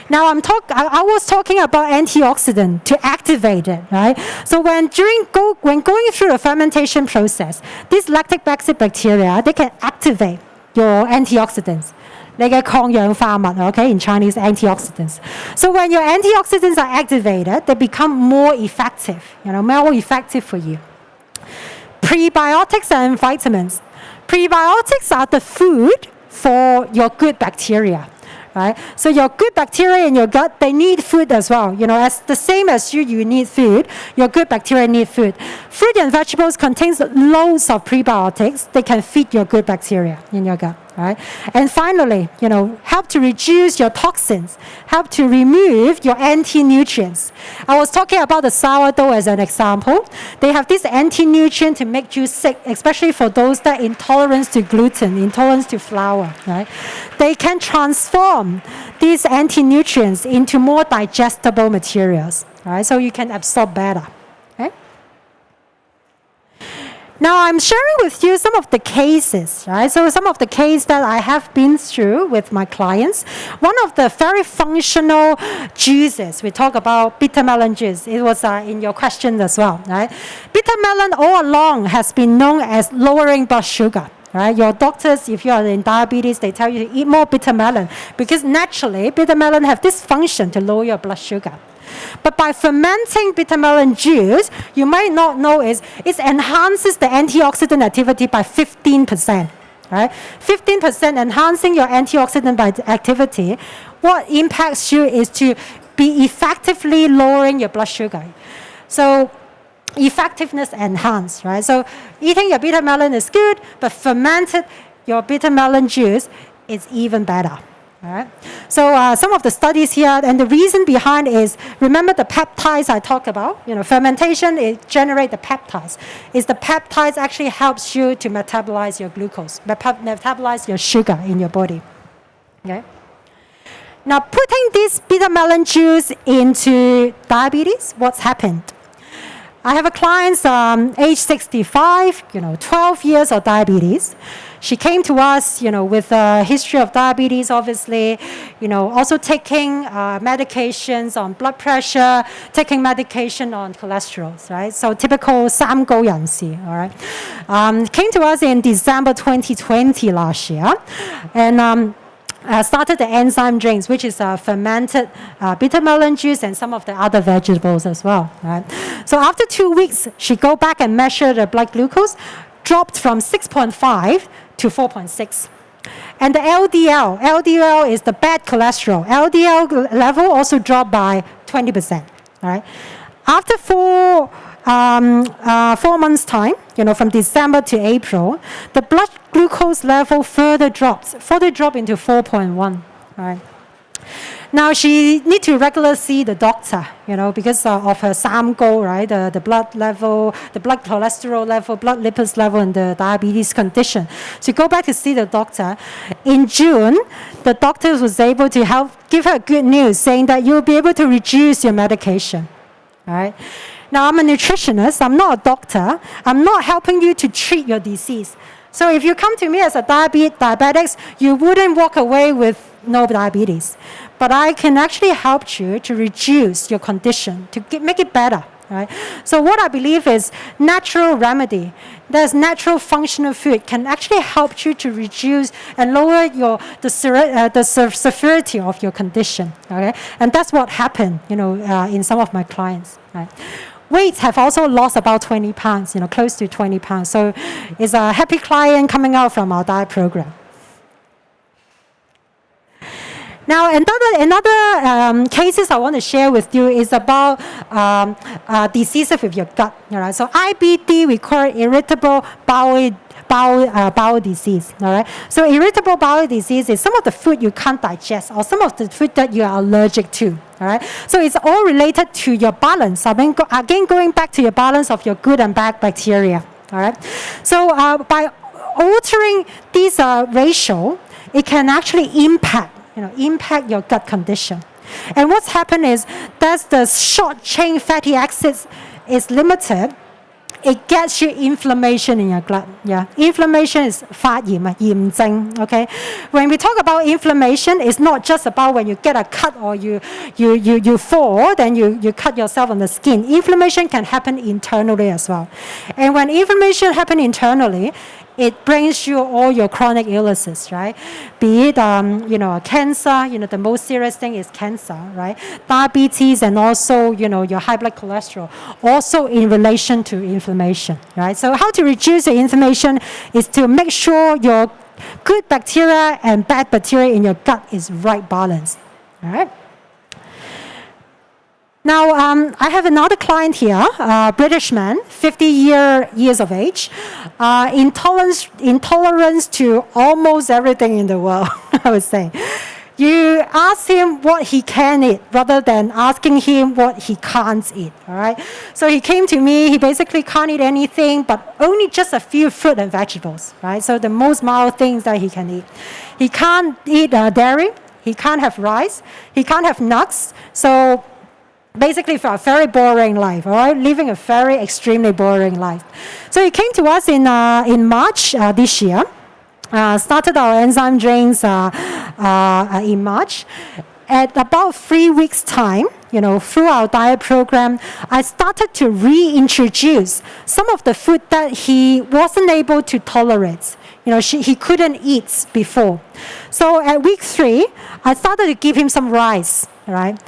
Now I was talking about antioxidant to activate it, right? So when going through the fermentation process, these lactic acid bacteria, they can activate your antioxidants. 你嘅抗氧化物, okay, in Chinese, antioxidants. So when your antioxidants are activated, they become more effective, more effective for you. Prebiotics and vitamins. Prebiotics are the food for your good bacteria. Right? So your good bacteria in your gut, they need food as well. As the same as you need food, your good bacteria need food. Fruit and vegetables contains loads of prebiotics. They can feed your good bacteria in your gut. Right? And finally, help to reduce your toxins, help to remove your anti-nutrients. I was talking about the sourdough as an example. They have this anti-nutrient to make you sick, especially for those that are intolerant to gluten, intolerant to flour. Right? They can transform these anti-nutrients into more digestible materials. Right? So you can absorb better. Okay? Now I'm sharing with you some of the cases, right? So some of the cases that I have been through with my clients. One of the very functional juices, we talk about bitter melon juice. It was in your question as well, right? Bitter melon all along has been known as lowering blood sugar. Right? Your doctors, if you are in diabetes, they tell you to eat more bitter melon because naturally bitter melon have this function to lower your blood sugar. But by fermenting bitter melon juice, you might not know it enhances the antioxidant activity by 15%. Right? 15% enhancing your antioxidant by activity. What impacts you is to be effectively lowering your blood sugar. So effectiveness enhanced, right? So eating your bitter melon is good, but fermented your bitter melon juice is even better. All right. So some of the studies here, and the reason behind is, remember the peptides I talked about? Fermentation, it generates the peptides. The peptides actually helps you to metabolize your glucose, metabolize your sugar in your body. Okay. Now putting this bitter melon juice into diabetes, what's happened? I have a client, age 65, 12 years of diabetes. She came to us, with a history of diabetes, obviously, also taking medications on blood pressure, taking medication on cholesterol, right? So typical 三高人士, all right? Came to us in December 2020 last year, and started the enzyme drinks, which is fermented bitter melon juice and some of the other vegetables as well. Right? So after 2 weeks, she go back and measure the blood glucose, dropped from 6.5 to 4.6. And the LDL is the bad cholesterol. LDL level also dropped by 20%. All right? After 4 months' time, from December to April, the blood glucose level further dropped into 4.1. Right? Now she need to regularly see the doctor, because of her 三高, right? The blood level, the blood cholesterol level, blood lipids level, and the diabetes condition. She go back to see the doctor. In June, the doctor was able to give her good news, saying that you'll be able to reduce your medication. All right? Now, I'm a nutritionist. I'm not a doctor. I'm not helping you to treat your disease. So if you come to me as a diabetics, you wouldn't walk away with no diabetes. But I can actually help you to reduce your condition, to make it better. Right? So what I believe is natural remedy. There's natural functional food can actually help you to reduce and lower the severity of your condition. Okay? And that's what happened, in some of my clients. Right? Weights have also lost about 20 pounds, close to 20 pounds. So it's a happy client coming out from our diet program. Now, another cases I want to share with you is about diseases with your gut. Right? So IBD, we call it irritable bowel disease. All right. So irritable bowel disease is some of the food you can't digest, or some of the food that you are allergic to. All right. So it's all related to your balance. Again, going back to your balance of your good and bad bacteria. All right. So by altering this ratio, it can actually impact your gut condition. And what's happened is that the short chain fatty acids is limited. It gets you inflammation in your gut. Yeah, inflammation is 發炎炎症. Okay, when we talk about inflammation, it's not just about when you get a cut or you fall, then you cut yourself on the skin. Inflammation can happen internally as well, and when inflammation happens internally, it brings you all your chronic illnesses, right? Be it, cancer, the most serious thing is cancer, right? Diabetes and also, your high blood cholesterol, also in relation to inflammation, right? So how to reduce the inflammation is to make sure your good bacteria and bad bacteria in your gut is right balanced, all right? Now, I have another client here, a British man, 50 years of age, intolerance to almost everything in the world, I would say. You ask him what he can eat rather than asking him what he can't eat, all right? So he came to me, he basically can't eat anything, but only just a few fruit and vegetables, right? So the most mild things that he can eat. He can't eat dairy, he can't have rice, he can't have nuts, so basically for a very boring life, all right? Living a very extremely boring life. So he came to us in March this year, started our enzyme drinks in March. At about 3 weeks' time, through our diet program, I started to reintroduce some of the food that he wasn't able to tolerate. He couldn't eat before. So at week 3, I started to give him some rice, right?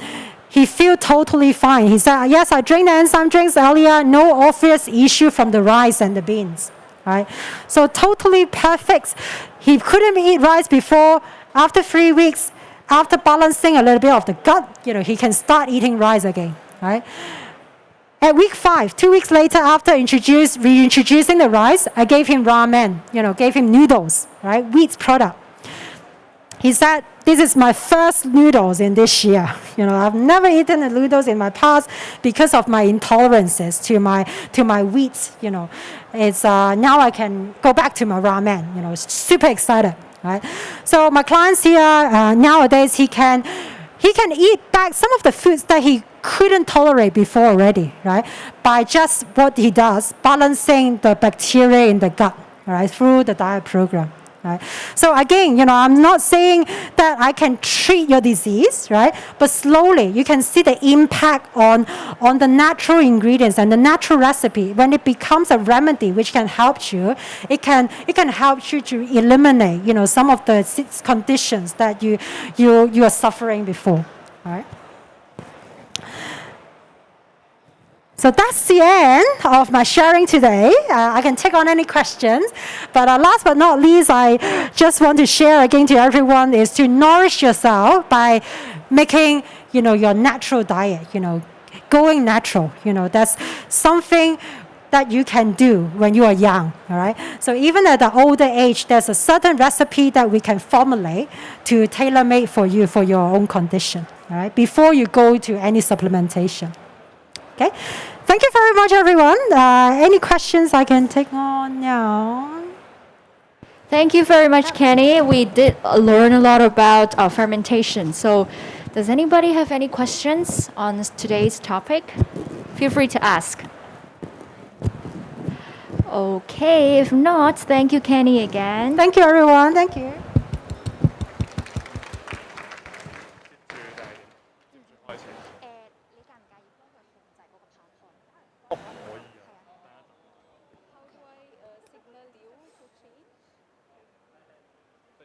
He felt totally fine. He said, yes, I drank the enzyme drinks earlier, no obvious issue from the rice and the beans, right? So totally perfect. He couldn't eat rice before. After 3 weeks, after balancing a little bit of the gut, he can start eating rice again, right? At week 5, 2 weeks later, after reintroducing the rice, I gave him ramen, gave him noodles, right? Wheat product. He said, this is my first noodles in this year. I've never eaten the noodles in my past because of my intolerances to my wheat. It's now I can go back to my ramen. Super excited, right? So my clients here nowadays he can eat back some of the foods that he couldn't tolerate before already, right? By just what he does, balancing the bacteria in the gut, right, through the diet program. Right? So again, I'm not saying that I can treat your disease, right? But slowly you can see the impact on the natural ingredients and the natural recipe. When it becomes a remedy which can help you, it can help you to eliminate, some of the conditions that you are suffering before. Right? So that's the end of my sharing today. I can take on any questions. But last but not least, I just want to share again to everyone is to nourish yourself by making, your natural diet, going natural. That's something that you can do when you are young, all right? So even at the older age, there's a certain recipe that we can formulate to tailor-made for you for your own condition, all right? Before you go to any supplementation. Okay, thank you very much, everyone. Any questions I can take on now? Thank you very much, Kenny. We did learn a lot about fermentation. So does anybody have any questions on today's topic? Feel free to ask. Okay, if not, thank you, Kenny, again. Thank you, everyone. Thank you.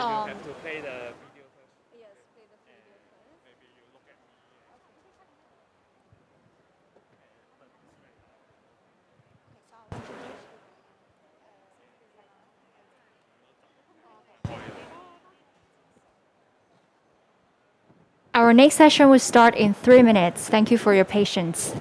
You have to play the video first. Yes, play the video first. Maybe you look at me. Our next session will start in 3 minutes. Thank you for your patience.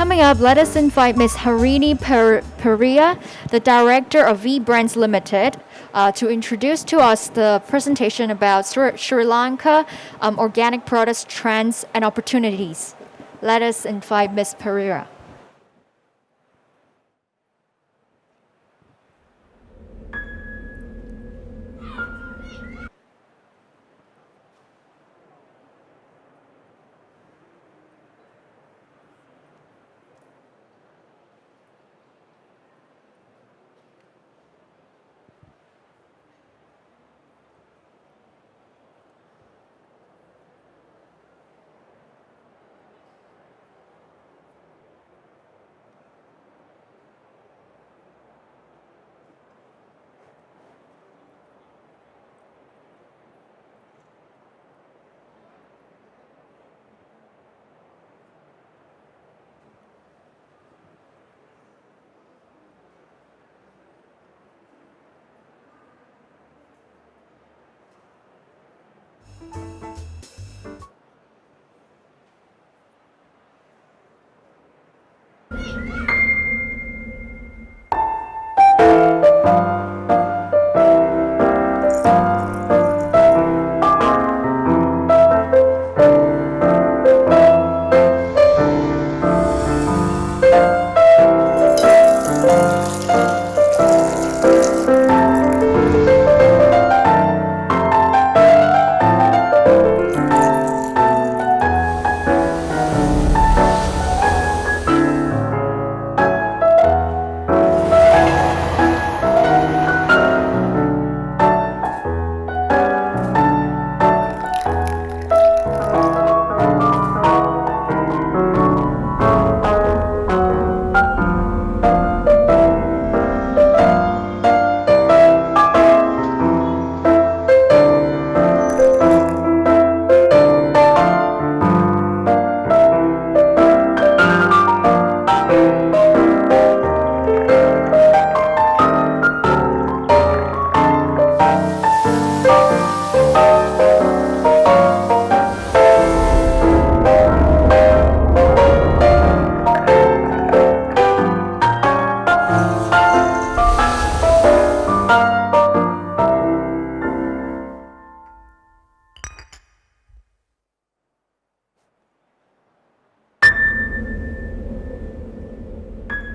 coming up, let us invite Ms. Harini Peria, the director of V Brands Limited, to introduce to us the presentation about Sri Lanka organic products, trends, and opportunities. Let us invite Ms. Pereira.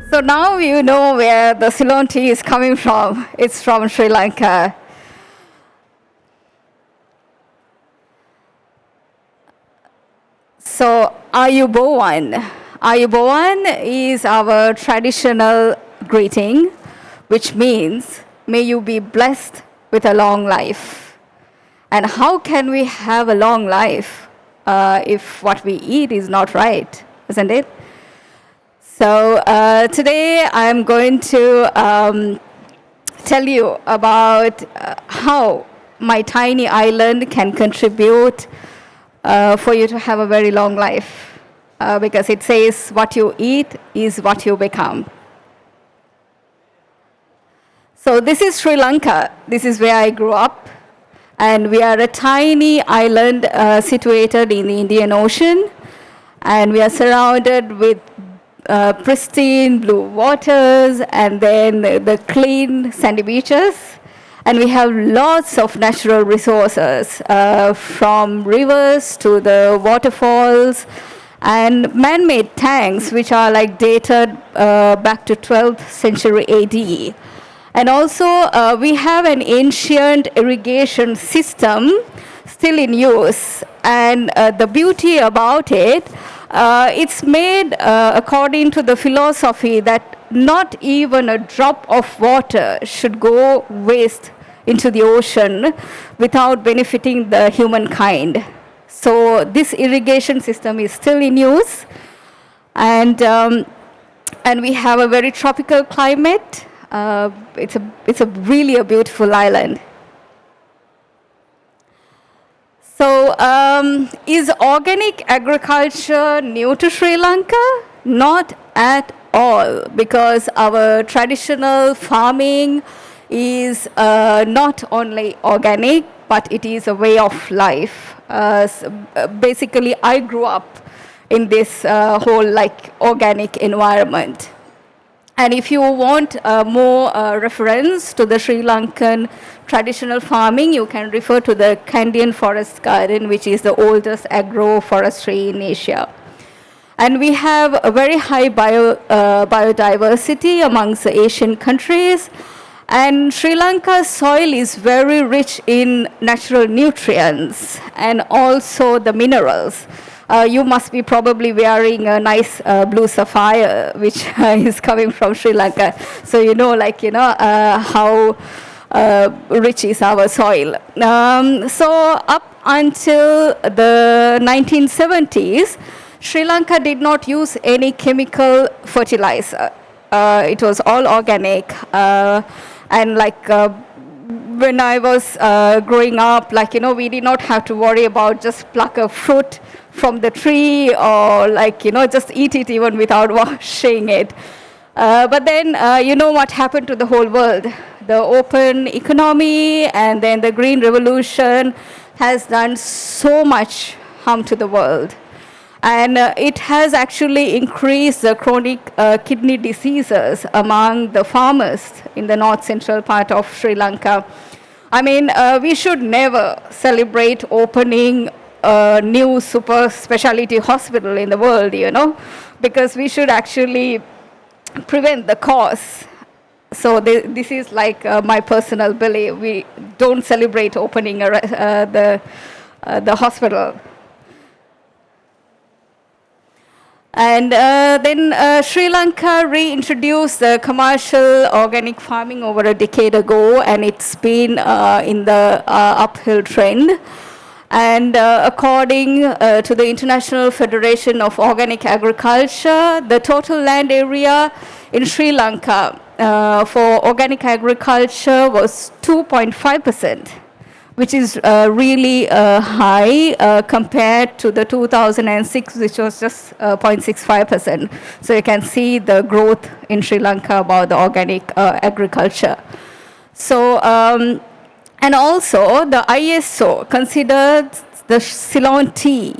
So now you know where the Ceylon tea is coming from. It's from Sri Lanka. So Ayubowan. Ayubowan is our traditional greeting, which means may you be blessed with a long life. And how can we have a long life if what we eat is not right, isn't it? So today I'm going to tell you about how my tiny island can contribute for you to have a very long life. Because it says what you eat is what you become. So this is Sri Lanka. This is where I grew up. And we are a tiny island situated in the Indian Ocean. And we are surrounded with pristine blue waters and then the clean sandy beaches. And we have lots of natural resources, from rivers to the waterfalls and man-made tanks, which are like dated back to 12th century AD. And also, we have an ancient irrigation system still in use. And the beauty about it, it's made according to the philosophy that not even a drop of water should go waste into the ocean without benefiting the humankind. So this irrigation system is still in use. And we have a very tropical climate. It's really a beautiful island. So is organic agriculture new to Sri Lanka? Not at all, because our traditional farming is not only organic, but it is a way of life. Basically, I grew up in this whole like organic environment. And if you want more reference to the Sri Lankan traditional farming, you can refer to the Kandyan Forest Garden, which is the oldest agroforestry in Asia. And we have a very high biodiversity amongst the Asian countries. And Sri Lanka's soil is very rich in natural nutrients and also the minerals. You must be probably wearing a nice blue sapphire, which is coming from Sri Lanka. So you know, how rich is our soil. So up until the 1970s, Sri Lanka did not use any chemical fertilizer. It was all organic. And when I was growing up, we did not have to worry about just pluck a fruit from the tree or just eat it even without washing it. But then, what happened to the whole world? The open economy and then the Green Revolution has done so much harm to the world. And it has actually increased the chronic kidney diseases among the farmers in the north-central part of Sri Lanka. I mean, we should never celebrate opening a new super specialty hospital in the world, because we should actually prevent the cause. So this is my personal belief. We don't celebrate opening the hospital. And then Sri Lanka reintroduced the commercial organic farming over a decade ago, and it's been in the uphill trend. And according to the International Federation of Organic Agriculture, the total land area in Sri Lanka for organic agriculture was 2.5%. Which is really high compared to the 2006, which was just 0.65%. So you can see the growth in Sri Lanka about the organic agriculture. So, and also the ISO considered the Ceylon tea,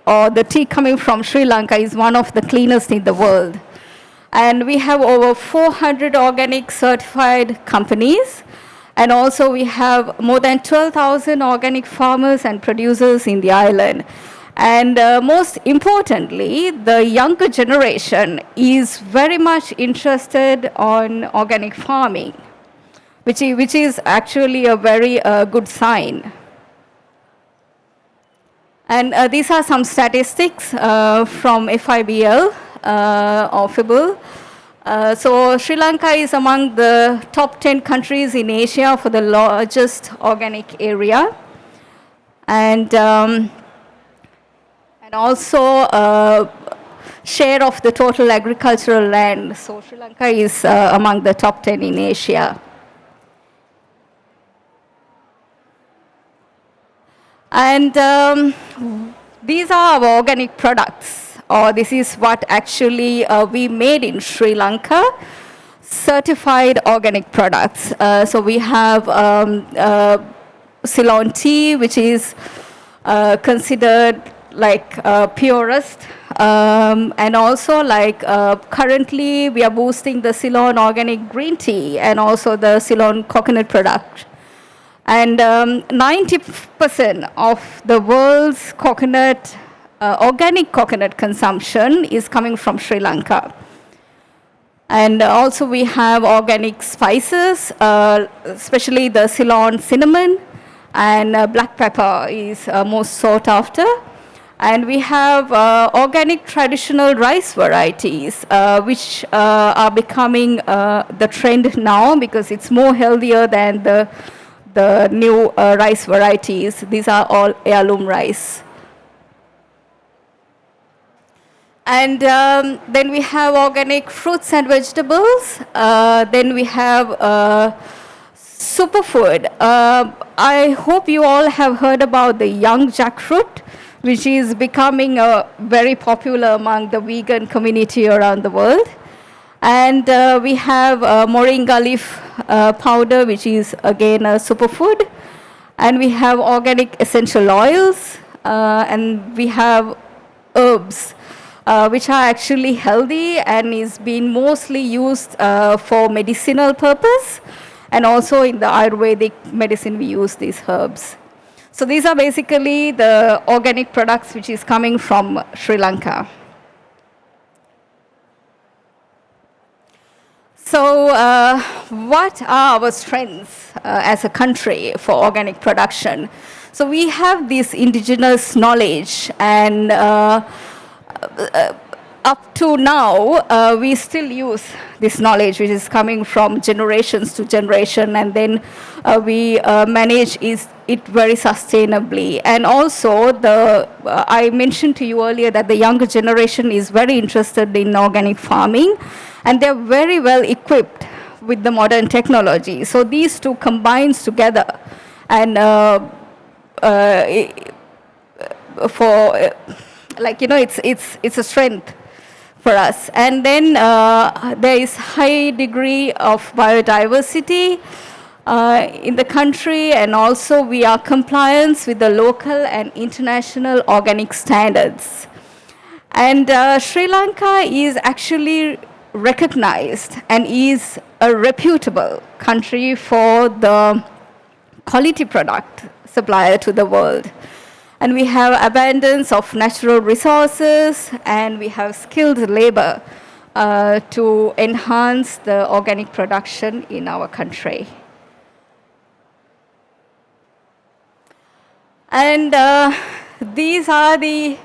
or the tea coming from Sri Lanka, is one of the cleanest in the world. And we have over 400 organic certified companies. And also we have more than 12,000 organic farmers and producers in the island. And most importantly, the younger generation is very much interested on organic farming, which is actually a very good sign. And these are some statistics from FIBL or FIBL. So Sri Lanka is among the top 10 countries in Asia for the largest organic area. And also share of the total agricultural land. So Sri Lanka is among the top 10 in Asia. And these are our organic products. This is what actually we made in Sri Lanka, certified organic products. So we have Ceylon tea, which is considered purest. And also currently we are boosting the Ceylon organic green tea and also the Ceylon coconut product. And 90% of the world's organic coconut consumption is coming from Sri Lanka. And also we have organic spices, especially the Ceylon cinnamon, and black pepper is most sought after. And we have organic traditional rice varieties, which are becoming the trend now because it's more healthier than the new rice varieties. These are all heirloom rice. And then we have organic fruits and vegetables. Then we have superfood. I hope you all have heard about the young jackfruit, which is becoming very popular among the vegan community around the world. And we have moringa leaf powder, which is again a superfood. And we have organic essential oils. And we have herbs, which are actually healthy and is being mostly used for medicinal purpose. And also in the Ayurvedic medicine, we use these herbs. So these are basically the organic products which is coming from Sri Lanka. So what are our strengths as a country for organic production? So we have this indigenous knowledge, and up to now, we still use this knowledge, which is coming from generations to generation, and then we manage it very sustainably. And also, I mentioned to you earlier that the younger generation is very interested in organic farming, and they're very well equipped with the modern technology. So these two combines together, and it's a strength for us. And then there is high degree of biodiversity in the country, and also we are compliant with the local and international organic standards. And Sri Lanka is actually recognized and is a reputable country for the quality product supplier to the world. And we have abundance of natural resources, and we have skilled labor to enhance the organic production in our country. And these are the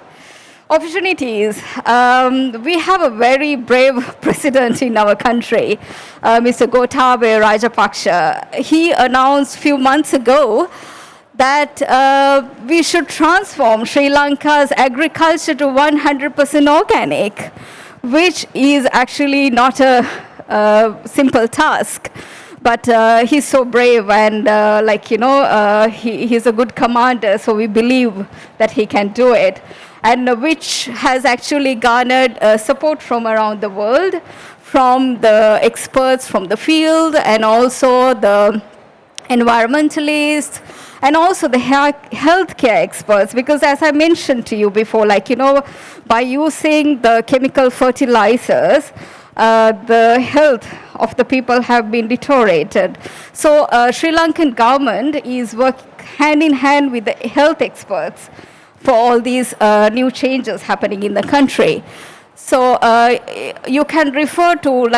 opportunities. We have a very brave president in our country, Mr. Gotabaya Rajapaksa. He announced a few months ago that we should transform Sri Lanka's agriculture to 100% organic, which is actually not a simple task. But he's so brave, and he's a good commander, so we believe that he can do it. And which has actually garnered support from around the world, from the experts from the field, and also the environmentalists, and also the healthcare experts. Because as I mentioned to you before, by using the chemical fertilizers, the health of the people have been deteriorated. So Sri Lankan government is working hand in hand with the health experts for all these new changes happening in the country. So you can refer to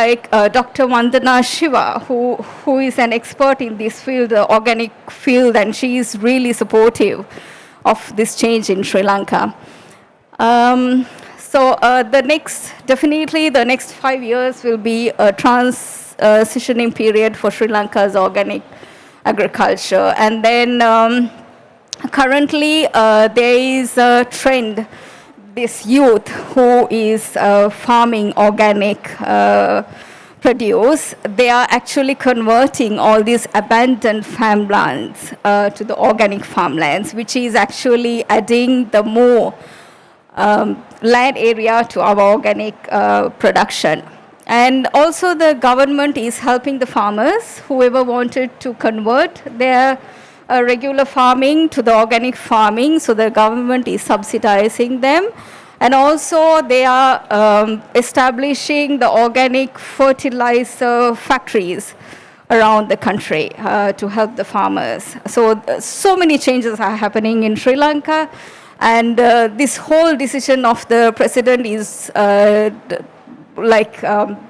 Dr. Vandana Shiva, who is an expert in this field, the organic field, and she is really supportive of this change in Sri Lanka. So definitely the next 5 years will be a transitioning period for Sri Lanka's organic agriculture. And then currently there is a trend, this youth who is farming organic produce, they are actually converting all these abandoned farmlands to the organic farmlands, which is actually adding the more land area to our organic production. And also the government is helping the farmers, whoever wanted to convert their regular farming to the organic farming, so the government is subsidizing them. And also they are establishing the organic fertilizer factories around the country to help the farmers. So many changes are happening in Sri Lanka, and this whole decision of the president is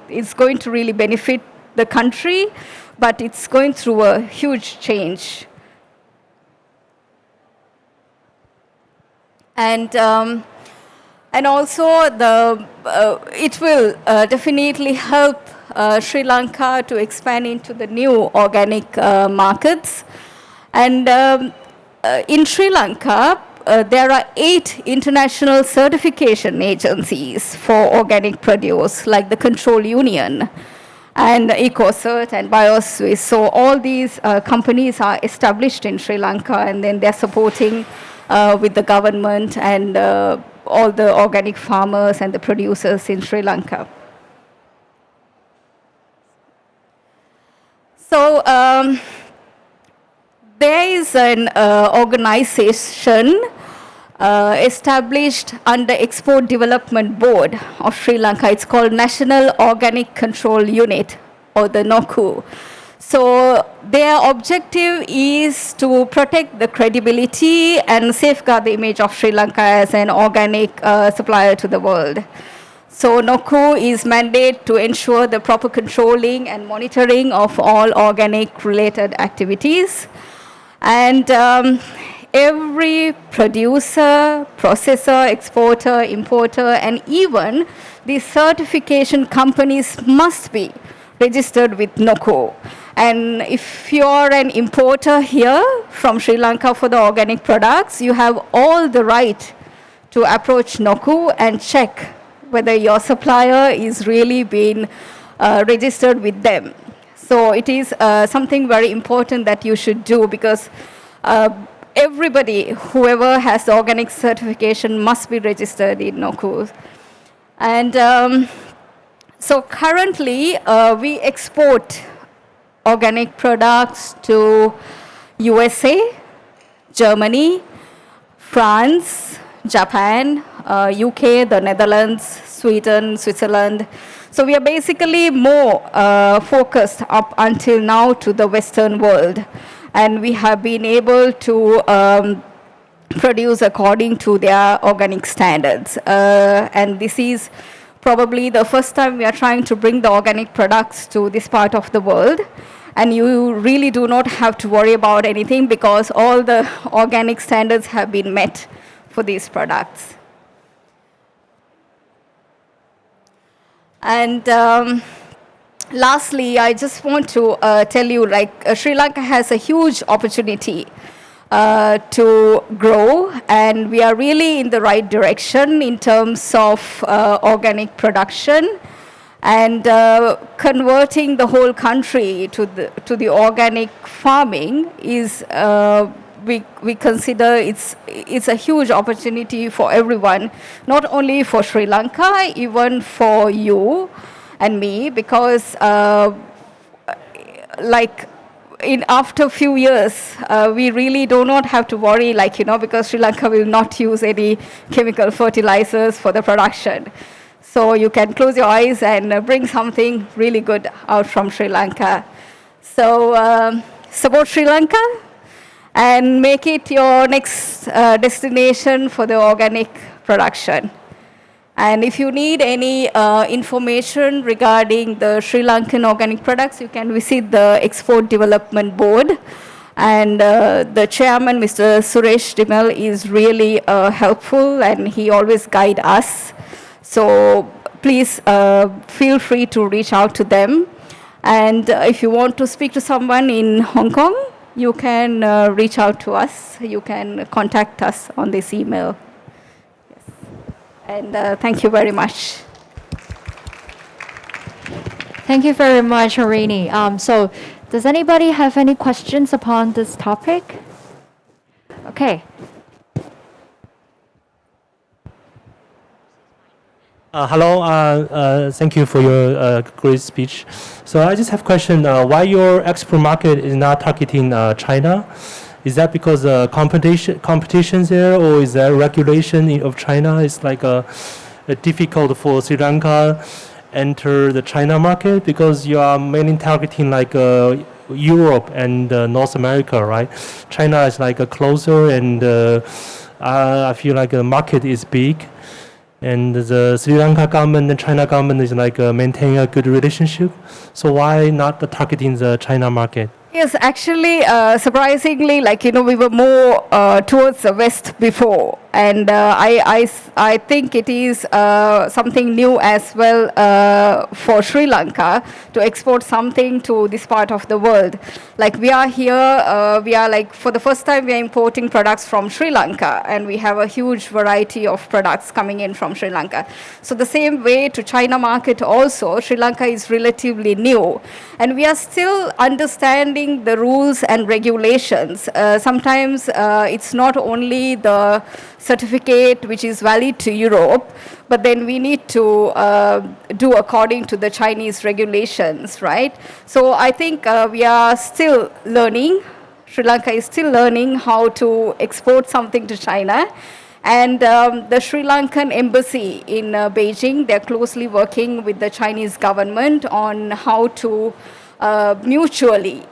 it's going to really benefit the country, but it's going through a huge change. And also it will definitely help Sri Lanka to expand into the new organic markets. And in Sri Lanka, there are 8 international certification agencies for organic produce, like the Control Union and EcoCert and BioSwiss. So all these companies are established in Sri Lanka, and then they're supporting with the government and all the organic farmers and the producers in Sri Lanka. So there is an organization established under Export Development Board of Sri Lanka. It's called National Organic Control Unit, or the NOCU. So their objective is to protect the credibility and safeguard the image of Sri Lanka as an organic supplier to the world. So NOCU is mandated to ensure the proper controlling and monitoring of all organic related activities. And every producer, processor, exporter, importer, and even the certification companies must be registered with NOCU. And if you're an importer here from Sri Lanka for the organic products, you have all the right to approach NOCU and check whether your supplier is really being registered with them. So it is something very important that you should do, because everybody, whoever has the organic certification, must be registered in NOCU. And so currently, we export organic products to USA, Germany, France, Japan, UK, the Netherlands, Sweden, Switzerland. So we are basically more focused up until now to the Western world. And we have been able to produce according to their organic standards. And this is probably the first time we are trying to bring the organic products to this part of the world. And you really do not have to worry about anything, because all the organic standards have been met for these products. And lastly, I just want to tell you, Sri Lanka has a huge opportunity to grow, and we are really in the right direction in terms of organic production. And converting the whole country to the organic farming is, we consider it's a huge opportunity for everyone, not only for Sri Lanka, even for you and me, because after a few years, we really do not have to worry, because Sri Lanka will not use any chemical fertilizers for the production. So you can close your eyes and bring something really good out from Sri Lanka. So support Sri Lanka and make it your next destination for the organic production. And if you need any information regarding the Sri Lankan organic products, you can visit the Export Development Board. And the chairman, Mr. Suresh Dimel, is really helpful, and he always guides us. So please feel free to reach out to them. And if you want to speak to someone in Hong Kong, you can reach out to us. You can contact us on this email. Yes. And thank you very much. Thank you very much, Harini. So does anybody have any questions upon this topic? Okay. Hello, thank you for your great speech. So I just have a question. Why your export market is not targeting China? Is that because competition there, or is there regulation of China? It's difficult for Sri Lanka enter the China market, because you are mainly targeting Europe and North America, right? China is closer, and I feel like the market is big. And the Sri Lanka government and China government is maintaining a good relationship. So why not targeting the China market? Yes, actually, surprisingly, we were more towards the West before. And I think it is something new as well for Sri Lanka to export something to this part of the world. We are here, for the first time, we are importing products from Sri Lanka, and we have a huge variety of products coming in from Sri Lanka. So the same way to China market also, Sri Lanka is relatively new. And we are still understanding the rules and regulations. Sometimes it's not only the certificate which is valid to Europe, but then we need to do according to the Chinese regulations, right? So I think we are still learning. Sri Lanka is still learning how to export something to China. And the Sri Lankan embassy in Beijing, they're closely working with the Chinese government on how to mutually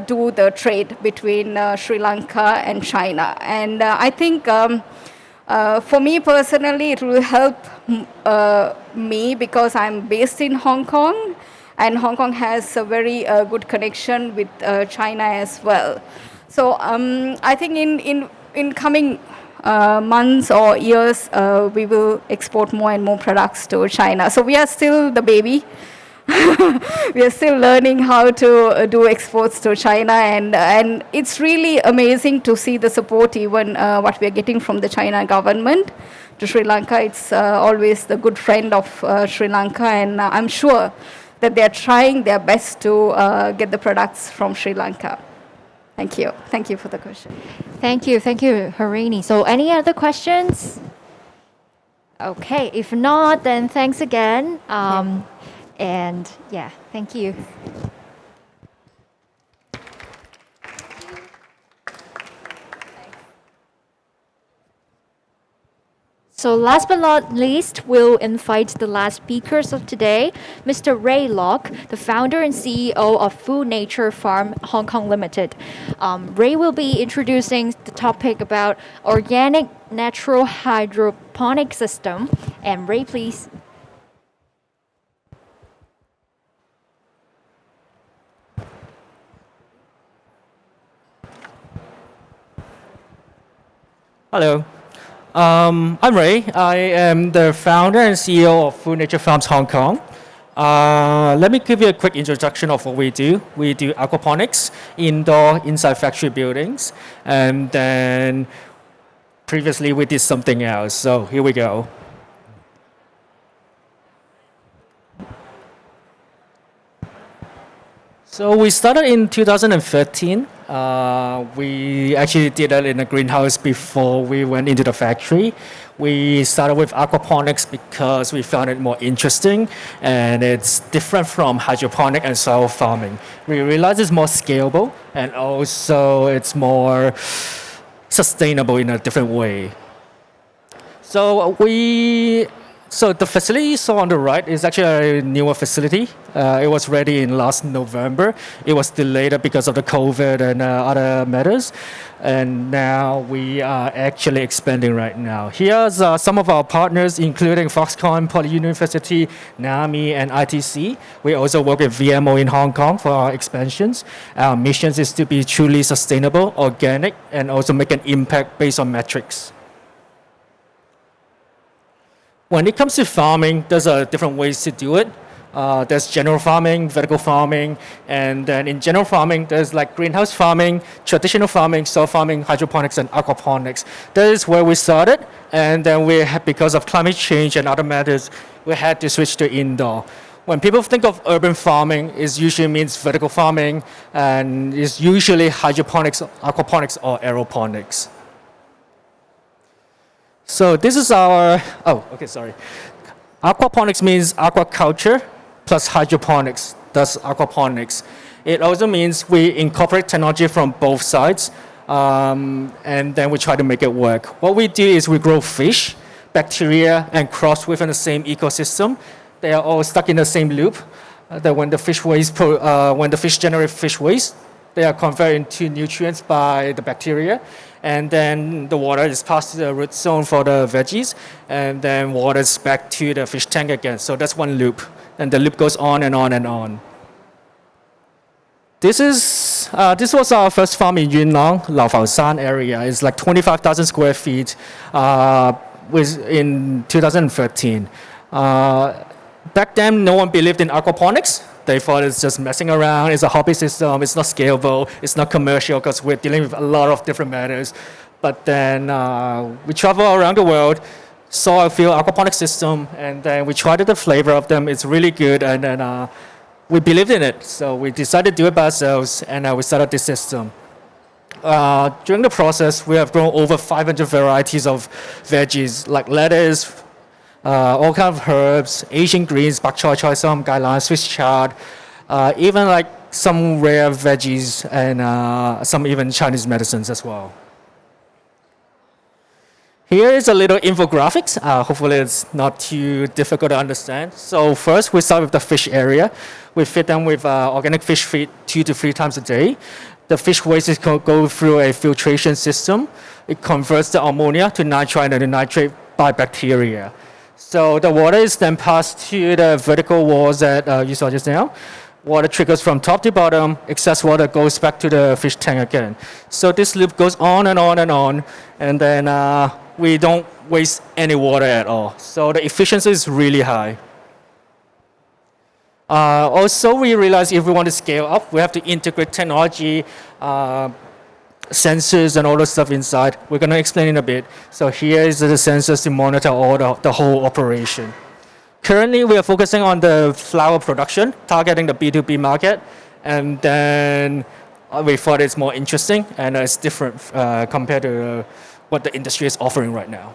do the trade between Sri Lanka and China. And I think for me personally, it will help me because I'm based in Hong Kong, and Hong Kong has a very good connection with China as well. So I think in coming months or years, we will export more and more products to China. So we are still the baby. We are still learning how to do exports to China, and it's really amazing to see the support, even what we are getting from the China government to Sri Lanka. It's always the good friend of Sri Lanka, and I'm sure that they are trying their best to get the products from Sri Lanka. Thank you. Thank you for the question. Thank you, Harini. So, any other questions? Okay, if not, then thanks again. And yeah, thank you. So last but not least, we'll invite the last speakers of today, Mr. Ray Locke, the founder and CEO of Food Nature Farm Hong Kong Limited. Ray will be introducing the topic about organic natural hydroponic system. And Ray, please. Hello. I'm Ray. I am the founder and CEO of Food Nature Farms Hong Kong. Let me give you a quick introduction of what we do. We do aquaponics, indoor, inside factory buildings, and then previously we did something else. So here we go. So we started in 2013. We actually did that in a greenhouse before we went into the factory. We started with aquaponics because we found it more interesting and it's different from hydroponic and soil farming. We realized it's more scalable and also it's more sustainable in a different way. So the facility you saw on the right is actually a newer facility. It was ready in last November. It was delayed because of the COVID and other matters. And now we are actually expanding right now. Here's some of our partners, including Foxconn, Poly University, NAMI, and ITC. We also work with VMO in Hong Kong for our expansions. Our mission is to be truly sustainable, organic, and also make an impact based on metrics. When it comes to farming, there's different ways to do it. There's general farming, vertical farming, and then in general farming, there's like greenhouse farming, traditional farming, soil farming, hydroponics, and aquaponics. That is where we started, and then because of climate change and other matters, we had to switch to indoor. When people think of urban farming, it usually means vertical farming, and it's usually hydroponics, aquaponics, or aeroponics. So this is our, aquaponics means aquaculture plus hydroponics, that's aquaponics. It also means we incorporate technology from both sides, and then we try to make it work. What we do is we grow fish, bacteria, and crops within the same ecosystem. They are all stuck in the same loop. That when the fish generate fish waste, they are converted into nutrients by the bacteria. And then the water is passed to the root zone for the veggies, and then water is back to the fish tank again. So that's one loop, and the loop goes on and on and on. This was our first farm in Yuen Long, Lau Fau Shan area. It's like 25,000 square feet in 2013. Back then, no one believed in aquaponics. They thought it's just messing around, it's a hobby system, it's not scalable, it's not commercial because we're dealing with a lot of different matters. But then we travel around the world, saw a few aquaponics system, and then we tried the flavor of them, it's really good, and then we believed in it. So we decided to do it by ourselves, and we started this system. During the process, we have grown over 500 varieties of veggies, like lettuce, all kinds of herbs, Asian greens, bok choy, choy sum, gai lan, Swiss chard, even like some rare veggies and some even Chinese medicines as well. Here is a little infographics. Hopefully it's not too difficult to understand. So first we start with the fish area. We feed them with organic fish feed 2 to 3 times a day. The fish waste is go through a filtration system. It converts the ammonia to nitrite and to nitrate by bacteria. So the water is then passed to the vertical walls that you saw just now. Water trickles from top to bottom, excess water goes back to the fish tank again. So this loop goes on and on and on, and then we don't waste any water at all. So the efficiency is really high. Also, we realize if we want to scale up, we have to integrate technology, sensors and all the stuff inside. We're going to explain in a bit. So here is the sensors to monitor all the whole operation. Currently, we are focusing on the flower production, targeting the B2B market, and then we thought it's more interesting and it's different compared to what the industry is offering right now.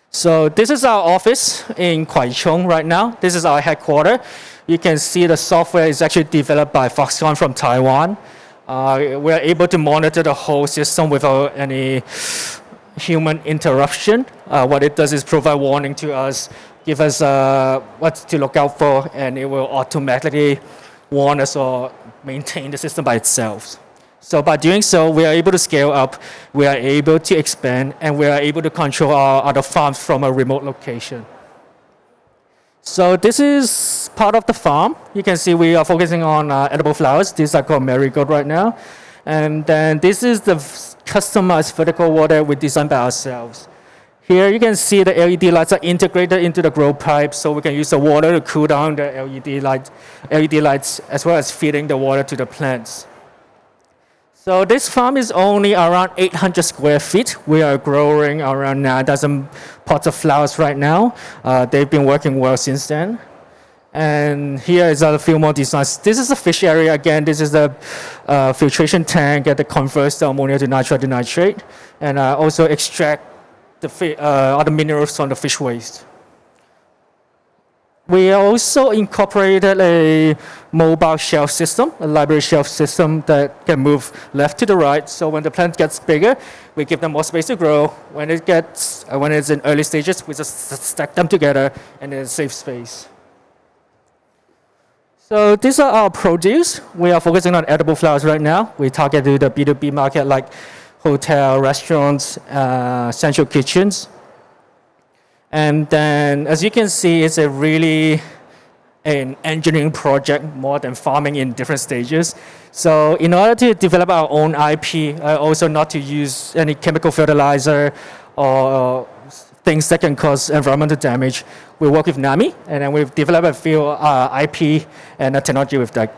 So this is our office in Kwai Chung right now. This is our headquarters. You can see the software is actually developed by Foxconn from Taiwan. We're able to monitor the whole system without any human interruption. What it does is provide warning to us, give us what to look out for, and it will automatically warn us or maintain the system by itself. So by doing so, we are able to scale up, we are able to expand, and we are able to control our other farms from a remote location. So this is part of the farm. You can see we are focusing on edible flowers. These are called marigold right now. And then this is the customized vertical water we designed by ourselves. Here you can see the LED lights are integrated into the grow pipe, so we can use the water to cool down the LED lights, as well as feeding the water to the plants. So this farm is only around 800 square feet. We are growing around 9,000 pots of flowers right now. They've been working well since then. And here is a few more designs. This is the fish area again. This is the filtration tank that converts the ammonia to nitrate to nitrate, and also extract the other minerals from the fish waste. We also incorporated a mobile shelf system, a library shelf system that can move left to the right. So when the plant gets bigger, we give them more space to grow. When it's in early stages, we just stack them together and then save space. So these are our produce. We are focusing on edible flowers right now. We target the B2B market like hotel, restaurants, central kitchens. And then, as you can see, it's a really an engineering project more than farming in different stages. So in order to develop our own IP, also not to use any chemical fertilizer or things that can cause environmental damage, we work with NAMI, and then we've developed a few IP and technology with that.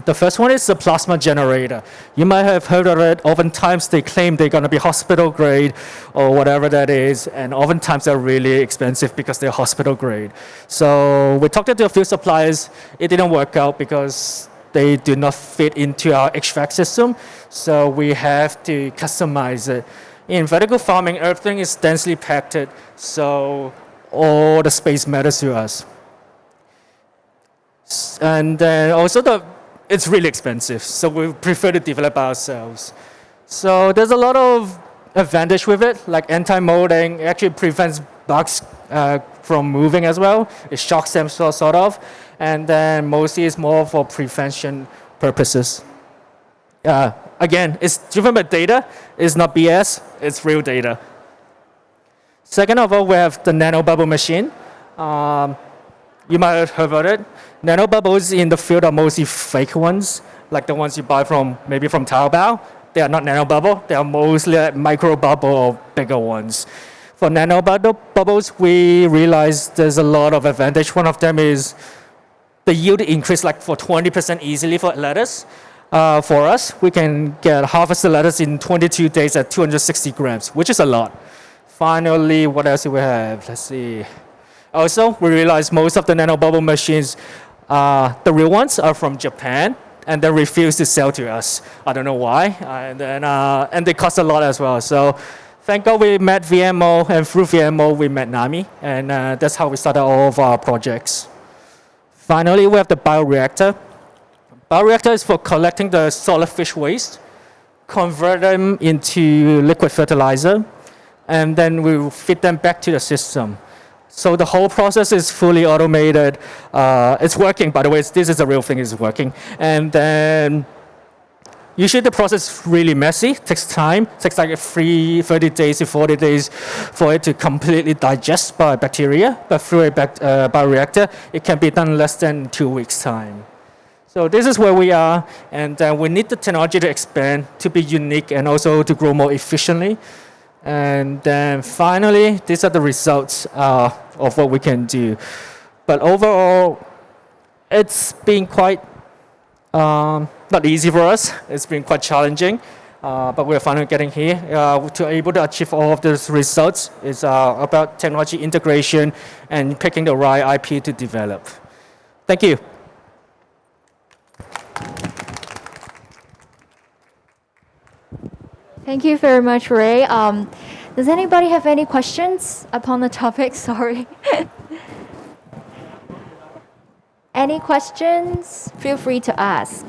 The first one is the plasma generator. You might have heard of it. Oftentimes they claim they're going to be hospital grade or whatever that is, and oftentimes they're really expensive because they're hospital grade. So we talked to a few suppliers. It didn't work out because they do not fit into our HVAC system, so we have to customize it. In vertical farming, everything is densely packed, so all the space matters to us. And then also it's really expensive, so we prefer to develop ourselves. So there's a lot of advantage with it, like anti-molding. It actually prevents bugs from moving as well. It shocks them sort of. And then mostly it's more for prevention purposes. Again, it's driven by data. It's not BS, it's real data. Second of all, we have the nanobubble machine. You might have heard of it. Nanobubbles in the field are mostly fake ones, like the ones you buy maybe from Taobao. They are not nanobubble. They are mostly like microbubble or bigger ones. For nanobubbles, we realized there's a lot of advantage. One of them is the yield increase like for 20% easily for lettuce. For us, we can get harvest the lettuce in 22 days at 260 grams, which is a lot. Finally, what else do we have? Let's see. Also, we realized most of the nanobubble machines, the real ones, are from Japan, and they refuse to sell to us. I don't know why, and they cost a lot as well. So thank God we met VMO, and through VMO we met NAMI, and that's how we started all of our projects. Finally, we have the bioreactor. Bioreactor is for collecting the solid fish waste, convert them into liquid fertilizer, and then we will feed them back to the system. So the whole process is fully automated. It's working, by the way. This is a real thing. It's working. And then usually the process is really messy. Takes time. Takes like 30 days to 40 days for it to completely digest by bacteria. But through a bioreactor, it can be done less than 2 weeks' time. So this is where we are, and we need the technology to expand, to be unique, and also to grow more efficiently. And then finally, these are the results of what we can do. But overall, it's been quite not easy for us. It's been quite challenging, but we're finally getting here. To able to achieve all of those results is about technology integration and picking the right IP to develop. Thank you. Thank you very much, Ray. Does anybody have any questions upon the topic? Sorry. Any questions? Feel free to ask.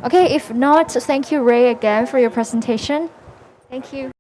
Okay, if not, thank you, Ray, again for your presentation. Thank you.